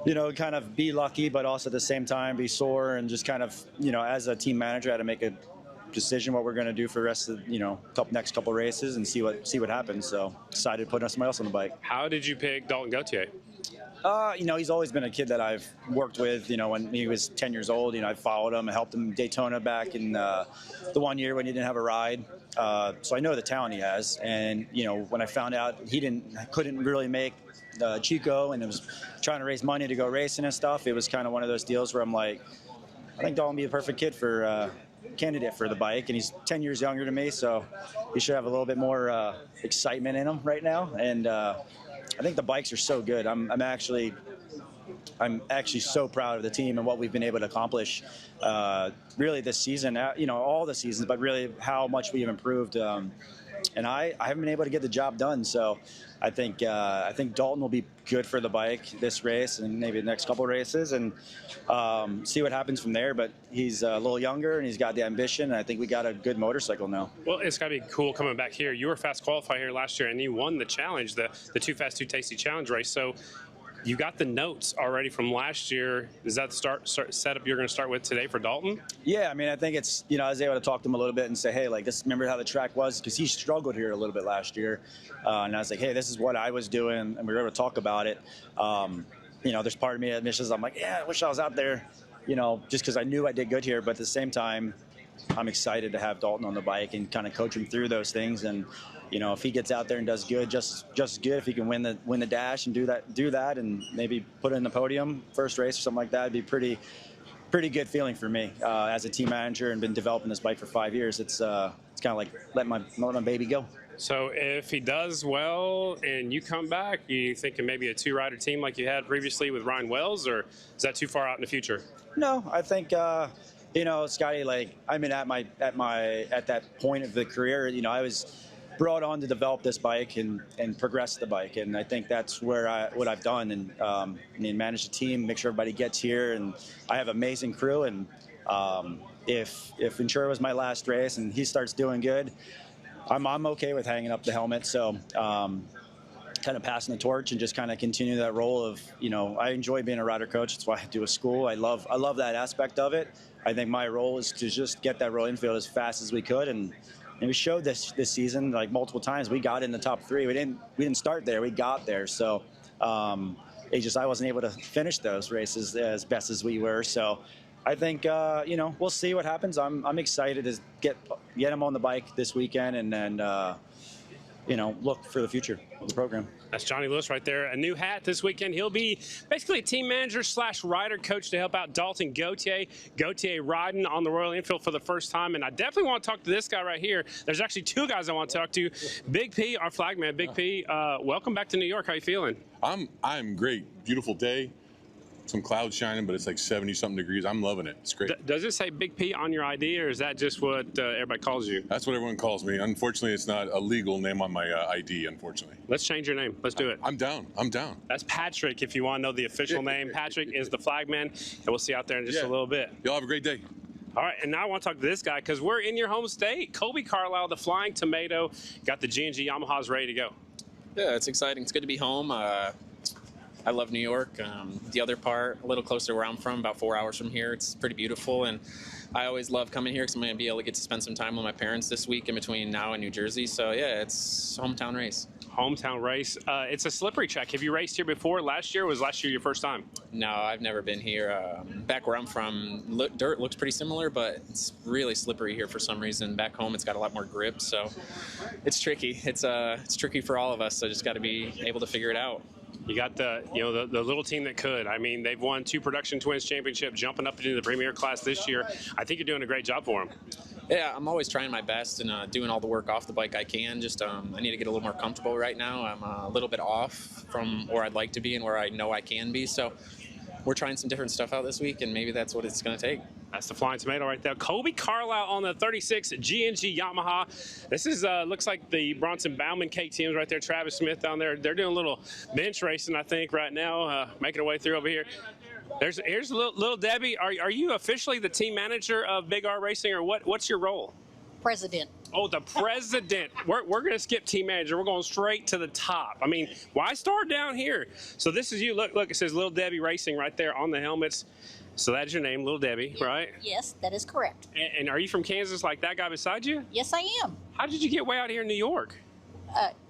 to kind of be lucky, but also at the same time be sore and just kind of, as a team manager, I had to make a decision what we're going to do for the rest of next couple races and see what happens. So decided to put somebody else on the bike. How did you pick Dalton Gauthier? He's always been a kid that I've worked with, when he was 10 years old. I followed him and helped him Daytona back in the 1 year when he didn't have a ride. So I know the talent he has. And, when I found out he couldn't really make Chico and was trying to raise money to go racing and stuff, it was kind of one of those deals where I'm like, I think Dalton would be a perfect kid for candidate for the bike. And he's 10 years younger than me, so he should have a little bit more excitement in him right now. And I think the bikes are so good. I'm actually so proud of the team and what we've been able to accomplish really this season, all the seasons, but really how much we've improved. And I haven't been able to get the job done. So I think Dalton will be good for the bike this race and maybe the next couple of races and see what happens from there. But he's a little younger and he's got the ambition. And I think we got a good motorcycle now. Well, it's got to be cool coming back here. You were fast qualifier here last year and you won the challenge, the Too Fast, Too Tasty challenge race. So you got the notes already from last year. Is that the setup you're going to start with today for Dalton? Yeah, I think it's, I was able to talk to him a little bit and say, hey, remember how the track was? Because he struggled here a little bit last year. And I was like, hey, this is what I was doing. And we were able to talk about it. There's part of me that misses. I'm like, yeah, I wish I was out there, just because I knew I did good here. But at the same time, I'm excited to have Dalton on the bike and kind of coach him through those things. And, if he gets out there and does good, just good. If he can win the dash and do that, and maybe put it in the podium first race or something like that, it'd be pretty good feeling for me as a team manager and been developing this bike for 5 years. It's kind of like let my baby go. So if he does well and you come back, you thinking maybe a two-rider team like you had previously with Ryan Wells, or is that too far out in the future? No, I think. Scotty, at that point of the career, I was brought on to develop this bike and progress the bike, and I think that's what I've done, and manage the team, make sure everybody gets here, and I have an amazing crew. And if Ventura was my last race and he starts doing good, I'm okay with hanging up the helmet. So kind of passing the torch and just kind of continue that role of, I enjoy being a rider coach. That's why I do a school. I love that aspect of it. I think my role is to just get that Royal Enfield as fast as we could, and we showed this season like multiple times. We got in the top three. We didn't start there. We got there. So I wasn't able to finish those races as best as we were. So I think we'll see what happens. I'm excited to get him on the bike this weekend, and then look for the future of the program. That's Johnny Lewis right there. A new hat this weekend. He'll be basically a team manager / rider coach to help out Dalton Gauthier. Gauthier riding on the Royal Enfield for the first time. And I definitely want to talk to this guy right here. There's actually two guys I want to talk to. Big P, our flagman. Big P, welcome back to New York. How you feeling? I'm great. Beautiful day. Some clouds shining, but it's like 70-something degrees. I'm loving it. It's great. Does it say Big P on your ID, or is that just what everybody calls you? That's what everyone calls me. Unfortunately, it's not a legal name on my ID, unfortunately. Let's change your name. Let's do it. I'm down. I'm down. That's Patrick, if you want to know the official name. Patrick is the flagman, and we'll see you out there in just a little bit. Y'all have a great day. All right, and now I want to talk to this guy because we're in your home state. Kobe Carlisle, the Flying Tomato, got the G&G Yamahas ready to go. Yeah, it's exciting. It's good to be home. I love New York. The other part, a little closer where I'm from, about 4 hours from here. It's pretty beautiful, and I always love coming here because I'm going to be able to get to spend some time with my parents this week in between now and New Jersey. So, yeah, it's hometown race. Hometown race. It's a slippery track. Have you raced here before? Last year? Was last year your first time? No, I've never been here. Back where I'm from, dirt looks pretty similar, but it's really slippery here for some reason. Back home, it's got a lot more grip, so it's tricky. It's tricky for all of us, so just got to be able to figure it out. You got the little team that could. I mean, they've won 2 Production Twins championships, jumping up into the Premier class this year. I think you're doing a great job for them. Yeah, I'm always trying my best and doing all the work off the bike I can. Just I need to get a little more comfortable right now. I'm a little bit off from where I'd like to be and where I know I can be. So we're trying some different stuff out this week, and maybe that's what it's going to take. That's the Flying Tomato right there. Kobe Carlisle on the 36 G&G Yamaha. This is looks like the Bronson Bauman KTMs right there. Travis Smith down there. They're doing a little bench racing, I think, right now, making their way through over here. Here's little Debbie. Are you officially the team manager of Big R Racing, or what's your role? President. Oh, the president. We're going to skip team manager. We're going straight to the top. I mean, why start down here? So this is you. Look, it says Little Debbie Racing right there on the helmets. So that's your name, Little Debbie, right? Yes, that is correct. And are you from Kansas like that guy beside you? Yes, I am. How did you get way out here in New York?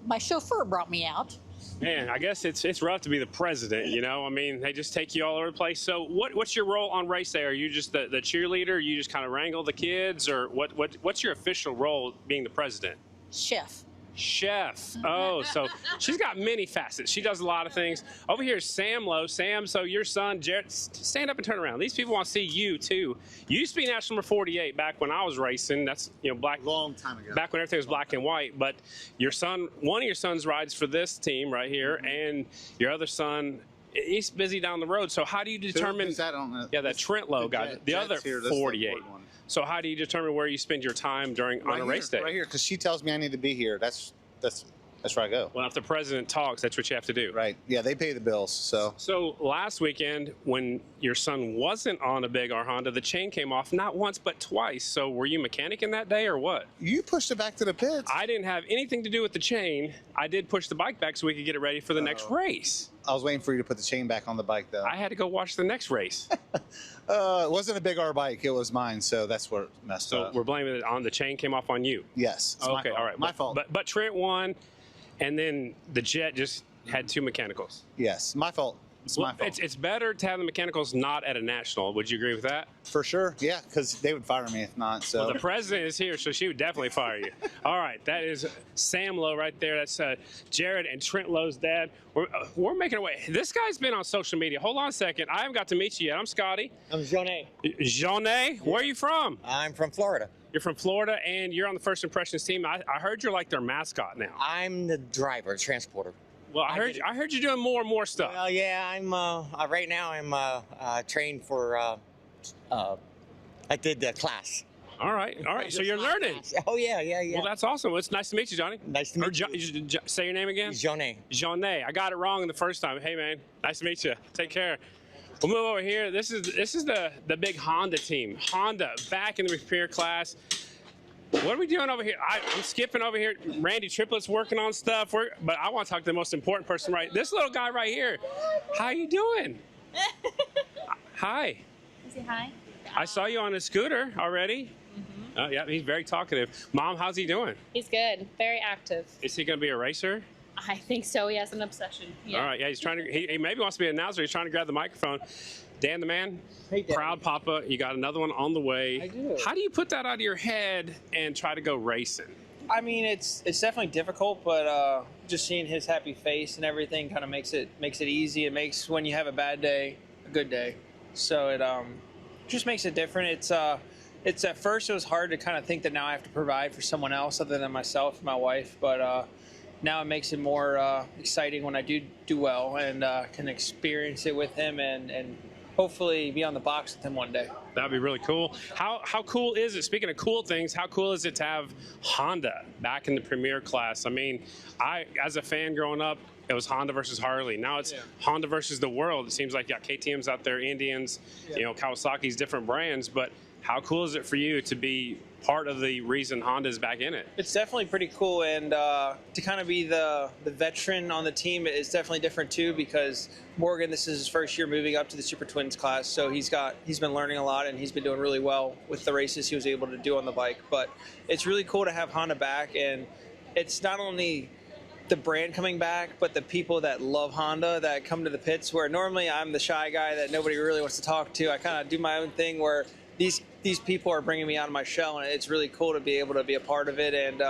My chauffeur brought me out. Man, I guess it's rough to be the president, you know? I mean, they just take you all over the place. So what's your role on race day? Are you just the cheerleader? You just kind of wrangle the kids? Or what's your official role being the president? Chef. Chef. Oh, so she's got many facets. She does a lot of things. Over here is Sam Lowe. Sam, so your son, Jared, stand up and turn around. These people want to see you, too. You used to be national number 48 back when I was racing. That's, black. Long time ago. Back when everything was black and white. But your son, one of your sons rides for this team right here, and your other son, he's busy down the road. So how do you determine? That Trent Lowe guy, the other 48. So how do you determine where you spend your time on a race day? Right here, because she tells me I need to be here. That's where I go. Well, if the president talks, that's what you have to do. Right. Yeah, they pay the bills. So last weekend, when your son wasn't on a Big R Honda, the chain came off not once but twice. So were you mechanicing that day or what? You pushed it back to the pits. I didn't have anything to do with the chain. I did push the bike back so we could get it ready for the next race. I was waiting for you to put the chain back on the bike, though. I had to go watch the next race. It wasn't a Big R bike. It was mine, so that's where it messed up. So we're blaming it on the chain came off on you? Yes. Okay, my fault. all right. My fault. But Trent won, and then the Jet just had 2 mechanicals. Yes, my fault. It's my fault. It's better to have the mechanicals not at a national. Would you agree with that? For sure, yeah, because they would fire me if not. So Well, the president is here, so she would definitely fire you. All right, that is Sam Lowe right there. That's Jared and Trent Lowe's dad. We're making our way. This guy's been on social media. Hold on a second. I haven't got to meet you yet. I'm Scotty. I'm Jonet. Jonet? Where are you from? I'm from Florida. You're from Florida, and you're on the First Impressions team. I heard you're like their mascot now. I'm the driver, transporter. Well, I heard you're doing more and more stuff. Well, yeah, I'm right now. I'm trained for. I did the class. All right. So you're learning. Oh yeah. Well, that's awesome. It's nice to meet you, Johnny. Nice to meet you. Say your name again. Jonet. Jonet. I got it wrong the first time. Hey man, nice to meet you. Take care. We'll move over here. This is the big Honda team. Honda back in the repair class. What are we doing over here? I'm skipping over here. Randy Triplett's working on stuff. But I want to talk to the most important person, right? This little guy right here. How you doing? Hi. Is he hi? I saw you on a scooter already. Mm-hmm. Yeah, he's very talkative. Mom, how's he doing? He's good. Very active. Is he going to be a racer? I think so. He has an obsession. Yeah. All right. Yeah, he's trying to. He maybe wants to be an announcer. He's trying to grab the microphone. Dan the man, hey, proud papa. You got another one on the way. I do. How do you put that out of your head and try to go racing? I mean, it's definitely difficult, but just seeing his happy face and everything kind of makes it easy. It makes when you have a bad day a good day. So it just makes it different. It's at first it was hard to kind of think that now I have to provide for someone else other than myself and my wife, but now it makes it more exciting when I do well and can experience it with him and hopefully be on the box with him one day. That'd be really cool. How cool is it? Speaking of cool things, how cool is it to have Honda back in the Premier class? I mean, as a fan growing up, it was Honda versus Harley. Now it's Honda versus the world. It seems like KTM's out there, Indians, Kawasaki's different brands. But how cool is it for you to be part of the reason Honda's back in it? It's definitely pretty cool, and to kind of be the veteran on the team is definitely different too, because Morgan, this is his first year moving up to the Super Twins class, so he's been learning a lot, and he's been doing really well with the races he was able to do on the bike. But it's really cool to have Honda back, and it's not only the brand coming back, but the people that love Honda that come to the pits, where normally I'm the shy guy that nobody really wants to talk to. I kind of do my own thing, where these people are bringing me out of my shell, and it's really cool to be able to be a part of it. And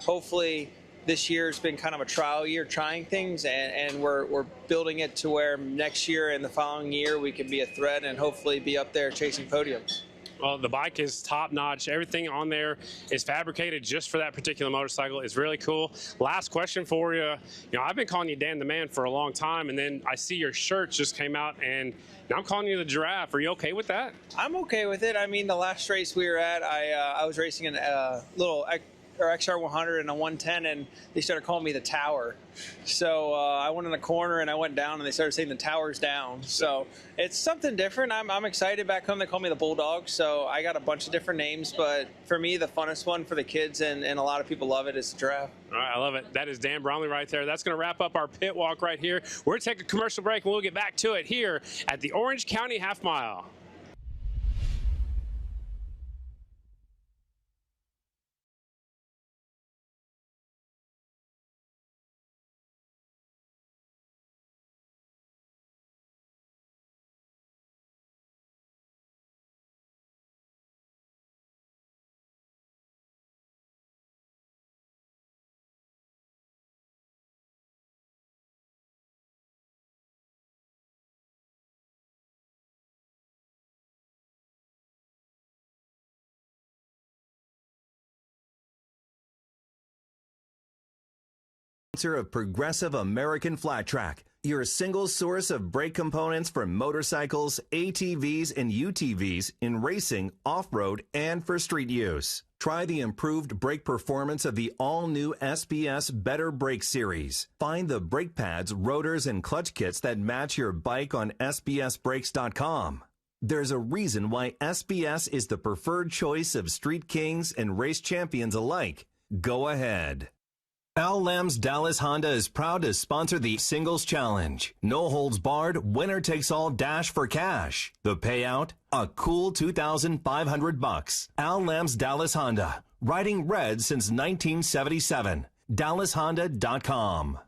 hopefully this year's been kind of a trial year trying things, and we're building it to where next year and the following year we can be a threat and hopefully be up there chasing podiums. Well, the bike is top-notch. Everything on there is fabricated just for that particular motorcycle. It's really cool. Last question for you. I've been calling you Dan the Man for a long time, and then I see your shirt just came out, and now I'm calling you the Giraffe. Are you okay with that? I'm okay with it. I mean, the last race we were at, I was racing in a little XR100 and a 110, and they started calling me the Tower. So I went in a corner and I went down, and they started saying the Tower's down. So it's something different. I'm excited. Back home they call me the Bulldog, so I got a bunch of different names, but for me the funnest one for the kids and a lot of people love it is the Giraffe. All right, I love it. That is Dan Bromley right there. That's going to wrap up our pit walk right here. We're going to take a commercial break, and we'll get back to it here at the Orange County Half Mile. Of Progressive American Flat Track, your single source of brake components for motorcycles, ATVs, and UTVs in racing, off-road, and for street use. Try the improved brake performance of the all-new SBS Better Brake Series. Find the brake pads, rotors, and clutch kits that match your bike on sbsbrakes.com. There's a reason why SBS is the preferred choice of street kings and race champions alike. Go ahead. Al Lamb's Dallas Honda is proud to sponsor the Singles Challenge. No holds barred, winner takes all dash for cash. The payout, a cool $2,500. Al Lamb's Dallas Honda, riding red since 1977. DallasHonda.com.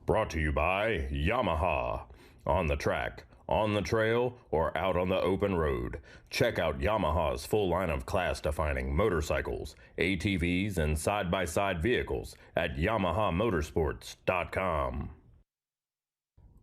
Brought to you by Yamaha. On the track, on the trail, or out on the open road, check out Yamaha's full line of class-defining motorcycles, ATVs, and side-by-side vehicles at YamahaMotorsports.com.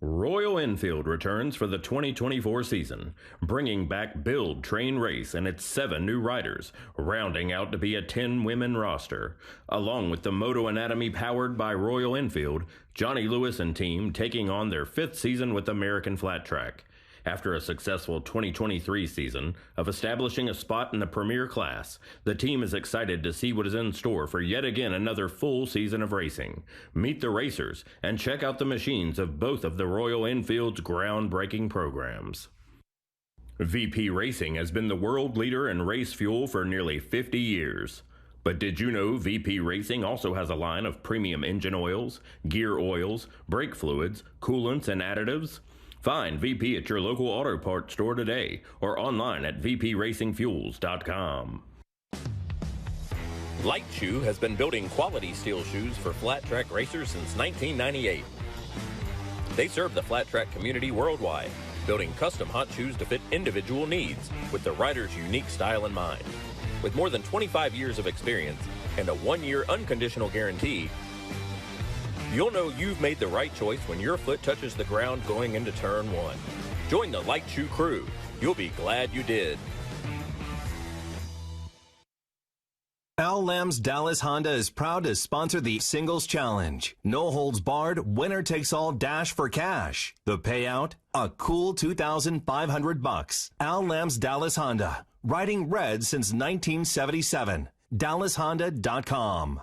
Royal Enfield returns for the 2024 season, bringing back Build, Train, Race and its 7 new riders, rounding out to be a 10-women roster. Along with the Moto Anatomy powered by Royal Enfield, Johnny Lewis and team taking on their 5th season with American Flat Track. After a successful 2023 season of establishing a spot in the Premier class, the team is excited to see what is in store for yet again another full season of racing. Meet the racers and check out the machines of both of the Royal Enfield's groundbreaking programs. VP Racing has been the world leader in race fuel for nearly 50 years. But did you know VP Racing also has a line of premium engine oils, gear oils, brake fluids, coolants, and additives? Find VP at your local auto parts store today or online at vpracingfuels.com. Light Shoe has been building quality steel shoes for flat track racers since 1998. They serve the flat track community worldwide, building custom hot shoes to fit individual needs with the rider's unique style in mind. With more than 25 years of experience and a 1-year unconditional guarantee, you'll know you've made the right choice when your foot touches the ground going into turn 1. Join the Light Shoe crew. You'll be glad you did. Al Lamb's Dallas Honda is proud to sponsor the Singles Challenge. No holds barred, winner takes all dash for cash. The payout, a cool $2,500. Al Lamb's Dallas Honda, riding red since 1977. DallasHonda.com.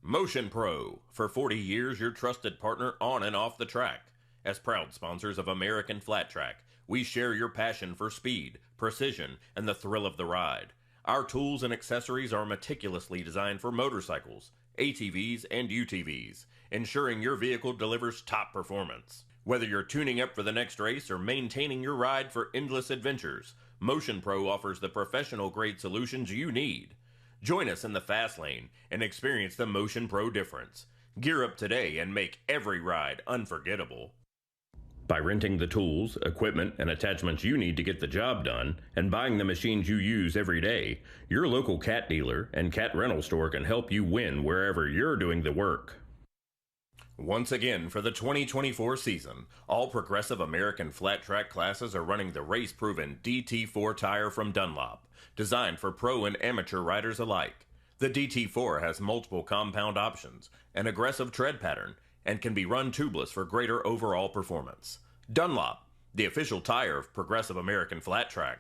Motion Pro, for 40 years your trusted partner on and off the track. As proud sponsors of American Flat Track, we share your passion for speed, precision, and the thrill of the ride. Our tools and accessories are meticulously designed for motorcycles, ATVs, and UTVs, ensuring your vehicle delivers top performance. Whether you're tuning up for the next race or maintaining your ride for endless adventures, Motion Pro offers the professional-grade solutions you need. Join us in the fast lane and experience the Motion Pro difference. Gear up today and make every ride unforgettable. By renting the tools, equipment, and attachments you need to get the job done, and buying the machines you use every day, your local cat dealer and cat rental store can help you win wherever you're doing the work. Once again, for the 2024 season, all Progressive American Flat Track classes are running the race-proven DT4 tire from Dunlop, designed for pro and amateur riders alike. The DT4 has multiple compound options, an aggressive tread pattern, and can be run tubeless for greater overall performance. Dunlop, the official tire of Progressive American Flat Track.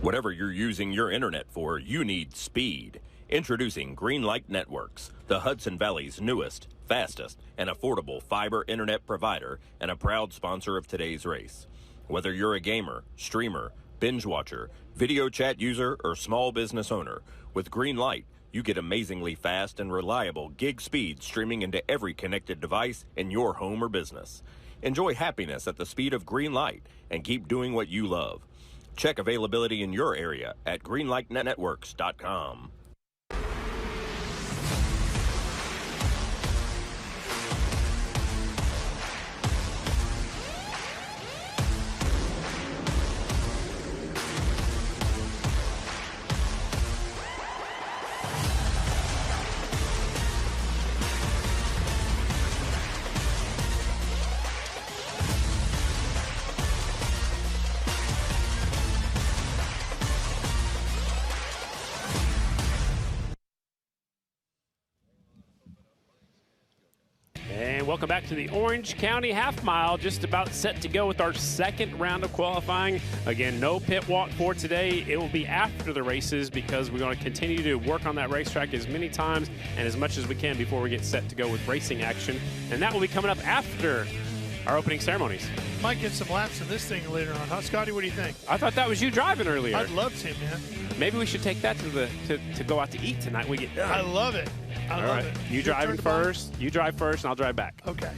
Whatever you're using your internet for, you need speed. Introducing Greenlight Networks, the Hudson Valley's newest, fastest, and affordable fiber internet provider and a proud sponsor of today's race. Whether you're a gamer, streamer, binge watcher, video chat user, or small business owner, with Greenlight, you get amazingly fast and reliable gig speed streaming into every connected device in your home or business. Enjoy happiness at the speed of Greenlight and keep doing what you love. Check availability in your area at greenlightnetworks.com. Welcome back to the Orange County Half Mile, just about set to go with our second round of qualifying. Again, no pit walk for today. It will be after the races because we're going to continue to work on that racetrack as many times and as much as we can before we get set to go with racing action. And that will be coming up after our opening ceremonies. Might get some laps in this thing later on, huh, Scotty? What do you think? I thought that was you driving earlier. I'd love to, man. Maybe we should take that to go out to eat tonight. We get done. I love it. I love it. You drive first. You drive first, and I'll drive back. Okay.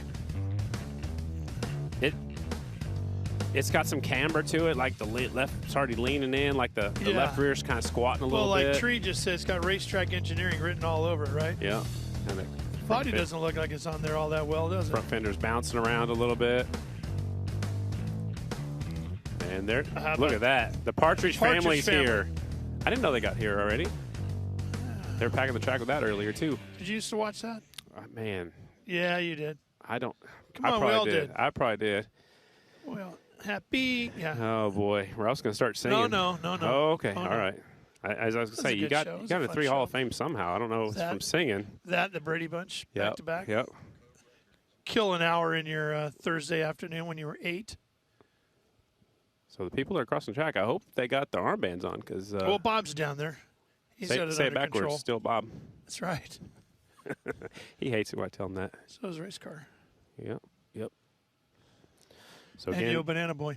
It's got some camber to it, like the left's already leaning in, like the left rear's kind of squatting a little bit. Well, like Tree just said, it's got racetrack engineering written all over it, right? Yeah. And the body doesn't look like it's on there all that well, does it? Front fender's bouncing around a little bit. And there, look at that. The Partridge family's here. I didn't know they got here already. They were packing the track with that earlier, too. Did you used to watch that? Man. Yeah, you did. I don't. Come on, we all did. I probably did. Well, happy. Yeah. Oh, boy. We're also going to start singing. No. Oh, okay. All right. As I was going to say, you got a 3 Hall of Fame somehow. I don't know if it's from singing. That, the Brady Bunch, back to back. Yep. Kill an hour in your Thursday afternoon when you were 8. So the people that are crossing the track, I hope they got their armbands on. Well, Bob's down there. He's got it say under it backwards, control. still Bob. That's right. He hates it when I tell him that. So is race car. Yep. So and again, you, Banana Boy.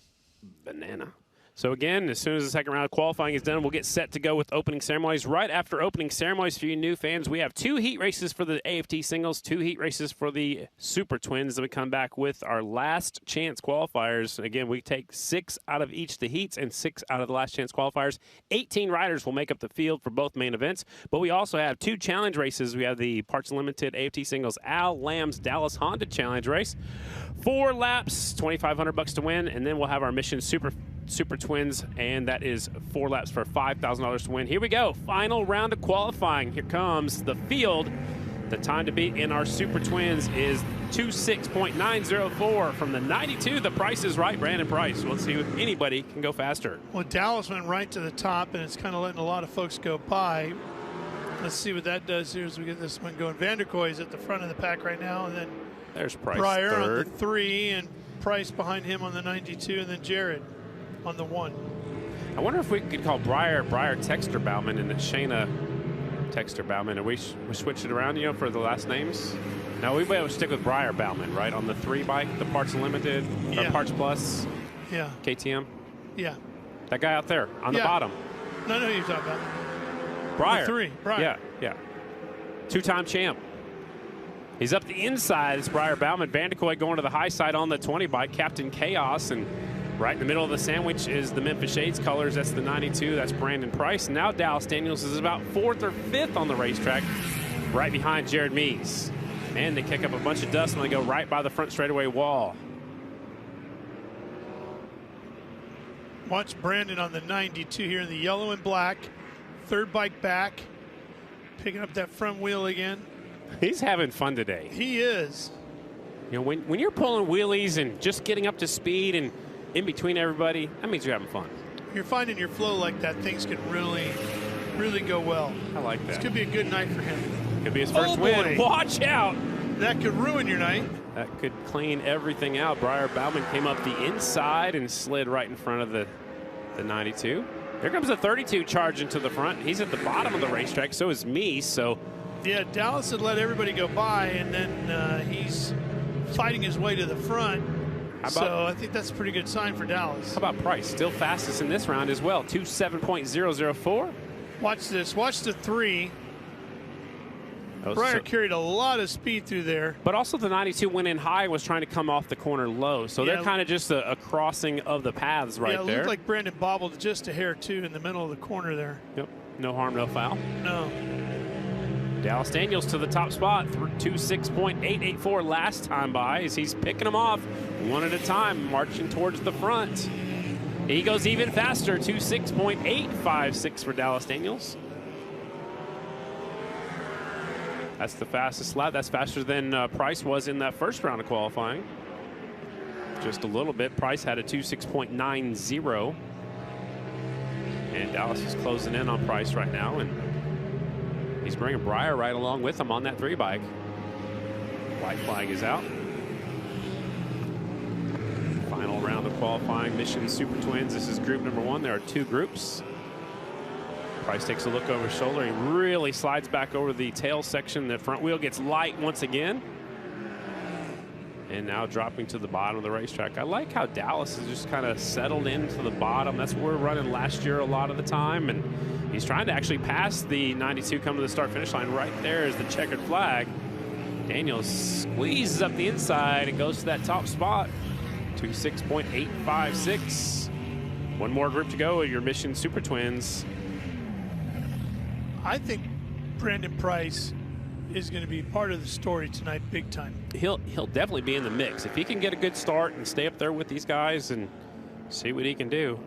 Banana. So again, as soon as the second round of qualifying is done, we'll get set to go with opening ceremonies. Right after opening ceremonies, for you new fans, we have 2 heat races for the AFT singles, 2 heat races for the Super Twins. Then we come back with our last chance qualifiers. Again, we take 6 out of each of the heats and 6 out of the last chance qualifiers. 18 riders will make up the field for both main events, but we also have 2 challenge races. We have the Parts Unlimited AFT singles Al Lamb's Dallas Honda Challenge race. 4 laps, $2,500 to win, and then we'll have our Mission Super Twins, and that is 4 laps for $5,000 to win. Here we go. Final round of qualifying. Here comes the field. The time to beat in our Super Twins is 26.904 from the 92. The Price is Right, Brandon Price. Let's see if anybody can go faster. Well, Dallas went right to the top, and it's kind of letting a lot of folks go by. Let's see what that does here as we get this one going. Vanderkoy is at the front of the pack right now, and then there's Price Breyer third. on the 3, and Price behind him on the 92, and then Jared on the 1. I wonder if we could call Breyer Texter Bauman and Shayna Texter Bauman, and we switch it around, for the last names. No, we better stick with Breyer Bauman, right, on the 3 bike, the Parts Unlimited, or Parts Plus. Yeah. KTM. Yeah. That guy out there on the bottom. No, you're talking about Breyer. The 3. Breyer. Yeah. 2-time champ. He's up the inside. It's Breyer Bauman. Vanderkoy going to the high side on the 20 bike. Captain Chaos, and right in the middle of the sandwich is the Memphis Shades colors. That's the 92. That's Brandon Price. Now Dallas Daniels is about 4th or 5th on the racetrack, right behind Jared Mees. And they kick up a bunch of dust and they go right by the front straightaway wall. Watch Brandon on the 92 here in the yellow and black. 3rd bike back. Picking up that front wheel again. He's having fun today. He is. When you're pulling wheelies and just getting up to speed and in between everybody, that means you're having fun. You're finding your flow like that, things can really, really go well. I like that. This could be a good night for him. Could be his first win. Watch out. That could ruin your night. That could clean everything out. Breyer Bauman came up the inside and slid right in front of the 92. Here comes the 32 charging to the front. He's at the bottom of the racetrack, so is me. So, yeah, Dallas had let everybody go by, and then he's fighting his way to the front. So I think that's a pretty good sign for Dallas. How about Price? Still fastest in this round as well, 27.004. Watch this. Watch the 3. Breyer carried a lot of speed through there. But also the 92 went in high and was trying to come off the corner low. So they're kind of just a crossing of the paths right there. Yeah, it looked like Brandon bobbled just a hair, too, in the middle of the corner there. Yep. No harm, no foul. No. Dallas Daniels to the top spot, 26.884 last time by as he's picking them off one at a time, marching towards the front. He goes even faster, 26.856 for Dallas Daniels. That's the fastest lap. That's faster than Price was in that first round of qualifying. Just a little bit. Price had a 26.90. And Dallas is closing in on Price right now. And he's bringing Breyer right along with him on that 3 bike. White flag is out. Final round of qualifying. Mission Super Twins. This is group number 1. There are 2 groups. Price takes a look over his shoulder. He really slides back over the tail section. The front wheel gets light once again. And now dropping to the bottom of the racetrack. I like how Dallas is just kind of settled into the bottom. That's where we're running last year a lot of the time. And he's trying to actually pass the 92 coming to the start-finish line. Right there is the checkered flag. Daniels squeezes up the inside and goes to that top spot. 26.856. One more group to go. Your Mission Super Twins. I think Brandon Price is going to be part of the story tonight, big time. He'll definitely be in the mix. If he can get a good start and stay up there with these guys and see what he can do.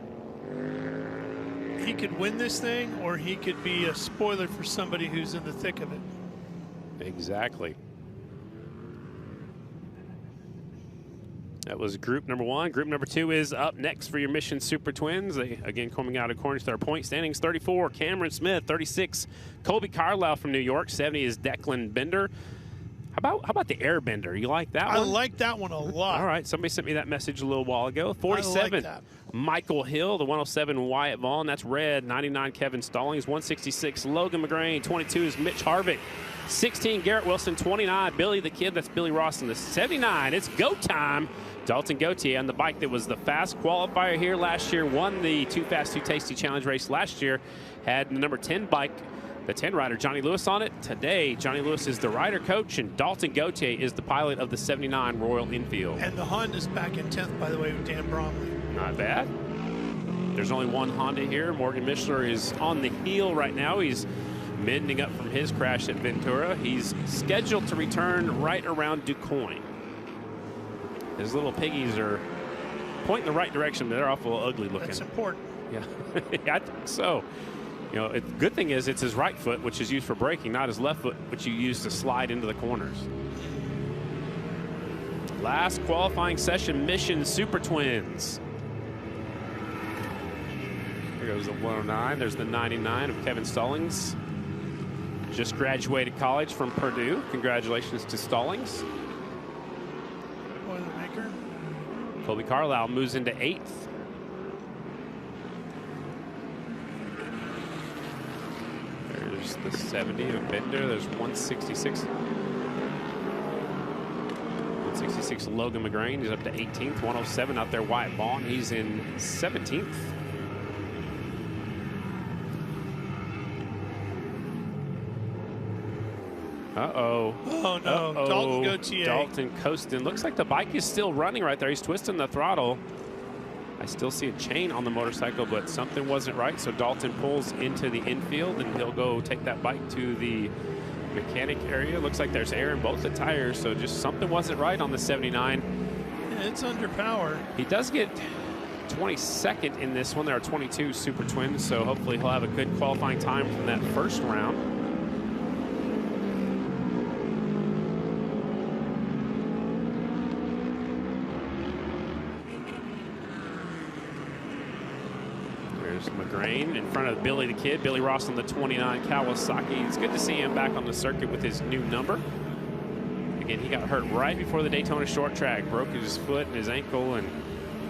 He could win this thing, or he could be a spoiler for somebody who's in the thick of it. Exactly. That was group number 1. Group number 2 is up next for your Mission Super Twins. They, again, coming out according to their point standings. 34, Cameron Smith. 36, Colby Carlisle from New York. 70 is Declan Bender. How about the airbender? You like that one? I like that one a lot. All right, somebody sent me that message a little while ago. 47, I like that. Michael Hill. The 107, Wyatt Vaughn. That's red. 99, Kevin Stallings. 166, Logan McGrain. 22 is Mitch Harvick. 16, Garrett Wilson. 29, Billy the Kid. That's Billy Ross in the 79. It's go time. Dalton Gauthier on the bike that was the fast qualifier here last year. Won the Too Fast, Too Tasty Challenge race last year. Had the number 10 bike. The 10 rider, Johnny Lewis, on it. Today, Johnny Lewis is the rider coach, and Dalton Gauthier is the pilot of the 79 Royal Enfield. And the Honda's back in 10th, by the way, with Dan Bromley. Not bad. There's only one Honda here. Morgan Mishler is on the heel right now. He's mending up from his crash at Ventura. He's scheduled to return right around DuQuoin. His little piggies are pointing the right direction, but they're awful ugly looking. That's important. Yeah, I think so. You know, the good thing is it's his right foot, which is used for braking, not his left foot, which you use to slide into the corners. Last qualifying session mission, Super Twins. Here goes the 109. There's the 99 of Kevin Stallings. Just graduated college from Purdue. Congratulations to Stallings. Boilermaker. Colby Carlisle moves into 8th. There's the 70 of Bender. There's 166. 166 Logan McGrain. He's up to 18th. 107 out there, Wyatt Vaughn. He's in 17th. Uh-oh. Oh, no. Dalton Gauthier. Dalton coasting. Looks like the bike is still running right there. He's twisting the throttle. I still see a chain on the motorcycle, but something wasn't right. So Dalton pulls into the infield, and he'll go take that bike to the mechanic area. Looks like there's air in both the tires, so just something wasn't right on the 79. Yeah, it's under power. He does get 22nd in this one. There are 22 Super Twins, so hopefully he'll have a good qualifying time from that first round. McGrain in front of Billy the Kid. Billy Ross on the 29 Kawasaki. It's good to see him back on the circuit with his new number. Again, he got hurt right before the Daytona short track. Broke his foot and his ankle and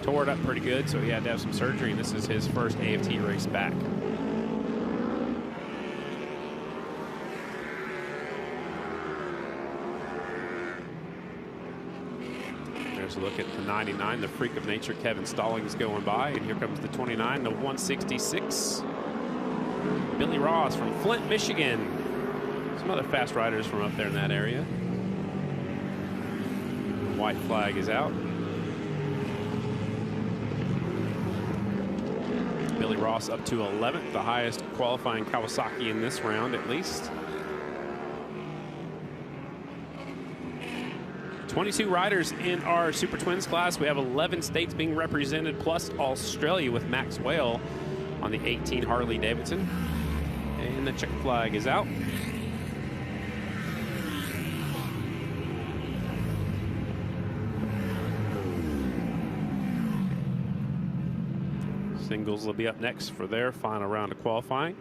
tore it up pretty good, so he had to have some surgery, and this is his first AFT race back. There's a look at the 99, the freak of nature, Kevin Stallings going by. And here comes the 29, the 166. Billy Ross from Flint, Michigan. Some other fast riders from up there in that area. The white flag is out. Billy Ross up to 11th, the highest qualifying Kawasaki in this round at least. 22 riders in our Super Twins class. We have 11 states being represented, plus Australia with Max Whale on the 18 Harley Davidson. And the check flag is out. Singles will be up next for their final round of qualifying.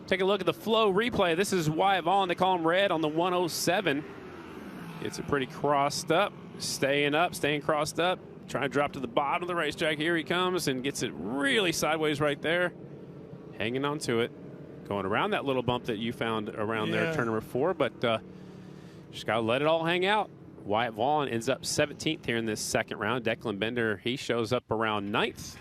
Take a look at the flow replay. This is Wyatt Vaughn. They call him red on the 107. Gets it pretty crossed up, staying crossed up. Trying to drop to the bottom of the racetrack. Here he comes and gets it really sideways right there. Hanging on to it. Going around that little bump that you found around there, turn number 4. But just got to let it all hang out. Wyatt Vaughn ends up 17th here in this second round. Declan Bender, he shows up around 9th.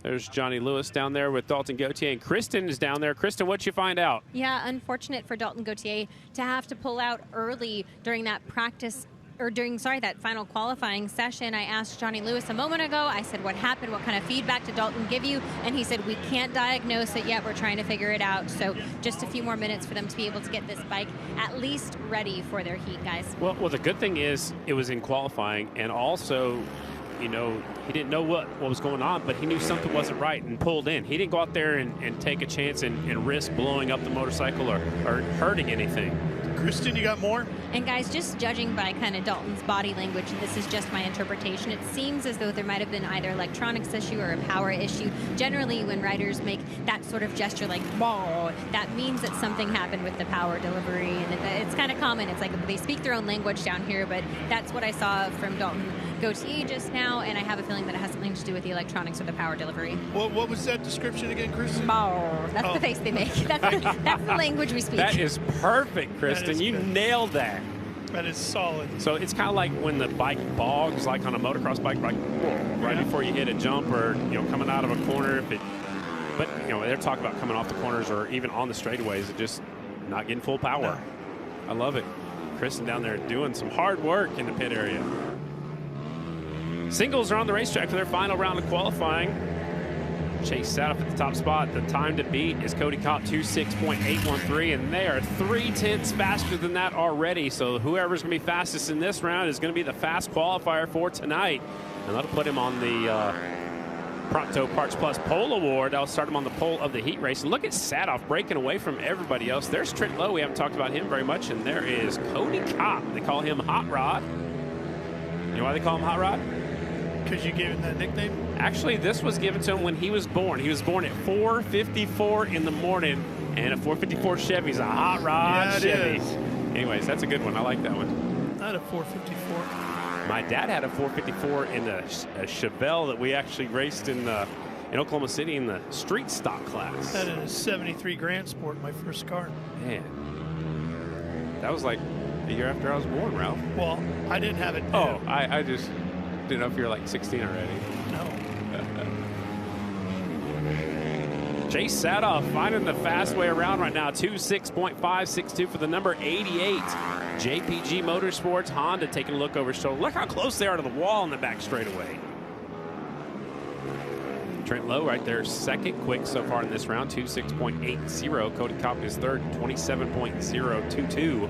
There's Johnny Lewis down there with Dalton Gauthier, and Kristen is down there. Kristen, what'd you find out? Yeah, unfortunate for Dalton Gauthier to have to pull out early during that practice, or during, that final qualifying session. I asked Johnny Lewis a moment ago, I said, what happened? What kind of feedback did Dalton give you? And he said, we can't diagnose it yet. We're trying to figure it out. So just a few more minutes for them to be able to get this bike at least ready for their heat, guys. Well, the good thing is it was in qualifying, and also, you know, he didn't know what was going on, but he knew something wasn't right and pulled in. He didn't go out there and take a chance and risk blowing up the motorcycle or hurting anything. Kristen, you got more? And guys, just judging by kind of Dalton's body language, and this is just my interpretation, it seems as though there might have been either electronics issue or a power issue. Generally, when riders make that sort of gesture like "ball," that means that something happened with the power delivery, and it's kind of common. It's like they speak their own language down here, but that's what I saw from Dalton Gauthier just now, and I have a feeling that it has something to do with the electronics or the power delivery. What was that description again, Kristen? Ball. That's the face they make. That's the language we speak. That is perfect, Kristen. You nailed that. That is solid. So it's kind of like when the bike bogs, like on a motocross bike, like right before you hit a jump, or coming out of a corner. But they're talking about coming off the corners or even on the straightaways and just not getting full power. I love it. Kristen down there doing some hard work in the pit area. Singles are on the racetrack for their final round of qualifying. Chase Sadoff at the top spot. The time to beat is Cody Kopp, 26.813, and they are 0.3 faster than that already. So whoever's going to be fastest in this round is going to be the fast qualifier for tonight. And that'll put him on the Pronto Parts Plus pole award. That'll start him on the pole of the heat race. And look at Sadoff breaking away from everybody else. There's Trent Lowe. We haven't talked about him very much. And there is Cody Kopp. They call him Hot Rod. You know why they call him Hot Rod? Because you gave him that nickname? Actually, this was given to him when he was born. He was born at 4:54 in the morning, and a 454 Chevy's a hot rod Chevy. Is. Anyways, that's a good one. I like that one. I had a 454. My dad had a 454 in a Chevelle that we actually raced in Oklahoma City in the street stock class. I had a 73 Grand Sport, my first car. Man, that was like a year after I was born, Ralph. Well, I didn't have it. Oh, I just didn't know if you were like 16 already. No. Chase Sadoff finding the fast way around right now. 26.562 for the number 88. JPG Motorsports Honda taking a look over his shoulder. Look how close they are to the wall in the back straightaway. Trent Lowe right there, second quick so far in this round, 26.80. Cody Kopp is third, 27.022.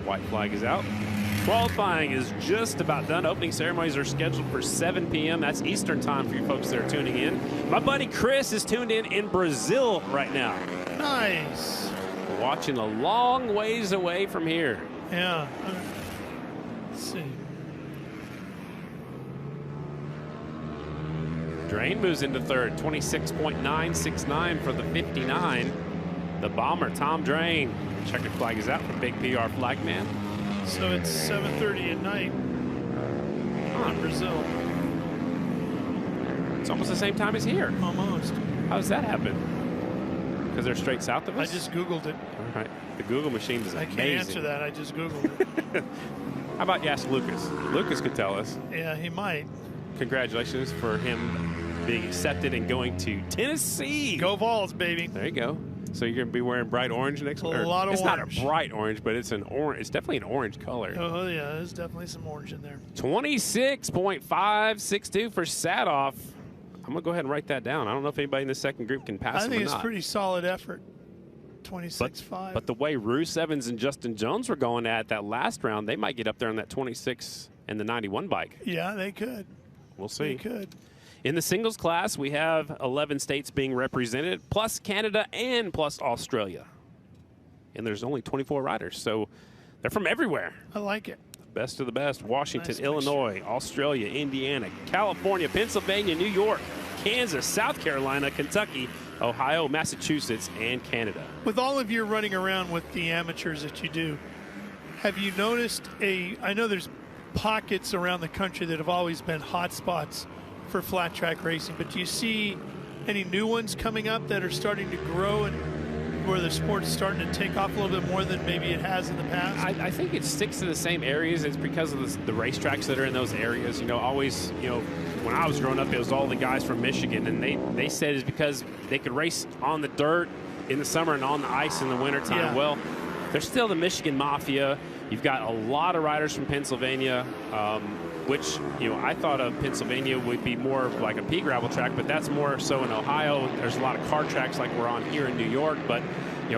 White flag is out. Qualifying is just about done. Opening ceremonies are scheduled for 7 p.m. That's Eastern time for you folks that are tuning in. My buddy Chris is tuned in Brazil right now. Nice. Watching a long ways away from here. Yeah. Let's see. Drain moves into third, 26.969 for the 59. The bomber, Tom Drain. Checkered flag is out for Big PR Flagman. So it's 7:30 at night in Brazil. It's almost the same time as here. Almost. How does that happen? Because they're straight south of us? I just Googled it. All right. The Google machine is amazing. I can't answer that. I just Googled it. How about you ask Lucas? Lucas could tell us. Yeah, he might. Congratulations for him being accepted and going to Tennessee. Go Vols, baby. There you go. So you're going to be wearing bright orange next week? A lot of it's orange. It's not a bright orange, but it's an orange. It's definitely an orange color. Oh, yeah. There's definitely some orange in there. 26.562 for Sadoff. I'm going to go ahead and write that down. I don't know if anybody in the second group can pass him or not. I think it's pretty solid effort. 26.5. But the way Roos Evans and Justin Jones were going at that last round, they might get up there on that 26 and the 91 bike. Yeah, they could. We'll see. They could. In the singles class, we have 11 states being represented, plus Canada and plus Australia. And there's only 24 riders, so they're from everywhere. I like it. Best of the best. Washington, Nice Illinois, Australia, Indiana, California, Pennsylvania, New York, Kansas, South Carolina, Kentucky, Ohio, Massachusetts, and Canada. With all of your running around with the amateurs that you do, have you noticed I know there's pockets around the country that have always been hot spots for flat track racing, but do you see any new ones coming up that are starting to grow and where the sport's starting to take off a little bit more than maybe it has in the past? I think it sticks to the same areas. It's because of the racetracks that are in those areas. Always, when I was growing up, it was all the guys from Michigan, and they said it's because they could race on the dirt in the summer and on the ice in the wintertime. Yeah. Well, there's still the Michigan Mafia. You've got a lot of riders from Pennsylvania, which, I thought of Pennsylvania would be more of like a pea gravel track, but that's more so in Ohio. There's a lot of car tracks like we're on here in New York, but,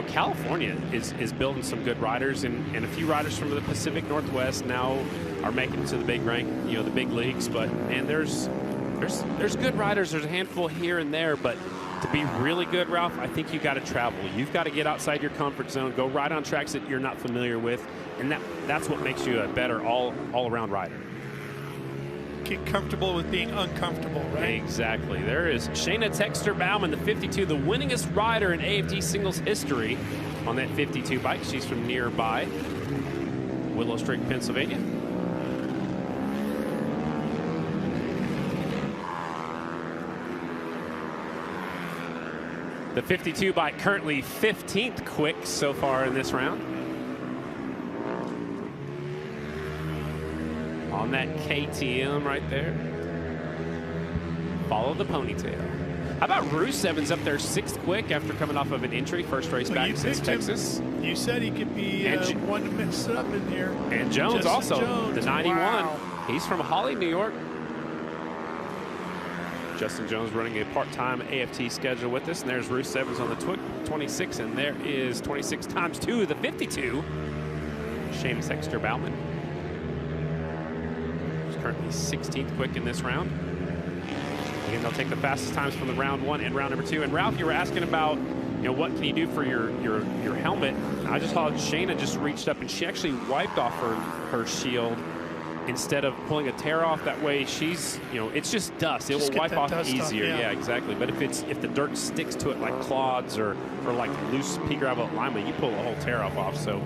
California is building some good riders, and a few riders from the Pacific Northwest now are making it to the big rank, the big leagues. But, man, there's There's good riders. There's a handful here and there, but to be really good, Ralph, I think you got to travel. You've got to get outside your comfort zone, go ride on tracks that you're not familiar with, and that's what makes you a better all-around rider. Get comfortable with being uncomfortable, right? Exactly. There is Shayna Texter-Bauman, the 52, the winningest rider in AFT singles history on that 52 bike. She's from nearby Willow Street, Pennsylvania. The 52 bike currently 15th quick so far in this round. On that KTM right there. Follow the ponytail. How about Roos Evans up there 6th quick after coming off of an injury, first race back since Texas. You said he could be one to mix it up in here. And Jones Justin also, Jones. the 91. Wow. He's from Holly, New York. Justin Jones running a part-time AFT schedule with us. And there's Roos Evans on the 26, and there is 26 times 2, the 52. Shayna Texter-Bauman. She's currently 16th quick in this round. Again, they'll take the fastest times from the round 1 and round number 2. And Ralph, you were asking about, what can you do for your helmet? I just saw Shayna just reached up and she actually wiped off her shield instead of pulling a tear off. That way she's, it's just dust. It will wipe off easier. Yeah, exactly. But if the dirt sticks to it like clods or like loose pea gravel alignment, you pull a whole tear off. So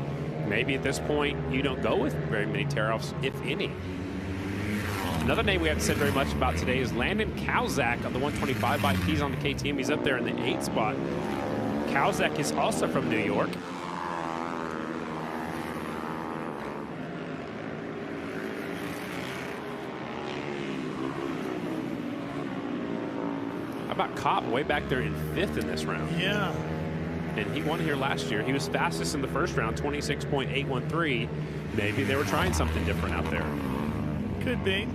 maybe at this point you don't go with very many tear offs, if any. Another name we haven't said very much about today is Landon Kalzak on the 125 bike. He's on the KTM. He's up there in the 8th spot. Kalzak is also from New York. How about Kopp way back there in 5th in this round? Yeah. And he won here last year. He was fastest in the first round, 26.813. Maybe they were trying something different out there. Could be.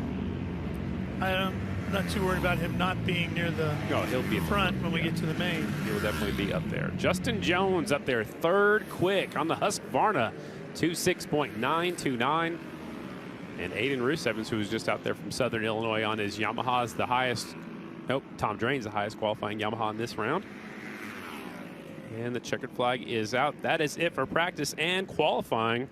I'm not too worried about him not being near the he'll be front when we get to the main. He will definitely be up there. Justin Jones up there, 3rd quick on the Husqvarna, 26.929. And Aiden Roos Evans, who was just out there from Southern Illinois on his Yamaha, is the highest. Nope, Tom Drain's the highest qualifying Yamaha in this round. And the checkered flag is out. That is it for practice and qualifying.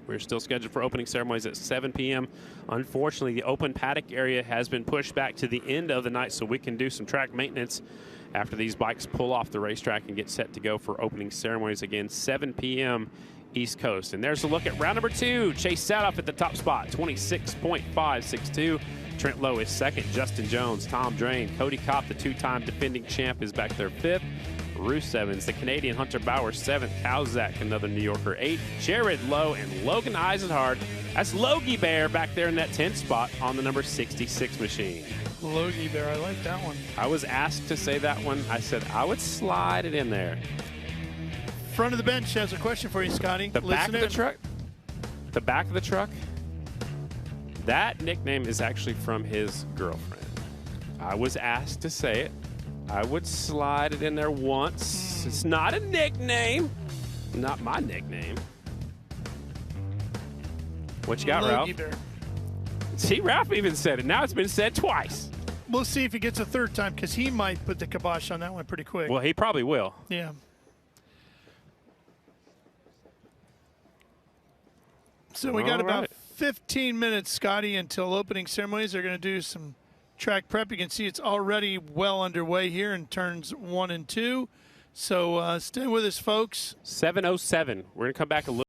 We're still scheduled for opening ceremonies at 7 p.m. Unfortunately, the open paddock area has been pushed back to the end of the night so we can do some track maintenance after these bikes pull off the racetrack and get set to go for opening ceremonies again, 7 p.m. East Coast. And there's a look at round number 2. Chase Sadoff at the top spot, 26.562. Trent Lowe is 2nd. Justin Jones, Tom Drain, Cody Kopp, the 2-time defending champ, is back there 5th. Roos Evans, the Canadian Hunter Bauer, 7th. Kalzak, another New Yorker, 8th. Jared Lowe and Logan Eisenhart. That's Logie Bear back there in that 10th spot on the number 66 machine. Logie Bear, I like that one. I was asked to say that one. I said I would slide it in there. Front of the bench has a question for you, Scotty. The back of the truck? The back of the truck? That nickname is actually from his girlfriend. I was asked to say it. I would slide it in there once. It's not a nickname. Not my nickname. What you got, Ralph? Bear. See, Ralph even said it. Now it's been said twice. We'll see if he gets a 3rd time because he might put the kibosh on that one pretty quick. Well, he probably will. Yeah. So we got about 15 minutes, Scotty, until opening ceremonies. They're going to do some track prep. You can see it's already well underway here in turns 1 and 2. So stay with us, folks. 7:07. We're going to come back a little